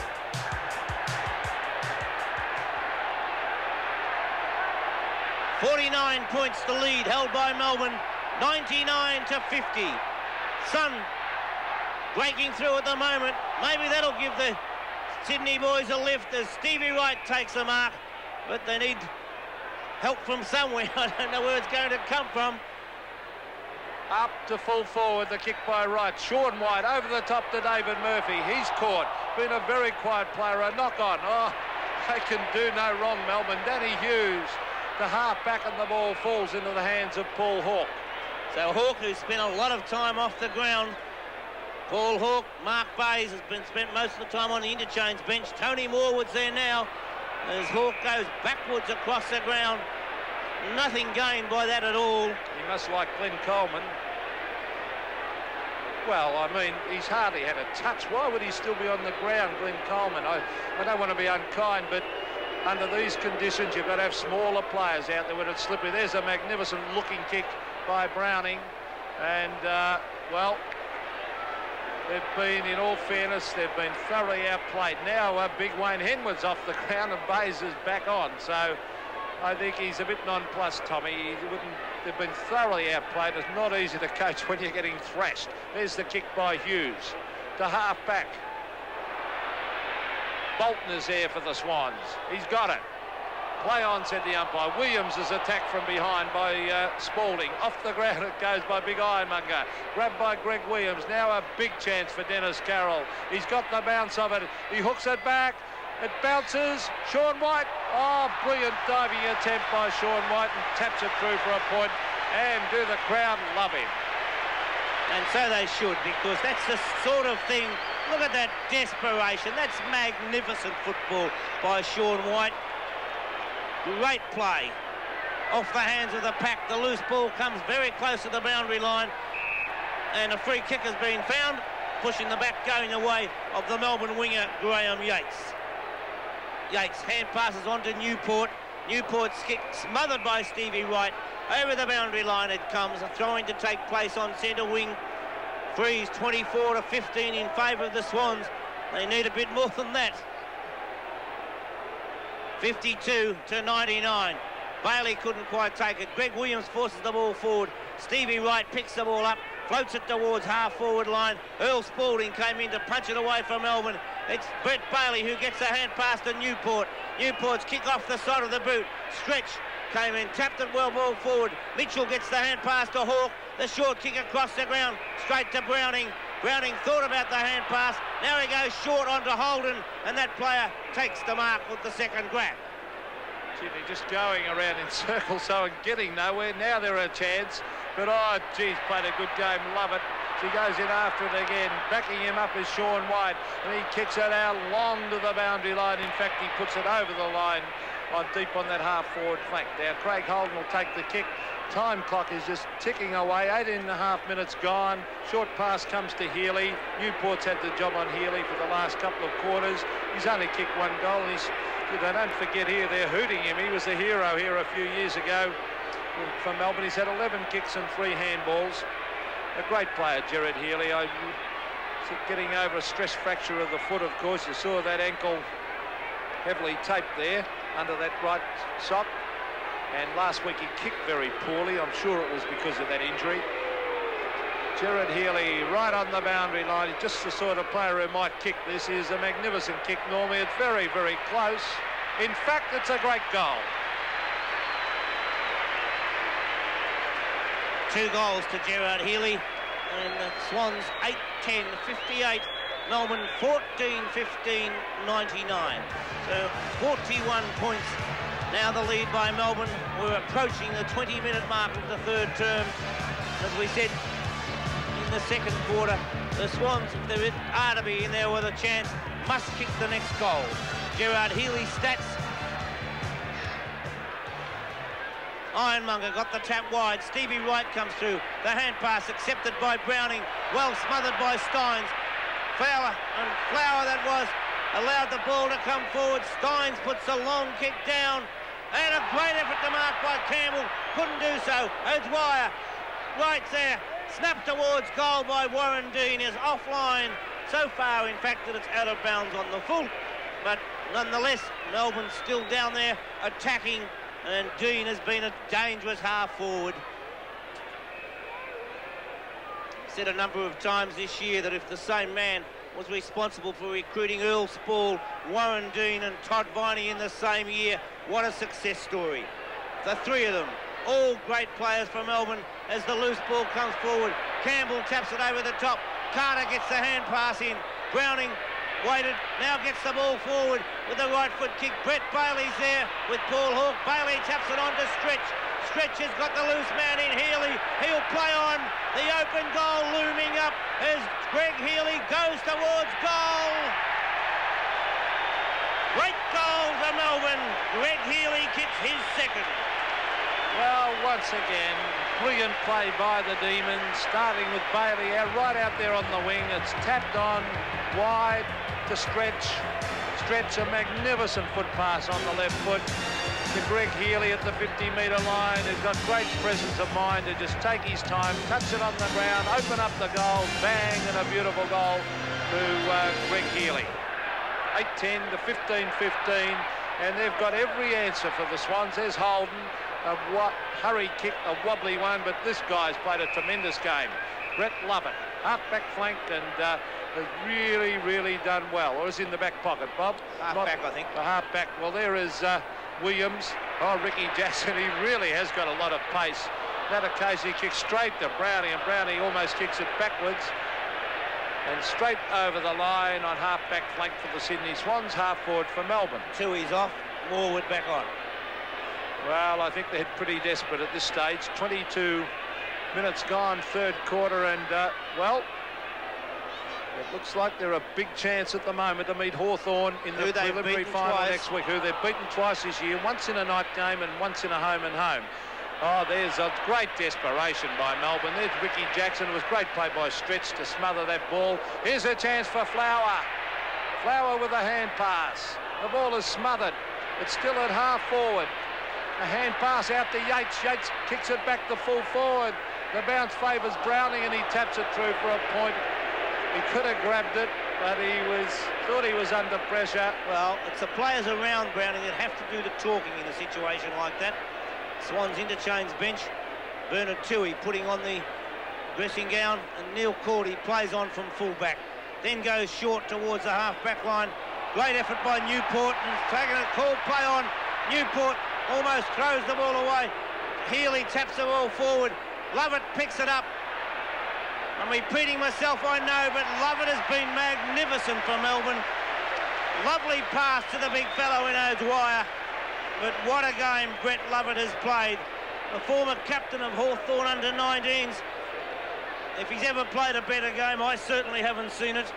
.49 points to lead, held by Melbourne, 99 to 50. Sun breaking through at the moment. Maybe that'll give the Sydney boys a lift as Stevie Wright takes the mark, but they need help from somewhere. I don't know where it's going to come from. Up to full forward, the kick by Wright. Sean White over the top to David Murphy. He's caught. Been a very quiet player. A knock on. Oh, they can do no wrong, Melbourne. Danny Hughes, the half back, and the ball falls into the hands of Paul Hawke. So Hawke, who's spent a lot of time off the ground. Paul Hawke, Mark Bays has been spent most of the time on the interchange bench. Tony Morwood's there now as Hawke goes backwards across the ground. Nothing gained by that at all. He must like Glenn Coleman. Well, I mean, he's hardly had a touch. Why would he still be on the ground, Glenn Coleman? I don't want to be unkind, but under these conditions, you've got to have smaller players out there when it's slippery. There's a magnificent looking kick by Browning. And, well, they've been, in all fairness, they've been thoroughly outplayed. Now, big Wayne Henwood's off the ground and Bays is back on. So I think he's a bit nonplussed, Tommy. They've been thoroughly outplayed. It's not easy to coach when you're getting thrashed. There's the kick by Hughes to half-back. Bolton is there for the Swans. He's got it. Play on, said the umpire. Williams is attacked from behind by Spalding. Off the ground it goes by Big Ironmonger. Grabbed by Greg Williams. Now a big chance for Dennis Carroll. He's got the bounce of it. He hooks it back. It bounces. Sean White. Oh, brilliant diving attempt by Sean White, and taps it through for a point. And do the crowd love him? And so they should, because that's the sort of thing. Look at that desperation. That's magnificent football by Sean White. Great play. Off the hands of the pack. The loose ball comes very close to the boundary line. And a free kick has been found, pushing the back, going the way of the Melbourne winger, Graham Yates. Yates hand passes on to Newport. Newport's kick smothered by Stevie Wright. Over the boundary line it comes. A throw-in to take place on centre wing. Freeze 24-15 in favour of the Swans. They need a bit more than that. 52-99. Bailey couldn't quite take it. Greg Williams forces the ball forward. Stevie Wright picks the ball up, floats it towards half-forward line. Earl Spalding came in to punch it away from Melbourne. It's Brett Bailey who gets a hand pass to Newport. Newport's kick off the side of the boot. Stretch came in, tapped it well, ball forward. Mitchell gets the hand pass to Hawke. The short kick across the ground, straight to Browning. Browning thought about the hand pass. Now he goes short onto Holden, and that player takes the mark with the second grab. Jimmy just going around in circles, so and getting nowhere. Now there are a chance, but oh, geez, played a good game. Love it. She goes in after it again. Backing him up is Sean White, and he kicks it out long to the boundary line. In fact, he puts it over the line deep on that half-forward flank. Now, Craig Holden will take the kick. Time clock is just ticking away. 18.5 minutes gone. Short pass comes to Healy. Newport's had the job on Healy for the last couple of quarters. He's only kicked one goal. Don't forget here, they're hooting him. He was the hero here a few years ago for Melbourne. He's had 11 kicks and 3 handballs. A great player, Gerard Healy. Getting over a stress fracture of the foot, of course. You saw that ankle heavily taped there under that right sock. And last week he kicked very poorly. I'm sure it was because of that injury. Gerard Healy right on the boundary line. He's just the sort of player who might kick this. Is a magnificent kick normally. It's very, very close. In fact, it's a great goal. 2 goals to Gerard Healy. And the Swans 8-10, 58. Melbourne 14-15, 99. So 41 points. Now the lead by Melbourne. We're approaching the 20-minute mark of the third term. As we said in the second quarter, the Swans, if they are to be in there with a chance, must kick the next goal. Gerard Healy's stats. Ironmonger got the tap wide. Stevie Wright comes through. The hand pass accepted by Browning. Well smothered by Steins. Flower that was. Allowed the ball to come forward. Steins puts a long kick down. And a great effort to mark by Campbell. Couldn't do so. O'Dwyer right there. Snapped towards goal by Warren Dean. Is offline. So far, in fact, that it's out of bounds on the full. But nonetheless, Melbourne's still down there attacking. And Dean has been a dangerous half forward. Said a number of times this year that if the same man was responsible for recruiting Earl Spall, Warren Dean and Todd Viney in the same year, what a success story. The 3 of them, all great players from Melbourne as the loose ball comes forward. Campbell taps it over the top. Carter gets the hand pass in. Browning waited, now gets the ball forward with the right foot kick. Brett Bailey's there with Paul Hawke. Bailey taps it on to Stretch. Stretch has got the loose man in Healy. He'll play on. The open goal looming up as Greg Healy goes towards goal. Great goal to Melbourne. Greg Healy kicks his second. Well, once again, brilliant play by the Demons, starting with Bailey right out there on the wing. It's tapped on wide to Stretch. Stretch, a magnificent foot pass on the left foot to Greg Healy at the 50-metre line. He's got great presence of mind to just take his time, touch it on the ground, open up the goal, bang, and a beautiful goal to Greg Healy. 8-10 to 15-15. and they've got every answer for the Swans. There's Holden, a hurry kick, a wobbly one, but this guy's played a tremendous game. Brett Lovett, half-back flank, and has really, really done well. Or is in the back pocket, Bob? Half-back, I think. The half-back. Well, there is Williams. Oh, Ricky Jackson, he really has got a lot of pace. That occasion he kicks straight to Brownie, and Brownie almost kicks it backwards. And straight over the line on half-back flank for the Sydney Swans, half-forward for Melbourne. Tui's off, Morwood back on. Well, I think they're pretty desperate at this stage. 22 minutes gone, third quarter, and, well, it looks like they're a big chance at the moment to meet Hawthorn in the preliminary final next week, who they've beaten twice this year, once in a night game and once in a home and home. Oh, there's a great desperation by Melbourne. There's Ricky Jackson. It was great play by Stretch to smother that ball. Here's a chance for Flower. Flower with a hand pass. The ball is smothered. It's still at half forward. A hand pass out to Yates. Yates kicks it back to full forward. The bounce favours Browning, and he taps it through for a point. He could have grabbed it, but thought he was under pressure. Well, it's the players around Browning that have to do the talking in a situation like that. Swans interchange bench. Bernard Tui putting on the dressing gown, and Neil Cordy plays on from full-back. Then goes short towards the half-back line. Great effort by Newport, and taking a call play on. Newport almost throws the ball away. Healy taps the ball forward. Lovett picks it up. I'm repeating myself, I know, but Lovett has been magnificent for Melbourne. Lovely pass to the big fellow in O'Dwyer. But what a game Brett Lovett has played. The former captain of Hawthorn under-19s. If he's ever played a better game, I certainly haven't seen it.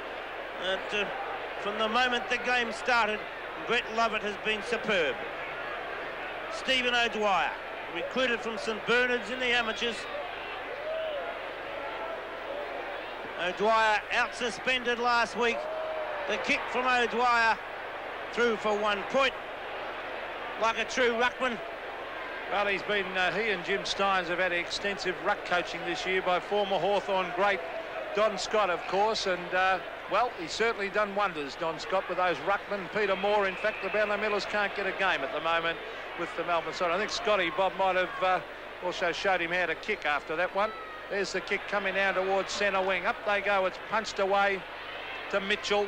From the moment the game started, Brett Lovett has been superb. Stephen O'Dwyer, recruited from St Bernard's in the amateurs. O'Dwyer out suspended last week. The kick from O'Dwyer through for 1 point. Like a true ruckman. Well, he and Jim Steins have had extensive ruck coaching this year by former Hawthorn great Don Scott, of course, and well, he's certainly done wonders, Don Scott, with those ruckmen. Peter Moore, in fact, the Brownlow Millers can't get a game at the moment with the Melbourne side. I think Scotty Bob might have also showed him how to kick after that one. There's the kick coming down towards centre wing. Up they go. It's punched away to Mitchell.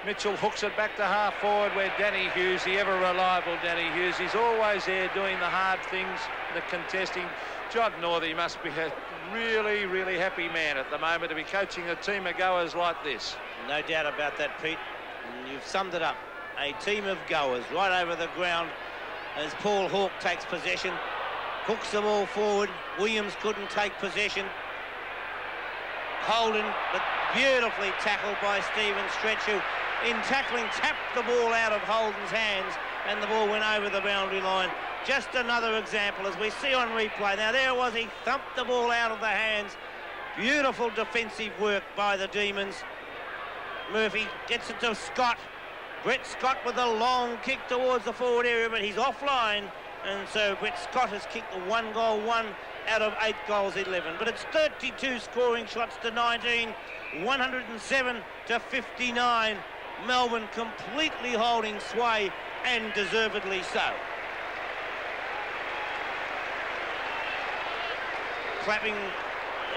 Mitchell hooks it back to half forward where Danny Hughes, the ever reliable Danny Hughes, he's always there doing the hard things, the contesting. John Northey must be a really, really happy man at the moment to be coaching a team of goers like this. No doubt about that, Pete. And you've summed it up. A team of goers right over the ground as Paul Hawke takes possession. Hooks the ball forward. Williams couldn't take possession. Holden, but beautifully tackled by Stephen Stretch, who in tackling tapped the ball out of Holden's hands, and the ball went over the boundary line. Just another example, as we see on replay. Now there it was, he thumped the ball out of the hands. Beautiful defensive work by the Demons. Murphy gets it to Scott. Brett Scott with a long kick towards the forward area, but he's offline, and so Brett Scott has kicked the 1 goal, 1 out of 8 goals, 11. But it's 32 scoring shots to 19, 107 to 59. Melbourne completely holding sway, and deservedly so. Clapping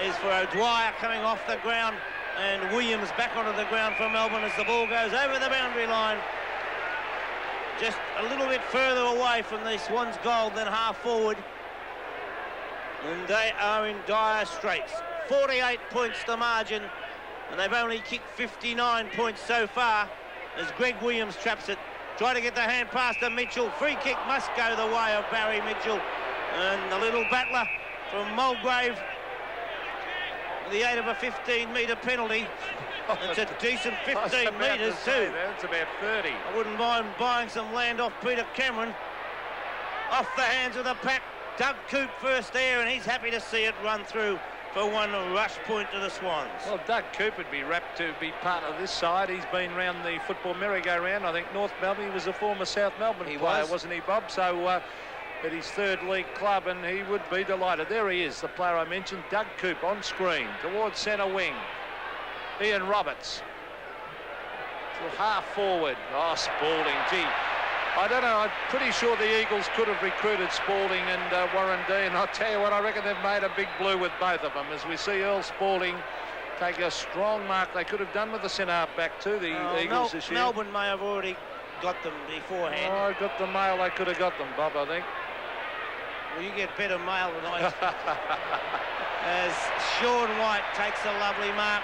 is for O'Dwyer coming off the ground, and Williams back onto the ground for Melbourne as the ball goes over the boundary line. Just a little bit further away from the Swans' goal than half forward. And they are in dire straits. 48 points the margin, and they've only kicked 59 points so far as Greg Williams traps it. Try to get the hand pass to Mitchell. Free kick must go the way of Barry Mitchell. And the little battler from Mulgrave with the aid of a 15-metre penalty. It's a decent 15 metres too. That's about 30. I wouldn't mind buying some land off Peter Cameron. Off the hands of the pack. Doug Coop first there, and he's happy to see it run through for 1 rush point to the Swans. Well, Doug Coop would be rapt to be part of this side. He's been round the football merry-go-round. I think North Melbourne, he was a former South Melbourne player, wasn't he, Bob? So at his third league club, and he would be delighted. There he is, the player I mentioned, Doug Coop on screen towards centre wing. Ian Roberts to half forward. Oh, Spalding, gee. I don't know. I'm pretty sure the Eagles could have recruited Spalding and Warren Dean. I'll tell you what, I reckon they've made a big blue with both of them. As we see Earl Spalding take a strong mark. They could have done with the centre half back too, the Eagles this year. Melbourne may have already got them beforehand. Oh, got the mail. They could have got them, Bob, I think. Well, you get better mail than I do. As Sean White takes a lovely mark.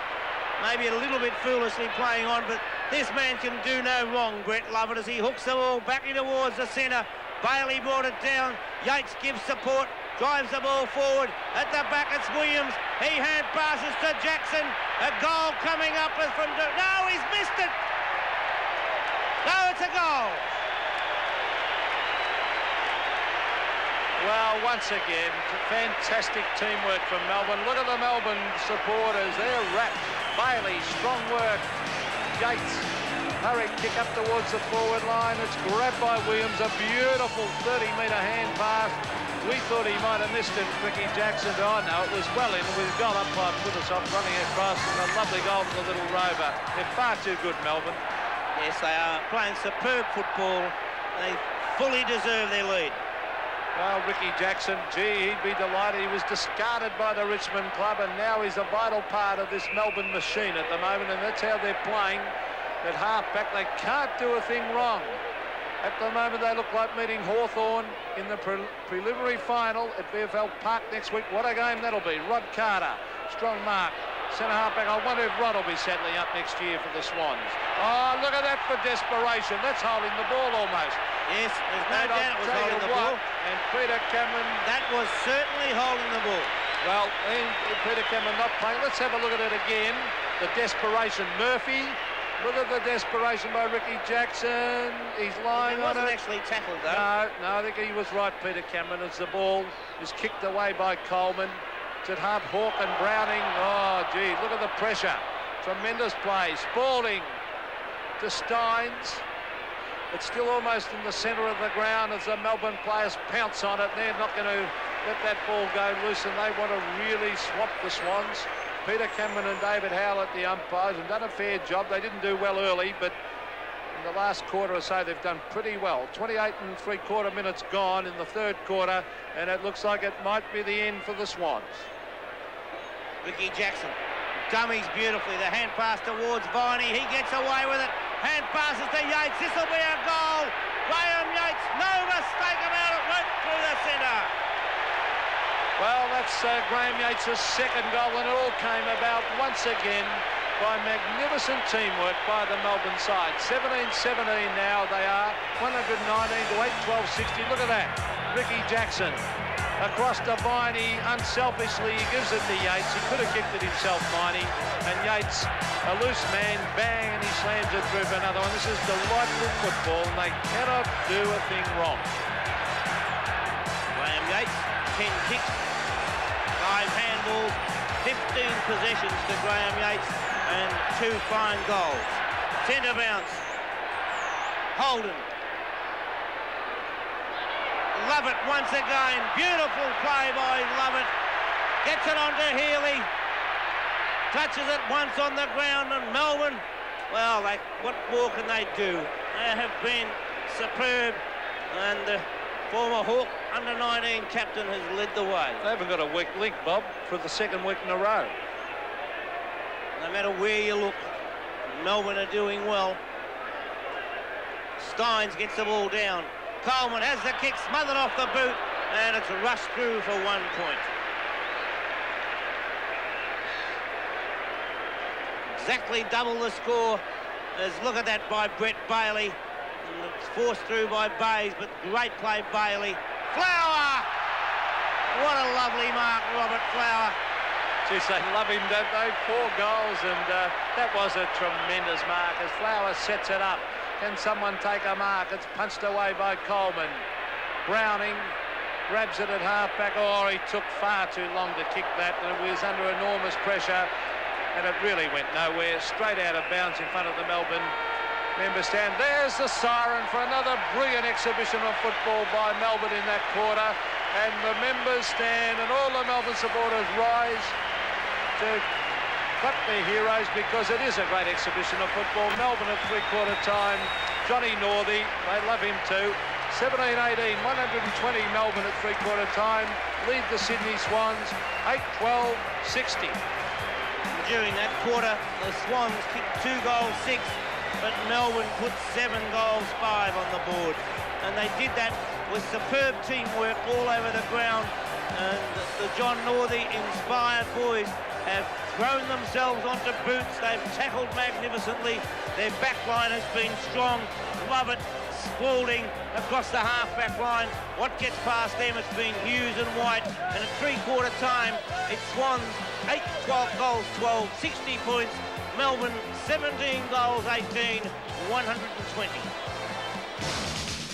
Maybe a little bit foolishly playing on, but this man can do no wrong, Brett Lovett, as he hooks the ball back in towards the centre. Bailey brought it down. Yates gives support, drives the ball forward. At the back, it's Williams. He hand passes to Jackson. A goal coming up from... No, he's missed it. No, it's a goal. Well, once again, fantastic teamwork from Melbourne. Look at the Melbourne supporters. They're wrapped. Bailey, strong work. Yates, hurried kick up towards the forward line. It's grabbed by Williams. A beautiful 30-metre hand pass. We thought he might have missed it, Ricky Jackson. Oh, no, it was well in. With goal umpire put us off running across, and a lovely goal for the little rover. They're far too good, Melbourne. Yes, they are playing superb football. They fully deserve their lead. Well, Ricky Jackson, gee, he'd be delighted. He was discarded by the Richmond club, and now he's a vital part of this Melbourne machine at the moment, and that's how they're playing. At half-back, they can't do a thing wrong. At the moment, they look like meeting Hawthorn in the preliminary final at VFL Park next week. What a game that'll be. Rod Carter, strong mark. Centre half-back. I wonder if Rod will be settling up next year for the Swans. Oh, look at that for desperation. That's holding the ball almost. Yes, there's no doubt it was holding the ball. And Peter Cameron... That was certainly holding the ball. Well, Peter Cameron not playing. Let's have a look at it again. The desperation. Murphy. Look at the desperation by Ricky Jackson. He's lying on it. He wasn't actually tackled, though. No, I think he was right, Peter Cameron, as the ball is kicked away by Coleman. It's at half. Hawke and Browning. Oh, gee, look at the pressure. Tremendous play. Spalding to Steins. It's still almost in the centre of the ground as the Melbourne players pounce on it. They're not going to let that ball go loose, and they want to really swamp the Swans. Peter Cameron and David Howell at the umpires have done a fair job. They didn't do well early, but in the last quarter or so, they've done pretty well. 28 3/4 minutes gone in the third quarter, and it looks like it might be the end for the Swans. Ricky Jackson dummies beautifully. The hand pass towards Viney. He gets away with it. Hand passes to Yates. This will be a goal. Graham Yates, no mistake about it, went through the centre. Well, that's Graham Yates' second goal, and it all came about once again by magnificent teamwork by the Melbourne side. 17-17 now they are. 119 to 8-12-60. Look at that. Ricky Jackson across to Viney. Unselfishly, he gives it to Yates. He could have kicked it himself, Viney. And Yates, a loose man, bang, and he slams it through for another one. This is delightful football, and they cannot do a thing wrong. Graham Yates, 10 kicks, 5 handballs, 15 possessions to Graham Yates, and 2 fine goals. Centre bounce. Holden. Lovett once again. Beautiful play by Lovett. Gets it onto Healy. Touches it once on the ground, and Melbourne, well, what more can they do? They have been superb, and the former Hawke under-19 captain has led the way. They haven't got a weak link, Bob, for the second week in a row. No matter where you look, Melbourne are doing well. Steins gets the ball down. Coleman has the kick, smothered off the boot, and it's rushed through for 1 point. Exactly double the score. Look at that by Brett Bailey. And it's forced through by Bays, but great play, Bailey. Flower! What a lovely mark, Robert Flower. Geez, they love him, don't they? 4 goals, and that was a tremendous mark as Flower sets it up. Can someone take a mark? It's punched away by Coleman. Browning grabs it at half-back. Oh, he took far too long to kick that, and it was under enormous pressure, and it really went nowhere. Straight out of bounds in front of the Melbourne member stand. There's the siren for another brilliant exhibition of football by Melbourne in that quarter, and the members stand, and all the Melbourne supporters rise to clap their heroes, because it is a great exhibition of football. Melbourne at 3/4 time, Johnny Northey, they love him too. 17-18, 120 Melbourne at three-quarter time. Lead the Sydney Swans, 8-12, 60. During that quarter, the Swans kicked 2 goals, 6, but Melbourne put 7 goals, 5 on the board. And they did that with superb teamwork all over the ground. And the John Northey-inspired boys have thrown themselves onto boots. They've tackled magnificently. Their back line has been strong. Love it. Spalding across the half-back line. What gets past them, it's been Hughes and White. And at three-quarter time, it's Swans 8, 12 goals, 12, 60 points. Melbourne 17 goals, 18, 120.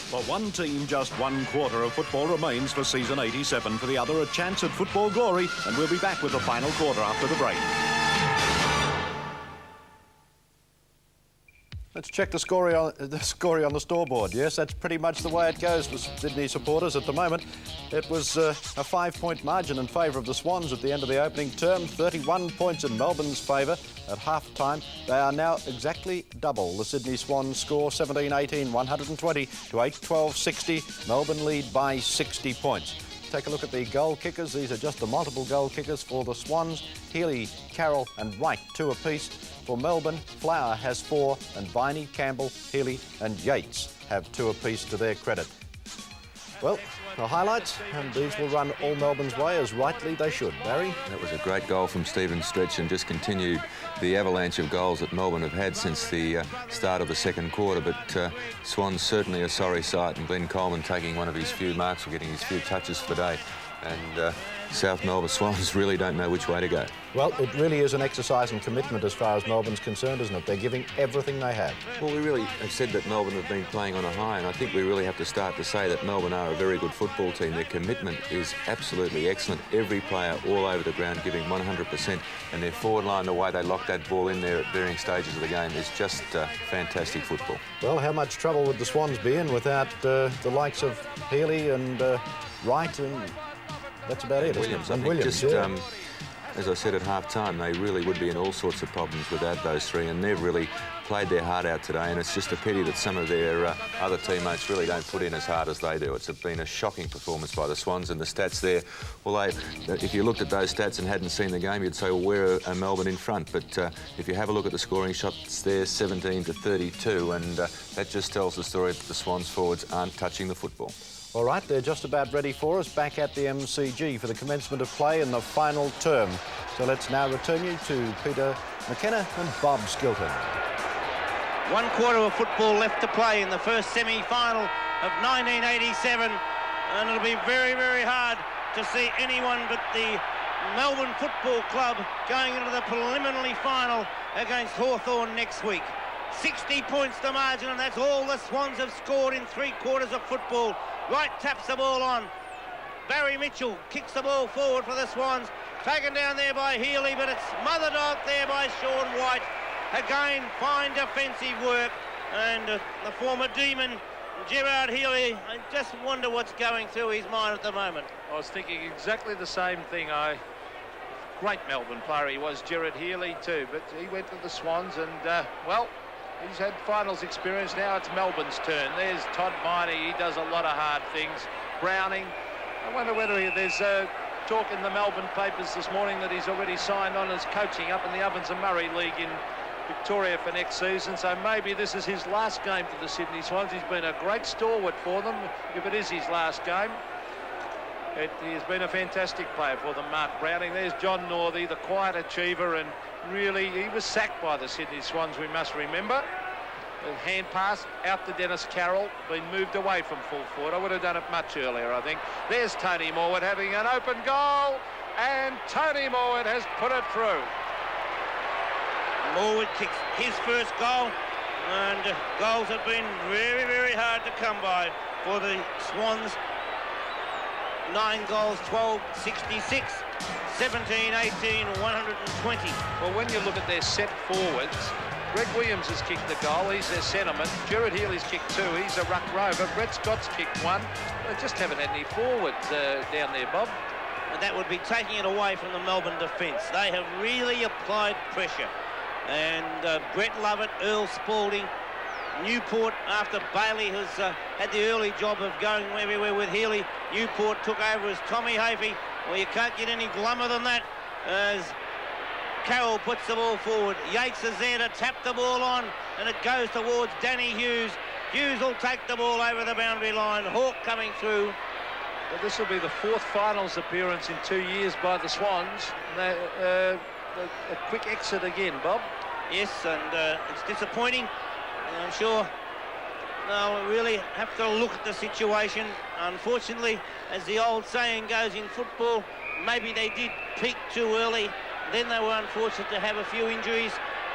For one team, just one quarter of football remains for season 87. For the other, a chance at football glory. And we'll be back with the final quarter after the break. Let's check the scoring on the scoreboard. Yes, that's pretty much the way it goes for Sydney supporters at the moment. It was a 5-point margin in favour of the Swans at the end of the opening term, 31 points in Melbourne's favour at half-time. They are now exactly double. The Sydney Swans score 17-18, 120 to 8-12, 60. Melbourne lead by 60 points. Take a look at the goal kickers. These are just the multiple goal kickers for the Swans. Healy, Carroll and Wright, 2 apiece. For Melbourne, Flower has 4 and Viney, Campbell, Healy and Yates have 2 apiece to their credit. Well, the highlights, and these will run all Melbourne's way as rightly they should. Barry? That was a great goal from Stephen Stretch and just continued the avalanche of goals that Melbourne have had since the start of the second quarter. But Swans certainly a sorry sight, and Glenn Coleman taking one of his few marks or getting his few touches for the day. And South Melbourne Swans really don't know which way to go. Well, it really is an exercise in commitment as far as Melbourne's concerned, isn't it? They're giving everything they have. Well, we really have said that Melbourne have been playing on a high, and I think we really have to start to say that Melbourne are a very good football team. Their commitment is absolutely excellent. Every player all over the ground giving 100%, and their forward line, the way they lock that ball in there at varying stages of the game is just fantastic football. Well, how much trouble would the Swans be in without the likes of Healy and Wright, and that's about it, Williams, isn't it? And Williams, just, yeah. As I said at half-time, they really would be in all sorts of problems without those three, and they've really played their heart out today, and it's just a pity that some of their other teammates really don't put in as hard as they do. It's been a shocking performance by the Swans, and the stats there, well, if you looked at those stats and hadn't seen the game, you'd say, well, where are Melbourne in front? But if you have a look at the scoring shots there, 17 to 32, and that just tells the story that the Swans forwards aren't touching the football. All right, they're just about ready for us back at the MCG for the commencement of play in the final term. So let's now return you to Peter McKenna and Bob Skilton. 1 quarter of football left to play in the first semi-final of 1987, and it'll be very, very hard to see anyone but the Melbourne Football Club going into the preliminary final against Hawthorn next week. 60 points to margin, and that's all the Swans have scored in 3 quarters of football. Wright taps the ball on. Barry Mitchell kicks the ball forward for the Swans. Taken down there by Healy, but it's mothered out there by Sean White. Again, fine defensive work. And the former Demon, Gerard Healy, I just wonder what's going through his mind at the moment. I was thinking exactly the same thing. Great Melbourne player he was, Gerard Healy too, but he went to the Swans and, well, he's had finals experience. Now it's Melbourne's turn. There's Todd Viney. He does a lot of hard things. Browning. I wonder whether there's talk in the Melbourne papers this morning that he's already signed on as coaching up in the Ovens and Murray League in Victoria for next season. So maybe this is his last game for the Sydney Swans. He's been a great stalwart for them, if it is his last game. He has been a fantastic player for them, Mark Browning. There's John Northey, the quiet achiever, and really he was sacked by the Sydney Swans, we must remember. The hand pass out to Dennis Carroll, been moved away from full forward. I would have done it much earlier, I think. There's Tony Morwood having an open goal, and Tony Morwood has put it through. Morwood kicks his first goal, and goals have been very, very hard to come by for the Swans. 9 goals, 12, 66, 17, 18, 120. Well, when you look at their set forwards, Greg Williams has kicked the goal. He's their centreman. Gerard Healy's kicked 2. He's a ruck rover. Brett Scott's kicked 1. They just haven't had any forwards down there, Bob. And that would be taking it away from the Melbourne defence. They have really applied pressure. And Brett Lovett, Earl Spalding, Newport, after Bailey has had the early job of going everywhere with Healy, Newport took over as Tommy Hafey. Well, you can't get any glummer than that as Carroll puts the ball forward. Yates is there to tap the ball on, and it goes towards Danny Hughes. Hughes will take the ball over the boundary line. Hawke coming through. Well, this will be the 4th finals appearance in 2 years by the Swans. A quick exit again, Bob. Yes, and it's disappointing. I'm sure they'll really have to look at the situation. Unfortunately, as the old saying goes in football, maybe they did peak too early. Then they were unfortunate to have a few injuries,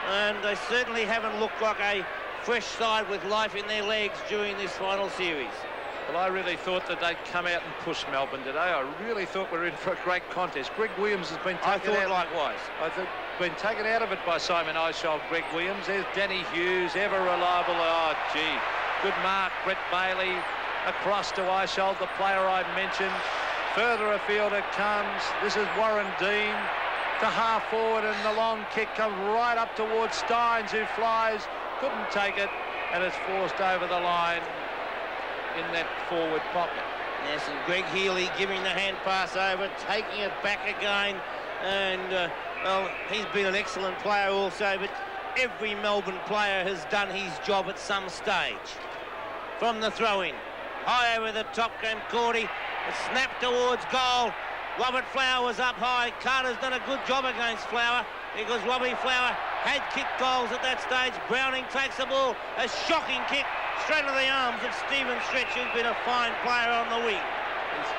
and they certainly haven't looked like a fresh side with life in their legs during this final series. Well, I really thought that they'd come out and push Melbourne today. I really thought we were in for a great contest. Greg Williams has been taken out. Likewise. I think been taken out of it by Simon Eisholt. Greg Williams. There's Danny Hughes, ever reliable. Oh, gee. Good mark, Brett Bailey. Across to Eisholt, the player I mentioned. Further afield it comes. This is Warren Dean to half forward, and the long kick comes right up towards Steins, who flies. Couldn't take it, and it's forced over the line in that forward pocket. Yes, and Greg Healy giving the hand pass over, taking it back again, and well, he's been an excellent player also, but every Melbourne player has done his job at some stage. From the throw-in, high over the top came Cordy, a snap towards goal. Robert Flower was up high. Carter's done a good job against Flower because Robbie Flower had kicked goals at that stage. Browning takes the ball, a shocking kick straight into the arms of Stephen Stretch, who's been a fine player on the wing. He's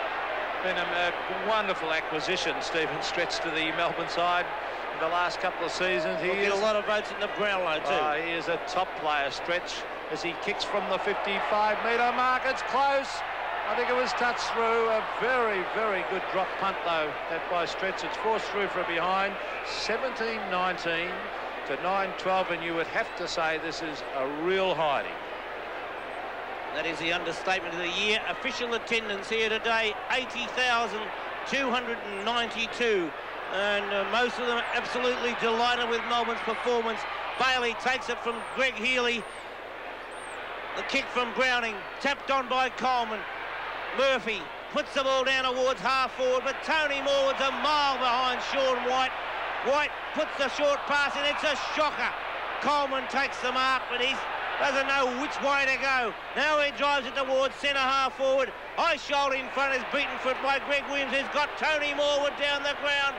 been a wonderful acquisition, Stephen Stretch, to the Melbourne side in the last couple of seasons. He get a lot of votes in the Brownlow too. He is a top player, Stretch, as he kicks from the 55-metre mark. It's close. I think it was touched through. A very, very good drop punt, though, that by Stretch. It's forced through from behind. 17-19 to 9-12, and you would have to say this is a real hiding. That is the understatement of the year. Official attendance here today, 80,292. And most of them absolutely delighted with Melbourne's performance. Bailey takes it from Greg Healy. The kick from Browning, tapped on by Coleman. Murphy puts the ball down towards half forward, but Tony Morwood's a mile behind Sean White. White puts the short pass in, it's a shocker. Coleman takes the mark, but he doesn't know which way to go. Now he drives it towards centre half forward. Eisholt in front is beaten foot by Greg Williams, who's got Tony Morwood down the ground.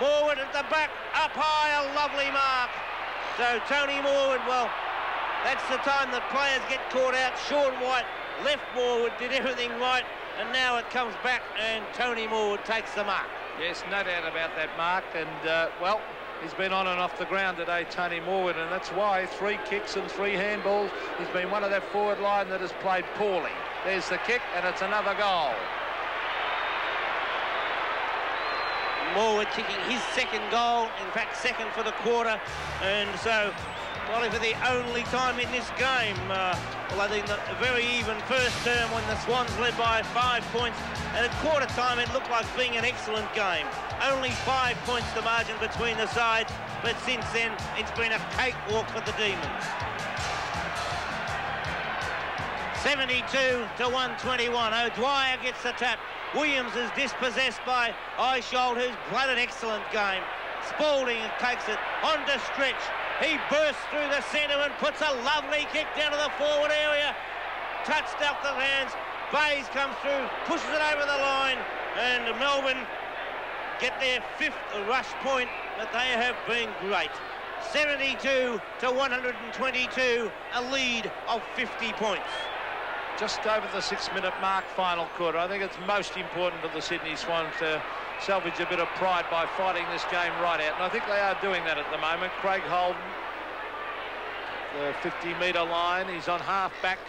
Morwood at the back, up high, a lovely mark. So Tony Morwood, well, that's the time that players get caught out. Sean White left Morwood, did everything right, and now it comes back and Tony Morwood takes the mark. Yes, no doubt about that mark, and well, he's been on and off the ground today, Tony Morwood, and that's why 3 kicks and 3 handballs. He's been one of that forward line that has played poorly. There's the kick, and it's another goal. Morwood kicking his second goal, in fact second for the quarter, and so probably for the only time in this game. Well, I think a very even first term when the Swans led by 5 points, and at quarter time it looked like being an excellent game. Only 5 points the margin between the sides, but since then it's been a cakewalk for the Demons. 72-121. O'Dwyer gets the tap. Williams is dispossessed by Eisholt, who's played an excellent game. Spalding takes it on to Stretch. He bursts through the centre and puts a lovely kick down to the forward area. Touched off the hands. Bayes comes through, pushes it over the line, and Melbourne get their 5th rush point, but they have been great. 72-122, a lead of 50 points. Just over the 6-minute mark, final quarter. I think it's most important for the Sydney Swans to salvage a bit of pride by fighting this game right out, and I think they are doing that at the moment. Craig Holden, the 50-metre line, he's on half-back,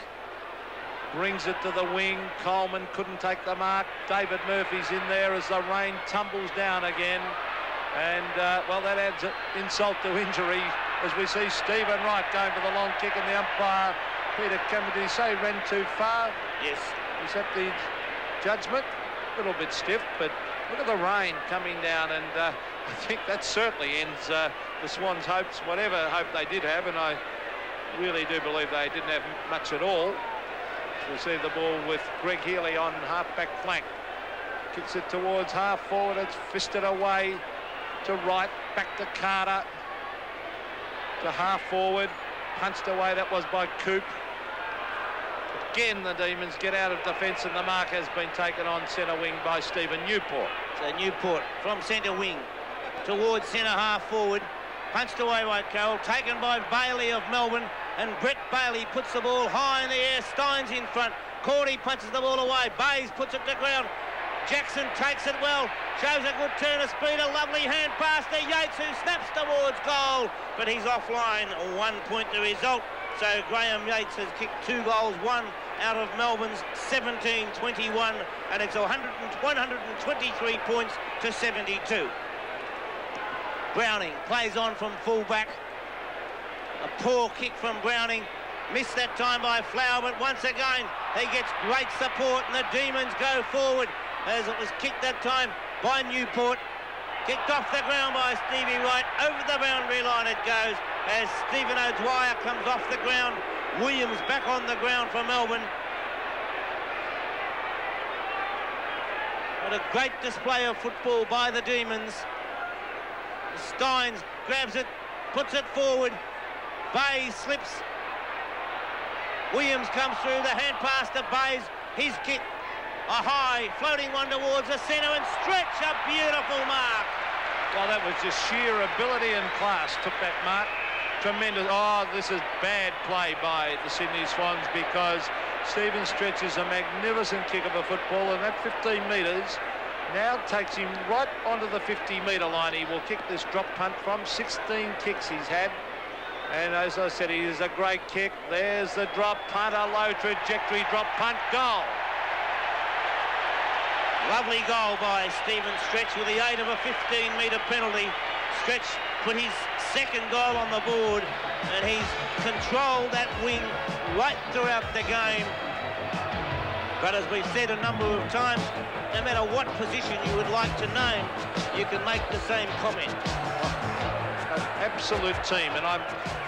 brings it to the wing. Coleman couldn't take the mark. David Murphy's in there as the rain tumbles down again, and well, that adds insult to injury as we see Stephen Wright going for the long kick, and the umpire Peter Cameron, did he say ran too far? Yes. Is that the judgment? A little bit stiff, but look at the rain coming down, and I think that certainly ends the Swans' hopes, whatever hope they did have, and I really do believe they didn't have much at all. We'll see the ball with Greg Healy on half-back flank. Kicks it towards half forward. It's fisted away to right. Back to Carter. To half forward. Punched away. That was by Coop. Again, the Demons get out of defence, and the mark has been taken on centre wing by Stephen Newport. So Newport from centre wing towards centre half forward. Punched away by Carroll, taken by Bailey of Melbourne, and Brett Bailey puts the ball high in the air. Steins in front. Cordy punches the ball away. Bays puts it to ground. Jackson takes it well. Shows a good turn of speed. A lovely hand pass to Yates, who snaps towards goal, but he's offline. 1 point the result. So Graham Yates has kicked 2 goals, 1 out of Melbourne's 17-21, and it's 123 points to 72. Browning plays on from full-back. A poor kick from Browning. Missed that time by Flower, but once again, he gets great support, and the Demons go forward as it was kicked that time by Newport. Kicked off the ground by Stevie Wright. Over the boundary line it goes as Stephen O'Dwyer comes off the ground. Williams back on the ground for Melbourne. What a great display of football by the Demons. Steins grabs it, puts it forward. Bays slips. Williams comes through, the hand pass to Bays. His kick, a high, floating one towards the centre, and Stretch, a beautiful mark. Well, that was just sheer ability and class, took that mark. Tremendous. Oh, this is bad play by the Sydney Swans, because Stephen Stretch is a magnificent kick of a football, and that 15 metres now takes him right onto the 50-metre line. He will kick this drop punt from 16 kicks he's had. And as I said, he is a great kick. There's the drop punt, a low trajectory drop punt, goal. Lovely goal by Stephen Stretch with the aid of a 15-metre penalty. Stretch put his second goal on the board, and he's controlled that wing right throughout the game. But as we've said a number of times, no matter what position you would like to name, you can make the same comment. An absolute team, and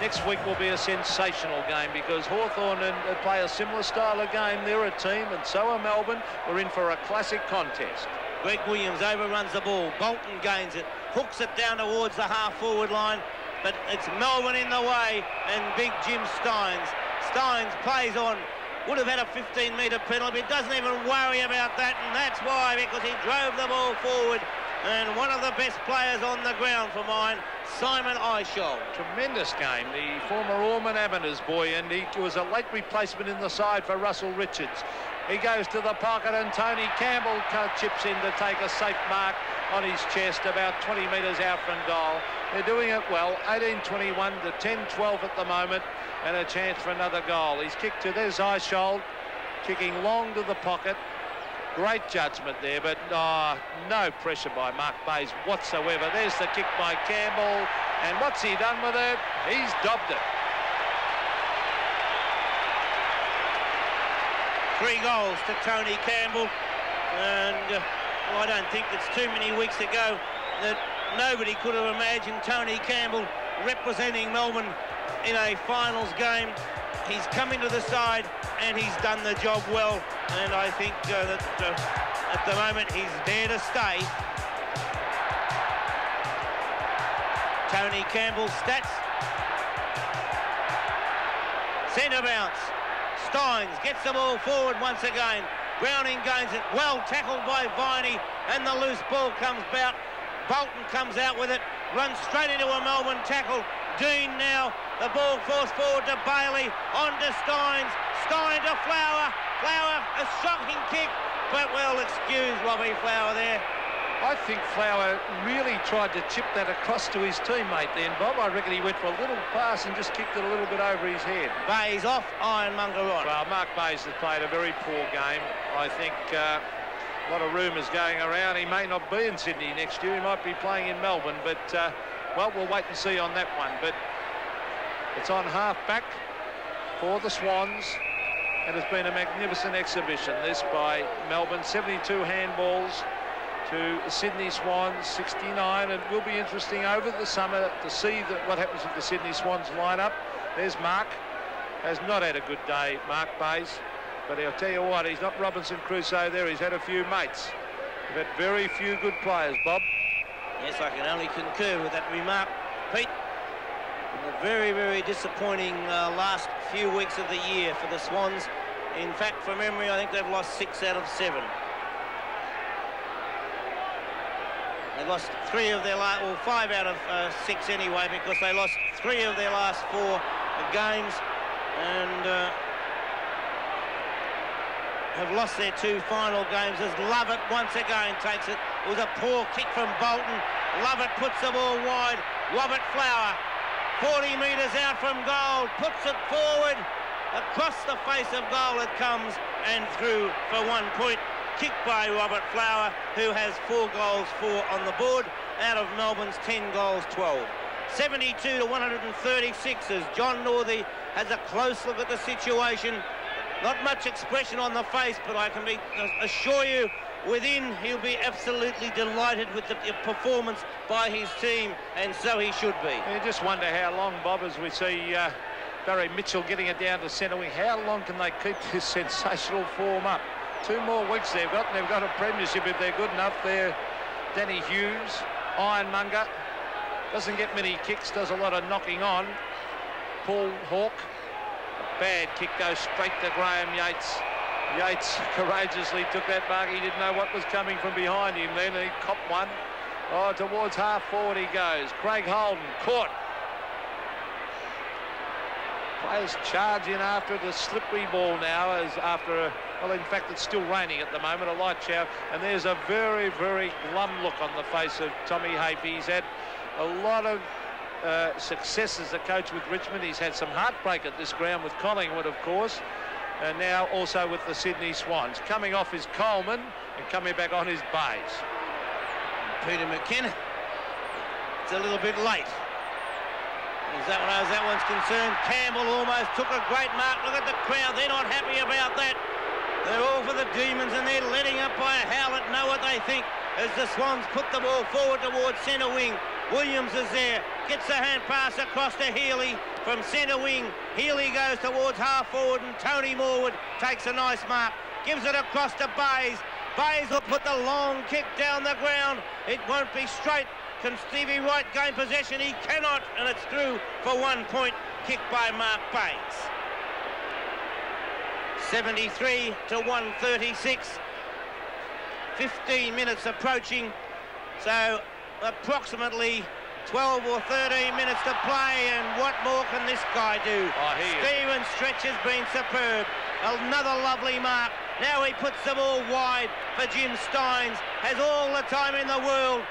next week will be a sensational game, because Hawthorn play a similar style of game. They're a team, and so are Melbourne. We're in for a classic contest. Greg Williams overruns the ball. Bolton gains it, hooks it down towards the half-forward line, but it's Melbourne in the way, and big Jim Steins. Steins plays on. Would have had a 15-metre penalty, but doesn't even worry about that, and that's why, because he drove the ball forward. And one of the best players on the ground for mine, Simon Eichel. Tremendous game, the former Ormond Abeners boy, and he was a late replacement in the side for Russell Richards. He goes to the pocket, and Tony Campbell chips in to take a safe mark on his chest, about 20 metres out from goal. They're doing it well, 18-21 to 10-12 at the moment, and a chance for another goal. He's kicked to, there's Eichel, kicking long to the pocket. Great judgment there, but no pressure by Mark Bays whatsoever. There's the kick by Campbell, and what's he done with it? He's dobbed it. 3 goals to Tony Campbell, and I don't think it's too many weeks ago that nobody could have imagined Tony Campbell representing Melbourne in a finals game. He's come into the side and he's done the job well, and I think that at the moment he's there to stay. Tony Campbell's stats. Centre bounce. Steins gets the ball forward once again. Browning gains it. Well tackled by Viney, and the loose ball comes out. Bolton comes out with it. Runs straight into a Melbourne tackle. Dean now. The ball forced forward to Bailey. On to Steins. Stein to Flower. Flower, a shocking kick, but well excused, Robbie Flower there. I think Flower really tried to chip that across to his teammate then, Bob. I reckon he went for a little pass and just kicked it a little bit over his head. Bays off, Ironmonger on. Well, Mark Bays has played a very poor game. I think a lot of rumours going around. He may not be in Sydney next year. He might be playing in Melbourne, but, well, we'll wait and see on that one. But it's on half-back for the Swans. It has been a magnificent exhibition, this by Melbourne. 72 handballs to Sydney Swans, 69. It will be interesting over the summer to see what happens with the Sydney Swans lineup. There's Mark. has not had a good day, Mark Bays. But I'll tell you what, he's not Robinson Crusoe there. He's had a few mates. We've had very few good players, Bob. Yes, I can only concur with that remark, Pete. And a very, very disappointing last few weeks of the year for the Swans. In fact, from memory, I think they've lost 6 out of 7. They lost 3 of their last, or 5 out of 6 anyway, because they lost 3 of their last 4 games, and have lost their 2 final games as Lovett once again takes it. It was a poor kick from Bolton. Lovett puts the ball wide. Robert Flower, 40 metres out from goal, puts it forward. Across the face of goal it comes, and through for 1 point. Kicked by Robert Flower, who has 4 goals, 4 on the board, out of Melbourne's 10 goals, 12. 72 to 136 as John Northey has a close look at the situation. Not much expression on the face, but I can assure you within he'll be absolutely delighted with the performance by his team, and so he should be. You just wonder how long, Bob, as we see Barry Mitchell getting it down to centre wing, how long can they keep this sensational form up? 2 more weeks they've got, and they've got a premiership if they're good enough. They're Danny Hughes, Ironmonger, doesn't get many kicks, does a lot of knocking on. Paul Hawke, a bad kick goes straight to Graham Yates. Yates courageously took that mark. He didn't know what was coming from behind him then, and he copped one. Oh, towards half forward he goes. Craig Holden caught. Players charge in after it, a slippery ball now, as after well, in fact, it's still raining at the moment, a light shower, and there's a very, very glum look on the face of Tommy Hapey. He's had a lot of success as a coach with Richmond. He's had some heartbreak at this ground with Collingwood, of course, and now also with the Sydney Swans. Coming off is Coleman, and coming back on is Bays. Peter McKenna, it's a little bit late. As that one's concerned, Campbell almost took a great mark. Look at the crowd, they're not happy about that. They're all for the Demons, and they're letting up by a Howlett, know what they think, as the Swans put the ball forward towards centre wing. Williams is there, gets a hand pass across to Healy from centre wing. Healy goes towards half forward, and Tony Morwood takes a nice mark, gives it across to Bays. Bays will put the long kick down the ground. It won't be straight. Can Stevie Wright gain possession? He cannot, and it's through for 1 point, kicked by Mark Bays. 73 to 136. 15 minutes approaching, so approximately 12 or 13 minutes to play, and what more can this guy do? Stephen's stretch has been superb. Another lovely mark. Now he puts the ball wide for Jim Steins. Has all the time in the world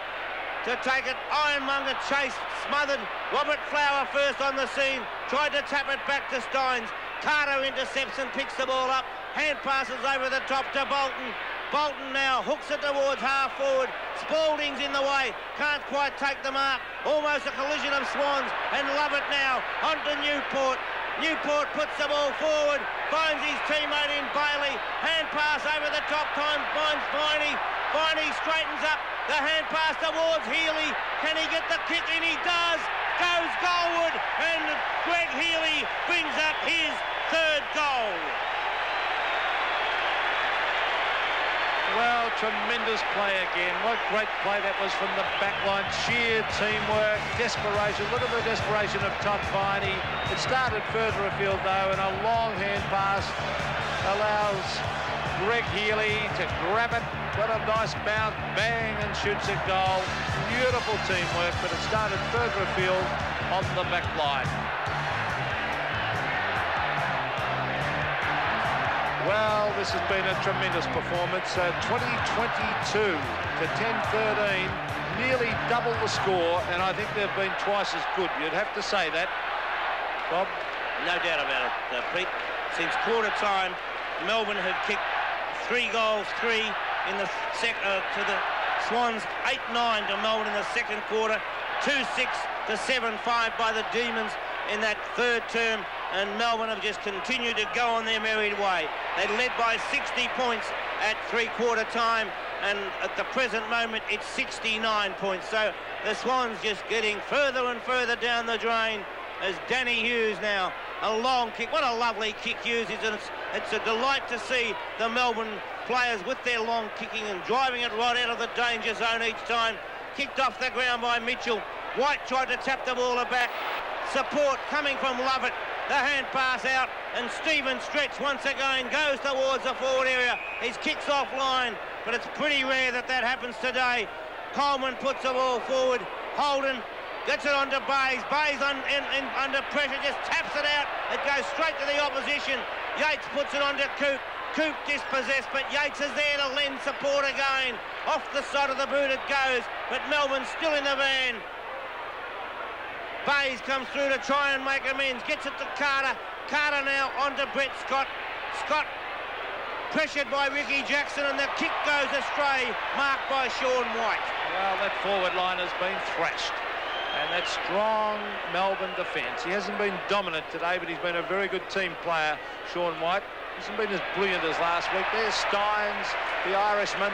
to take it. Ironmonger chased, smothered. Robert Flower first on the scene, tried to tap it back to Steins. Carter intercepts and picks the ball up. Hand passes over the top to Bolton. Bolton now hooks it towards half forward. Spalding's in the way, can't quite take the mark. Almost a collision of Swans, and Lovett now onto Newport. Newport puts the ball forward, finds his teammate in Bailey. Hand pass over the top time, finds Viney. Viney straightens up. The hand pass towards Healy. Can he get the kick in? He does. Goes goalward, and Greg Healy brings up his 3rd goal. Well, tremendous play again. What great play that was from the back line. Sheer teamwork, desperation. Look at the desperation of Todd Viney. It started further afield, though, and a long hand pass allows Greg Healy to grab it. Got a nice bounce, bang, and shoots a goal. Beautiful teamwork, but it started further afield on the back line. Well, this has been a tremendous performance. 20-22 to 10-13, nearly double the score, and I think they've been twice as good. You'd have to say that, Bob. No doubt about it, Pete. Since quarter time, Melbourne have kicked 3 goals, 3 in the to the Swans, 8-9 to Melbourne in the second quarter, 2-6 to 7-5 by the Demons in that 3rd term, and Melbourne have just continued to go on their merry way. They led by 60 points at 3-quarter time, and at the present moment it's 69 points. So the Swans just getting further and further down the drain. as Danny Hughes now. A long kick. What a lovely kick, Hughes is. And it's a delight to see the Melbourne players with their long kicking and driving it right out of the danger zone each time. Kicked off the ground by Mitchell. White tried to tap the ball back. Support coming from Lovett. The hand pass out, and Stephen Stretch once again goes towards the forward area. His kick's offline, but it's pretty rare that happens today. Coleman puts the ball forward. Holden gets it onto Bays. Bays under pressure, just taps it out. It goes straight to the opposition. Yates puts it onto Coop. Coop dispossessed, but Yates is there to lend support again. Off the side of the boot it goes, but Melbourne's still in the van. Bays comes through to try and make amends. Gets it to Carter. Carter now onto Brett Scott. Scott pressured by Ricky Jackson, and the kick goes astray, marked by Sean White. Well, that forward line has been thrashed. And that strong Melbourne defence. He hasn't been dominant today, but he's been a very good team player, Sean White. He hasn't been as brilliant as last week. There's Steins, the Irishman.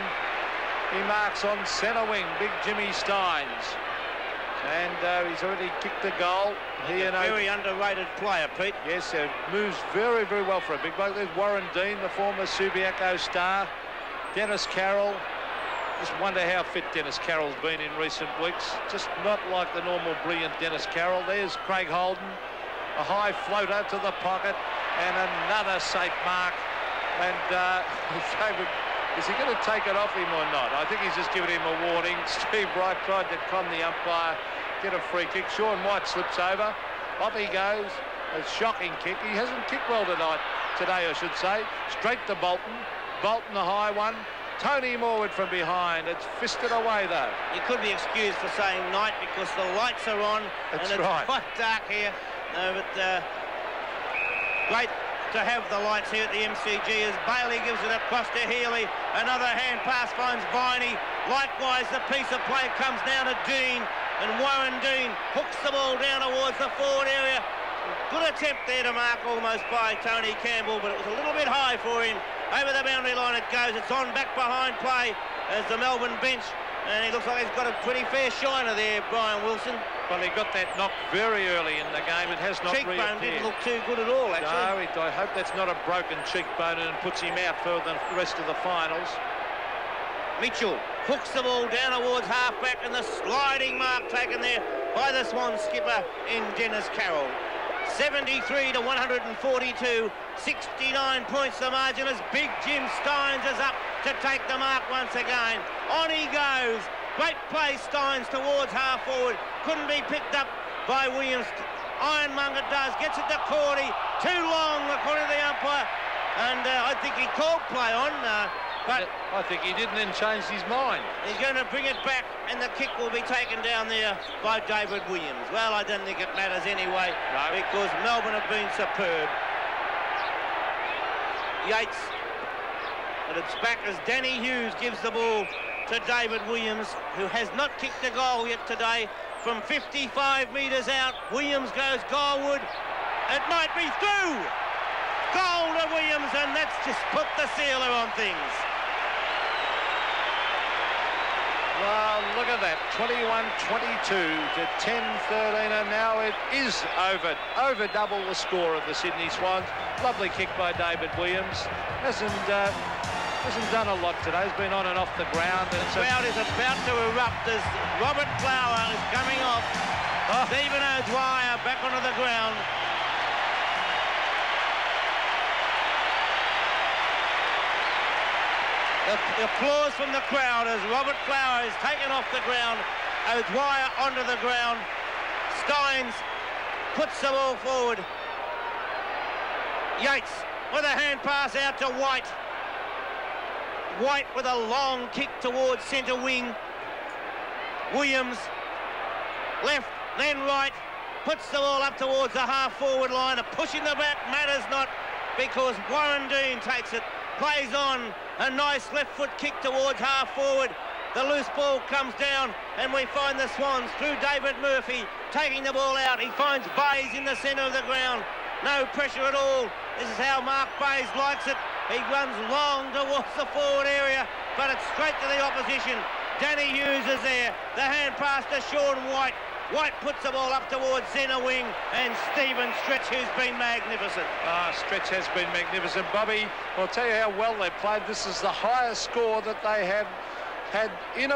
He marks on centre wing, big Jimmy Steins. And he's already kicked a goal. A very underrated player, Pete. Yes, moves very, very well for a big bloke. There's Warren Dean, the former Subiaco star. Dennis Carroll. Just wonder how fit Dennis Carroll's been in recent weeks. Just not like the normal brilliant Dennis Carroll. There's Craig Holden. A high floater to the pocket. And another safe mark. And David, is he going to take it off him or not? I think he's just given him a warning. Steve Wright tried to con the umpire, get a free kick. Sean White slips over. Off he goes. A shocking kick. He hasn't kicked well today, I should say. Straight to Bolton. Bolton the high one. Tony Morwood from behind. It's fisted away, though. You could be excused for saying night because the lights are on. That's and it's right. quite dark here. No, but great to have the lights here at the MCG as Bailey gives it across to Healy. Another hand pass finds Viney. Likewise, the piece of play comes down to Dean, and Warren Dean hooks the ball down towards the forward area. Good attempt there to mark almost by Tony Campbell, but it was a little bit high for him. Over the boundary line it goes. It's on back behind play as the Melbourne bench, and he looks like he's got a pretty fair shiner there, Brian Wilson. Well, he got that knock very early in the game. It has not cheekbone reappeared. didn't look too good at all, actually. No, I hope that's not a broken cheekbone and puts him out further than the rest of the finals. Mitchell hooks the ball down towards half-back, and the sliding mark taken there by the Swan skipper in Dennis Carroll. 73 to 142, 69 points the margin as Big Jim Steins is up to take the mark once again. On he goes. Great play, Steins towards half forward. Couldn't be picked up by Williams. Ironmonger does. Gets it to Cordy. Too long, according to the umpire. And I think he called play on. But I think he didn't then change his mind. He's going to bring it back, and the kick will be taken down there by David Williams. Well, I don't think it matters anyway, because Melbourne have been superb. Yates, and it's back as Danny Hughes gives the ball to David Williams, who has not kicked a goal yet today. From 55 metres out, Williams goes goalward. It might be through. Goal to Williams, and that's just put the sealer on things. Well, look at that, 21-22 to 10-13, and now it is over double the score of the Sydney Swans. Lovely kick by David Williams. Hasn't done a lot today. He's been on and off the ground. And the crowd is about to erupt as Robert Flower is coming off. Stephen O'Dwyer back onto the ground. The applause from the crowd as Robert Flower is taken off the ground. O'Dwyer onto the ground. Steins puts the ball forward. Yates with a hand pass out to White. White with a long kick towards centre wing. Williams left, then right. Puts the ball up towards the half-forward line. A push in the back matters not because Warren Dean takes it. Plays on. A nice left foot kick towards half forward. The loose ball comes down and we find the Swans through David Murphy taking the ball out. He finds Bays in the centre of the ground. No pressure at all. This is how Mark Bays likes it. He runs long towards the forward area, but it's straight to the opposition. Danny Hughes is there. The hand pass to Sean White. White puts the ball up towards centre wing, and Stephen Stretch, who's been magnificent. Stretch has been magnificent, Bobby. I'll tell you how well they played. This is the highest score that they have had in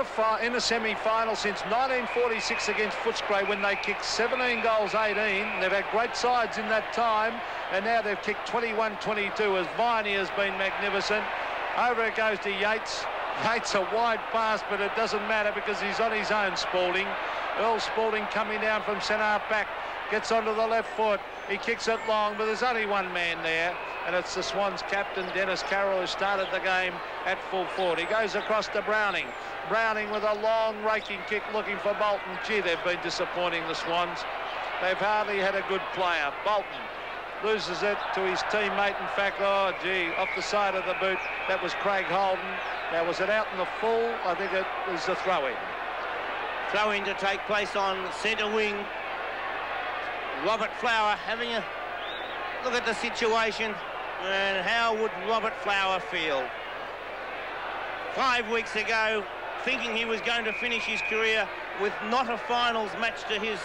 a semi-final since 1946 against Footscray, when they kicked 17 goals, 18. They've had great sides in that time, and now they've kicked 21-22 as Viney has been magnificent. Over it goes to Yates. Yates a wide pass, but it doesn't matter because he's on his own, Spalding. Earl Spalding coming down from centre back, gets onto the left foot. He kicks it long, but there's only one man there, and it's the Swans captain, Dennis Carroll, who started the game at full forward. He goes across to Browning. Browning with a long raking kick looking for Bolton. Gee, they've been disappointing, the Swans. They've hardly had a good player. Bolton loses it to his teammate. In fact, oh, gee, off the side of the boot. That was Craig Holden. Now, was it out in the full? I think it was a throw-in. Throw-in to take place on centre wing. Robert Flower having a look at the situation, and how would Robert Flower feel? 5 weeks ago, thinking he was going to finish his career with not a finals match to his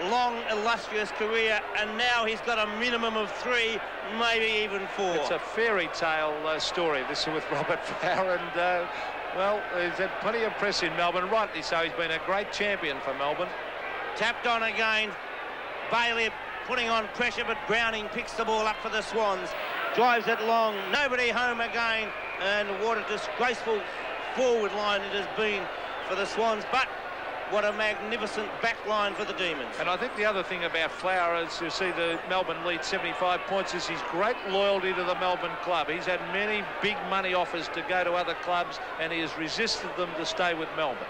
long, illustrious career, and now he's got a minimum of 3, maybe even 4. It's a fairy tale story, this with Robert Flower, and well, he's had plenty of press in Melbourne, rightly so. He's been a great champion for Melbourne. Tapped on again. Bailey putting on pressure, but Browning picks the ball up for the Swans. Drives it long. Nobody home again. And what a disgraceful forward line it has been for the Swans. But what a magnificent back line for the Demons. And I think the other thing about Flower is, you see the Melbourne lead 75 points, is his great loyalty to the Melbourne club. He's had many big money offers to go to other clubs, and he has resisted them to stay with Melbourne.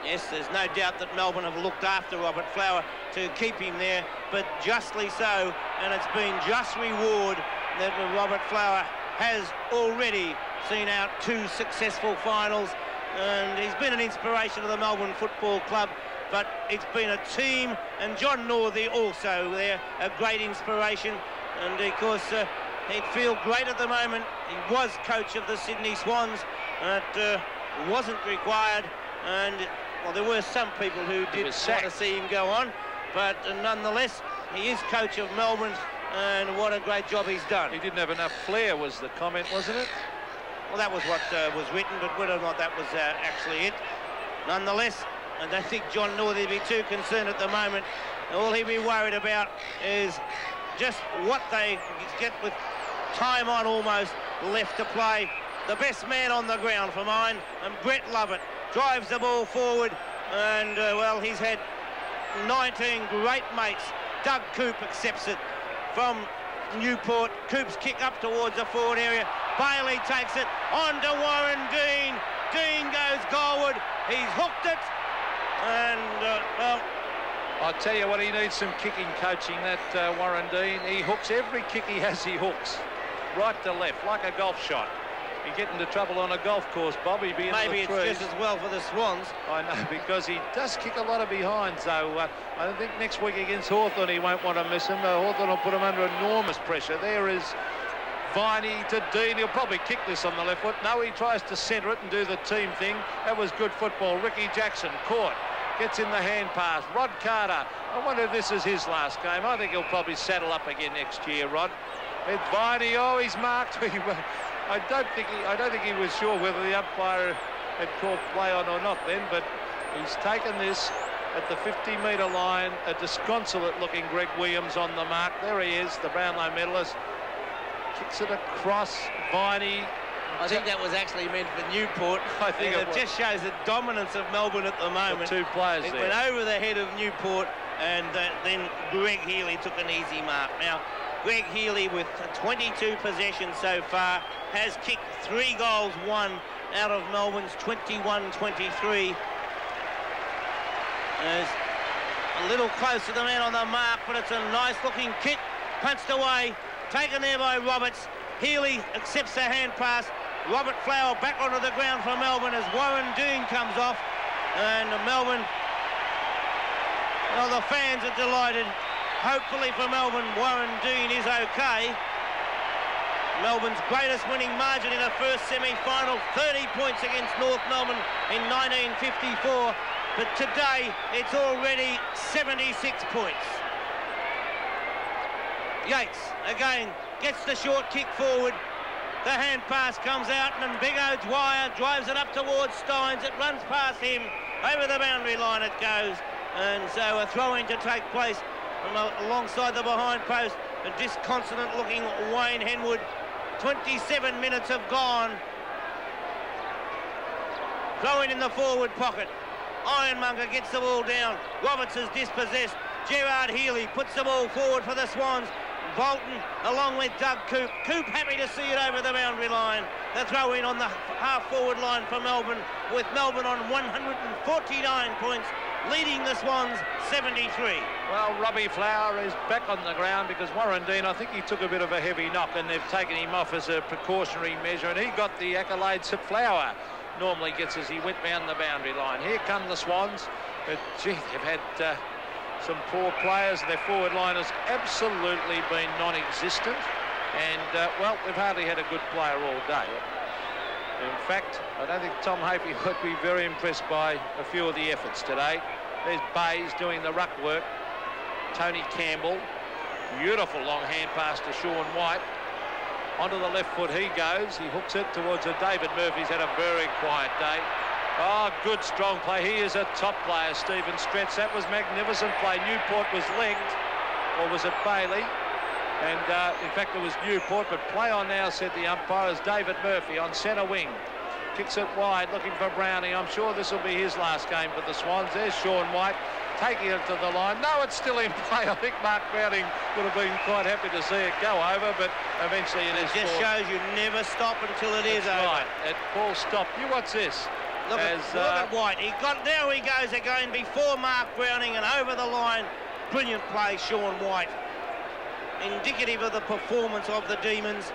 Yes, there's no doubt that Melbourne have looked after Robert Flower to keep him there, but justly so, and it's been just reward that Robert Flower has already seen out 2 successful finals, and he's been an inspiration to the Melbourne Football Club, but it's been a team, and John Northey also there, a great inspiration, and of course he'd feel great at the moment. He was coach of the Sydney Swans, and it wasn't required, and well, there were some people who did want to see him go on, but nonetheless, he is coach of Melbourne, and what a great job he's done. He didn't have enough flair, was the comment, wasn't it? Well, that was what was written, but whether or not that was actually it. Nonetheless, I don't think John Northey would be too concerned at the moment. All he'd be worried about is just what they get with time on almost left to play. The best man on the ground for mine, and Brett Lovett drives the ball forward, and well, he's had 19 great mates. Doug Coop accepts it from Newport. Coop's kick up towards the forward area. Bailey takes it on to Warren Dean. Dean goes goalward. He's hooked it, and well, I'll tell you what, he needs some kicking coaching, that Warren Dean. He hooks every kick he has, he hooks right to left like a golf shot. He'd get into trouble on a golf course, Bobby. Maybe it's just as well for the Swans. I know, because he does kick a lot of behinds, though. I think next week against Hawthorn he won't want to miss him. Hawthorn will put him under enormous pressure. There is Viney to Dean. He'll probably kick this on the left foot. No, he tries to centre it and do the team thing. That was good football. Ricky Jackson caught. Gets in the hand pass. Rod Carter. I wonder if this is his last game. I think he'll probably saddle up again next year, Rod. It's Viney. Oh, he's marked. I don't think he was sure whether the umpire had called play on or not then, but he's taken this at the 50-metre line. A disconsolate-looking Greg Williams on the mark. There he is, the Brownlow medalist. Kicks it across. Viney. I think that was actually meant for Newport. I think it just shows the dominance of Melbourne at the moment. The 2 players it there. Went over the head of Newport, and then Greg Healy took an easy mark. Now, Greg Healy, with 22 possessions so far, has kicked 3 goals, 1 out of Melbourne's 21-23. There's a little close to the man on the mark, but it's a nice-looking kick. Punched away, taken there by Roberts. Healy accepts the hand pass. Robert Flower back onto the ground for Melbourne as Warren Dean comes off. And Melbourne, well, the fans are delighted. Hopefully for Melbourne, Warren Dean is okay. Melbourne's greatest winning margin in a first semi-final, 30 points against North Melbourne in 1954. but today it's already 76 points. Yates again gets the short kick forward. The hand pass comes out, and Big O'Dwyer drives it up towards Steins. It runs past him. Over the boundary line it goes. And so a throw-in to take place alongside the behind post. A disconsolate-looking Wayne Henwood. 27 minutes have gone. Throw-in the forward pocket. Ironmonger gets the ball down. Roberts is dispossessed. Gerard Healy puts the ball forward for the Swans. Bolton along with Doug Coop. Coop happy to see it over the boundary line. The throw in on the half-forward line for Melbourne, with Melbourne on 149 points, leading the Swans 73. Well, Robbie Flower is back on the ground because Warren Dean, I think he took a bit of a heavy knock and they've taken him off as a precautionary measure, and he got the accolades that Flower normally gets as he went round the boundary line. Here come the Swans, but gee, they've had some poor players. Their forward line has absolutely been non-existent, and well, they've hardly had a good player all day. In fact, I don't think Tom Hapey would be very impressed by a few of the efforts today. There's Bays doing the ruck work. Tony Campbell, beautiful long hand pass to Sean White. Onto the left foot he goes. He hooks it towards a David Murphy's had a very quiet day. Oh, good strong play. He is a top player, Stephen Stretch. That was magnificent play. Newport was legged, or was it Bailey? And in fact it was Newport, but play on now, said the umpire, is David Murphy on centre wing. Kicks it wide, looking for Browning. I'm sure this will be his last game for the Swans. There's Sean White taking it to the line. No, it's still in play. I think Mark Browning would have been quite happy to see it go over, but eventually it is. It just shows you never stop until it is over. Right, it ball stopped. You watch this. Look at White. Now he goes again before Mark Browning and over the line. Brilliant play, Sean White. Indicative of the performance of the Demons.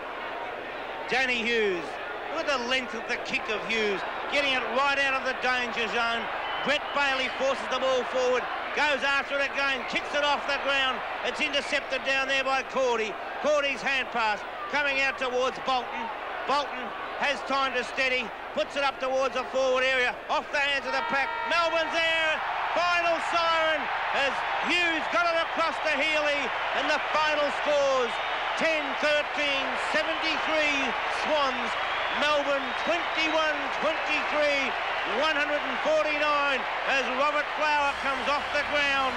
Danny Hughes. Look at the length of the kick of Hughes. Getting it right out of the danger zone. Brett Bailey forces the ball forward. Goes after it again. Kicks it off the ground. It's intercepted down there by Cordy. Cordy's hand pass coming out towards Bolton. Bolton has time to steady. Puts it up towards the forward area. Off the hands of the pack. Melbourne's there. Final siren as Hughes got it across to Healy, and the final scores 10-13, 73 Swans. Melbourne 21-23, 149 as Robert Flower comes off the ground.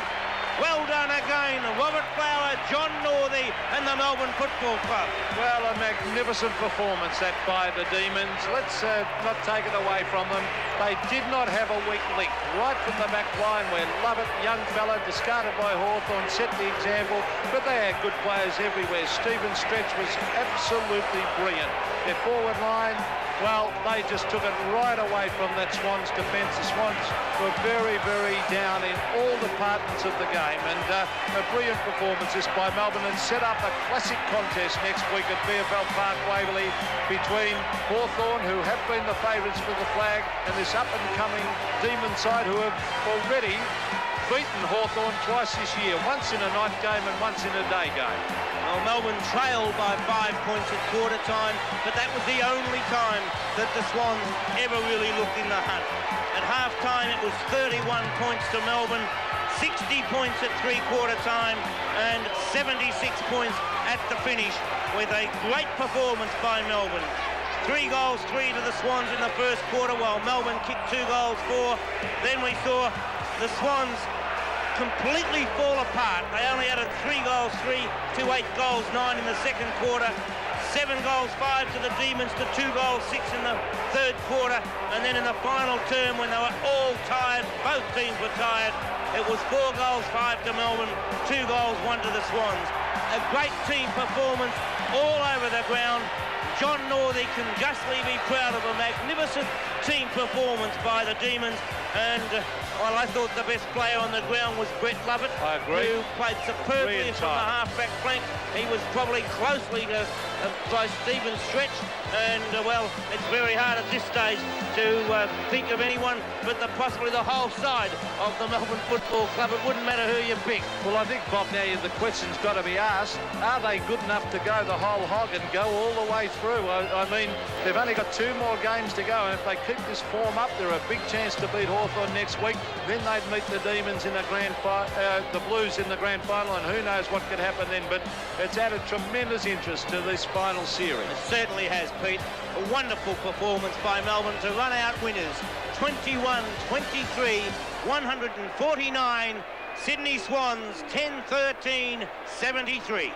Well done again, Robert Flower, John Northey and the Melbourne Football Club. Well, a magnificent performance that by the Demons. Let's not take it away from them. They did not have a weak link. Right from the back line where Lovett, young fella, discarded by Hawthorn, set the example, but they had good players everywhere. Stephen Stretch was absolutely brilliant. Their forward line, well, they just took it right away from that Swans defence. The Swans were very, very down in all departments of the game, and a brilliant performance this by Melbourne, and set up a classic contest next week at VFL Park Waverley between Hawthorn, who have been the favourites for the flag, and this up-and-coming Demon side who have already beaten Hawthorn twice this year, once in a night game and once in a day game. Well, Melbourne trailed by 5 points at quarter time, but that was the only time that the Swans ever really looked in the hunt. At half time it was 31 points to Melbourne, 60 points at three-quarter time and 76 points at the finish, with a great performance by Melbourne. 3 goals, 3 to the Swans in the first quarter, while Melbourne kicked 2 goals, 4. Then we saw the Swans completely fall apart. They only added 3 goals, 3 to 8 goals, 9 in the second quarter. 7 goals, 5 to the Demons to 2 goals, 6 in the third quarter. And then in the final term, when they were all tired, both teams were tired, it was 4 goals, 5 to Melbourne, 2 goals, 1 to the Swans. A great team performance all over the ground. John Northey can justly be proud of a magnificent team performance by the Demons, and well, I thought the best player on the ground was Brett Lovett. I agree. Who played superbly from the half-back flank. He was probably closely by Stephen Stretch, and well, it's very hard at this stage to think of anyone but possibly the whole side of the Melbourne Football Club. It wouldn't matter who you pick. Well, I think, Bob, now the question's got to be asked, are they good enough to go the whole hog and go all the way through? I mean, they've only got 2 more games to go, and if they keep this form up, they're a big chance to beat Hawthorn next week. Then they'd meet the Demons in the the Blues in the grand final, and who knows what could happen then. But it's added tremendous interest to this final series. It certainly has, Pete. A wonderful performance by Melbourne to run out winners. 21-23, 149. Sydney Swans 10-13, 73.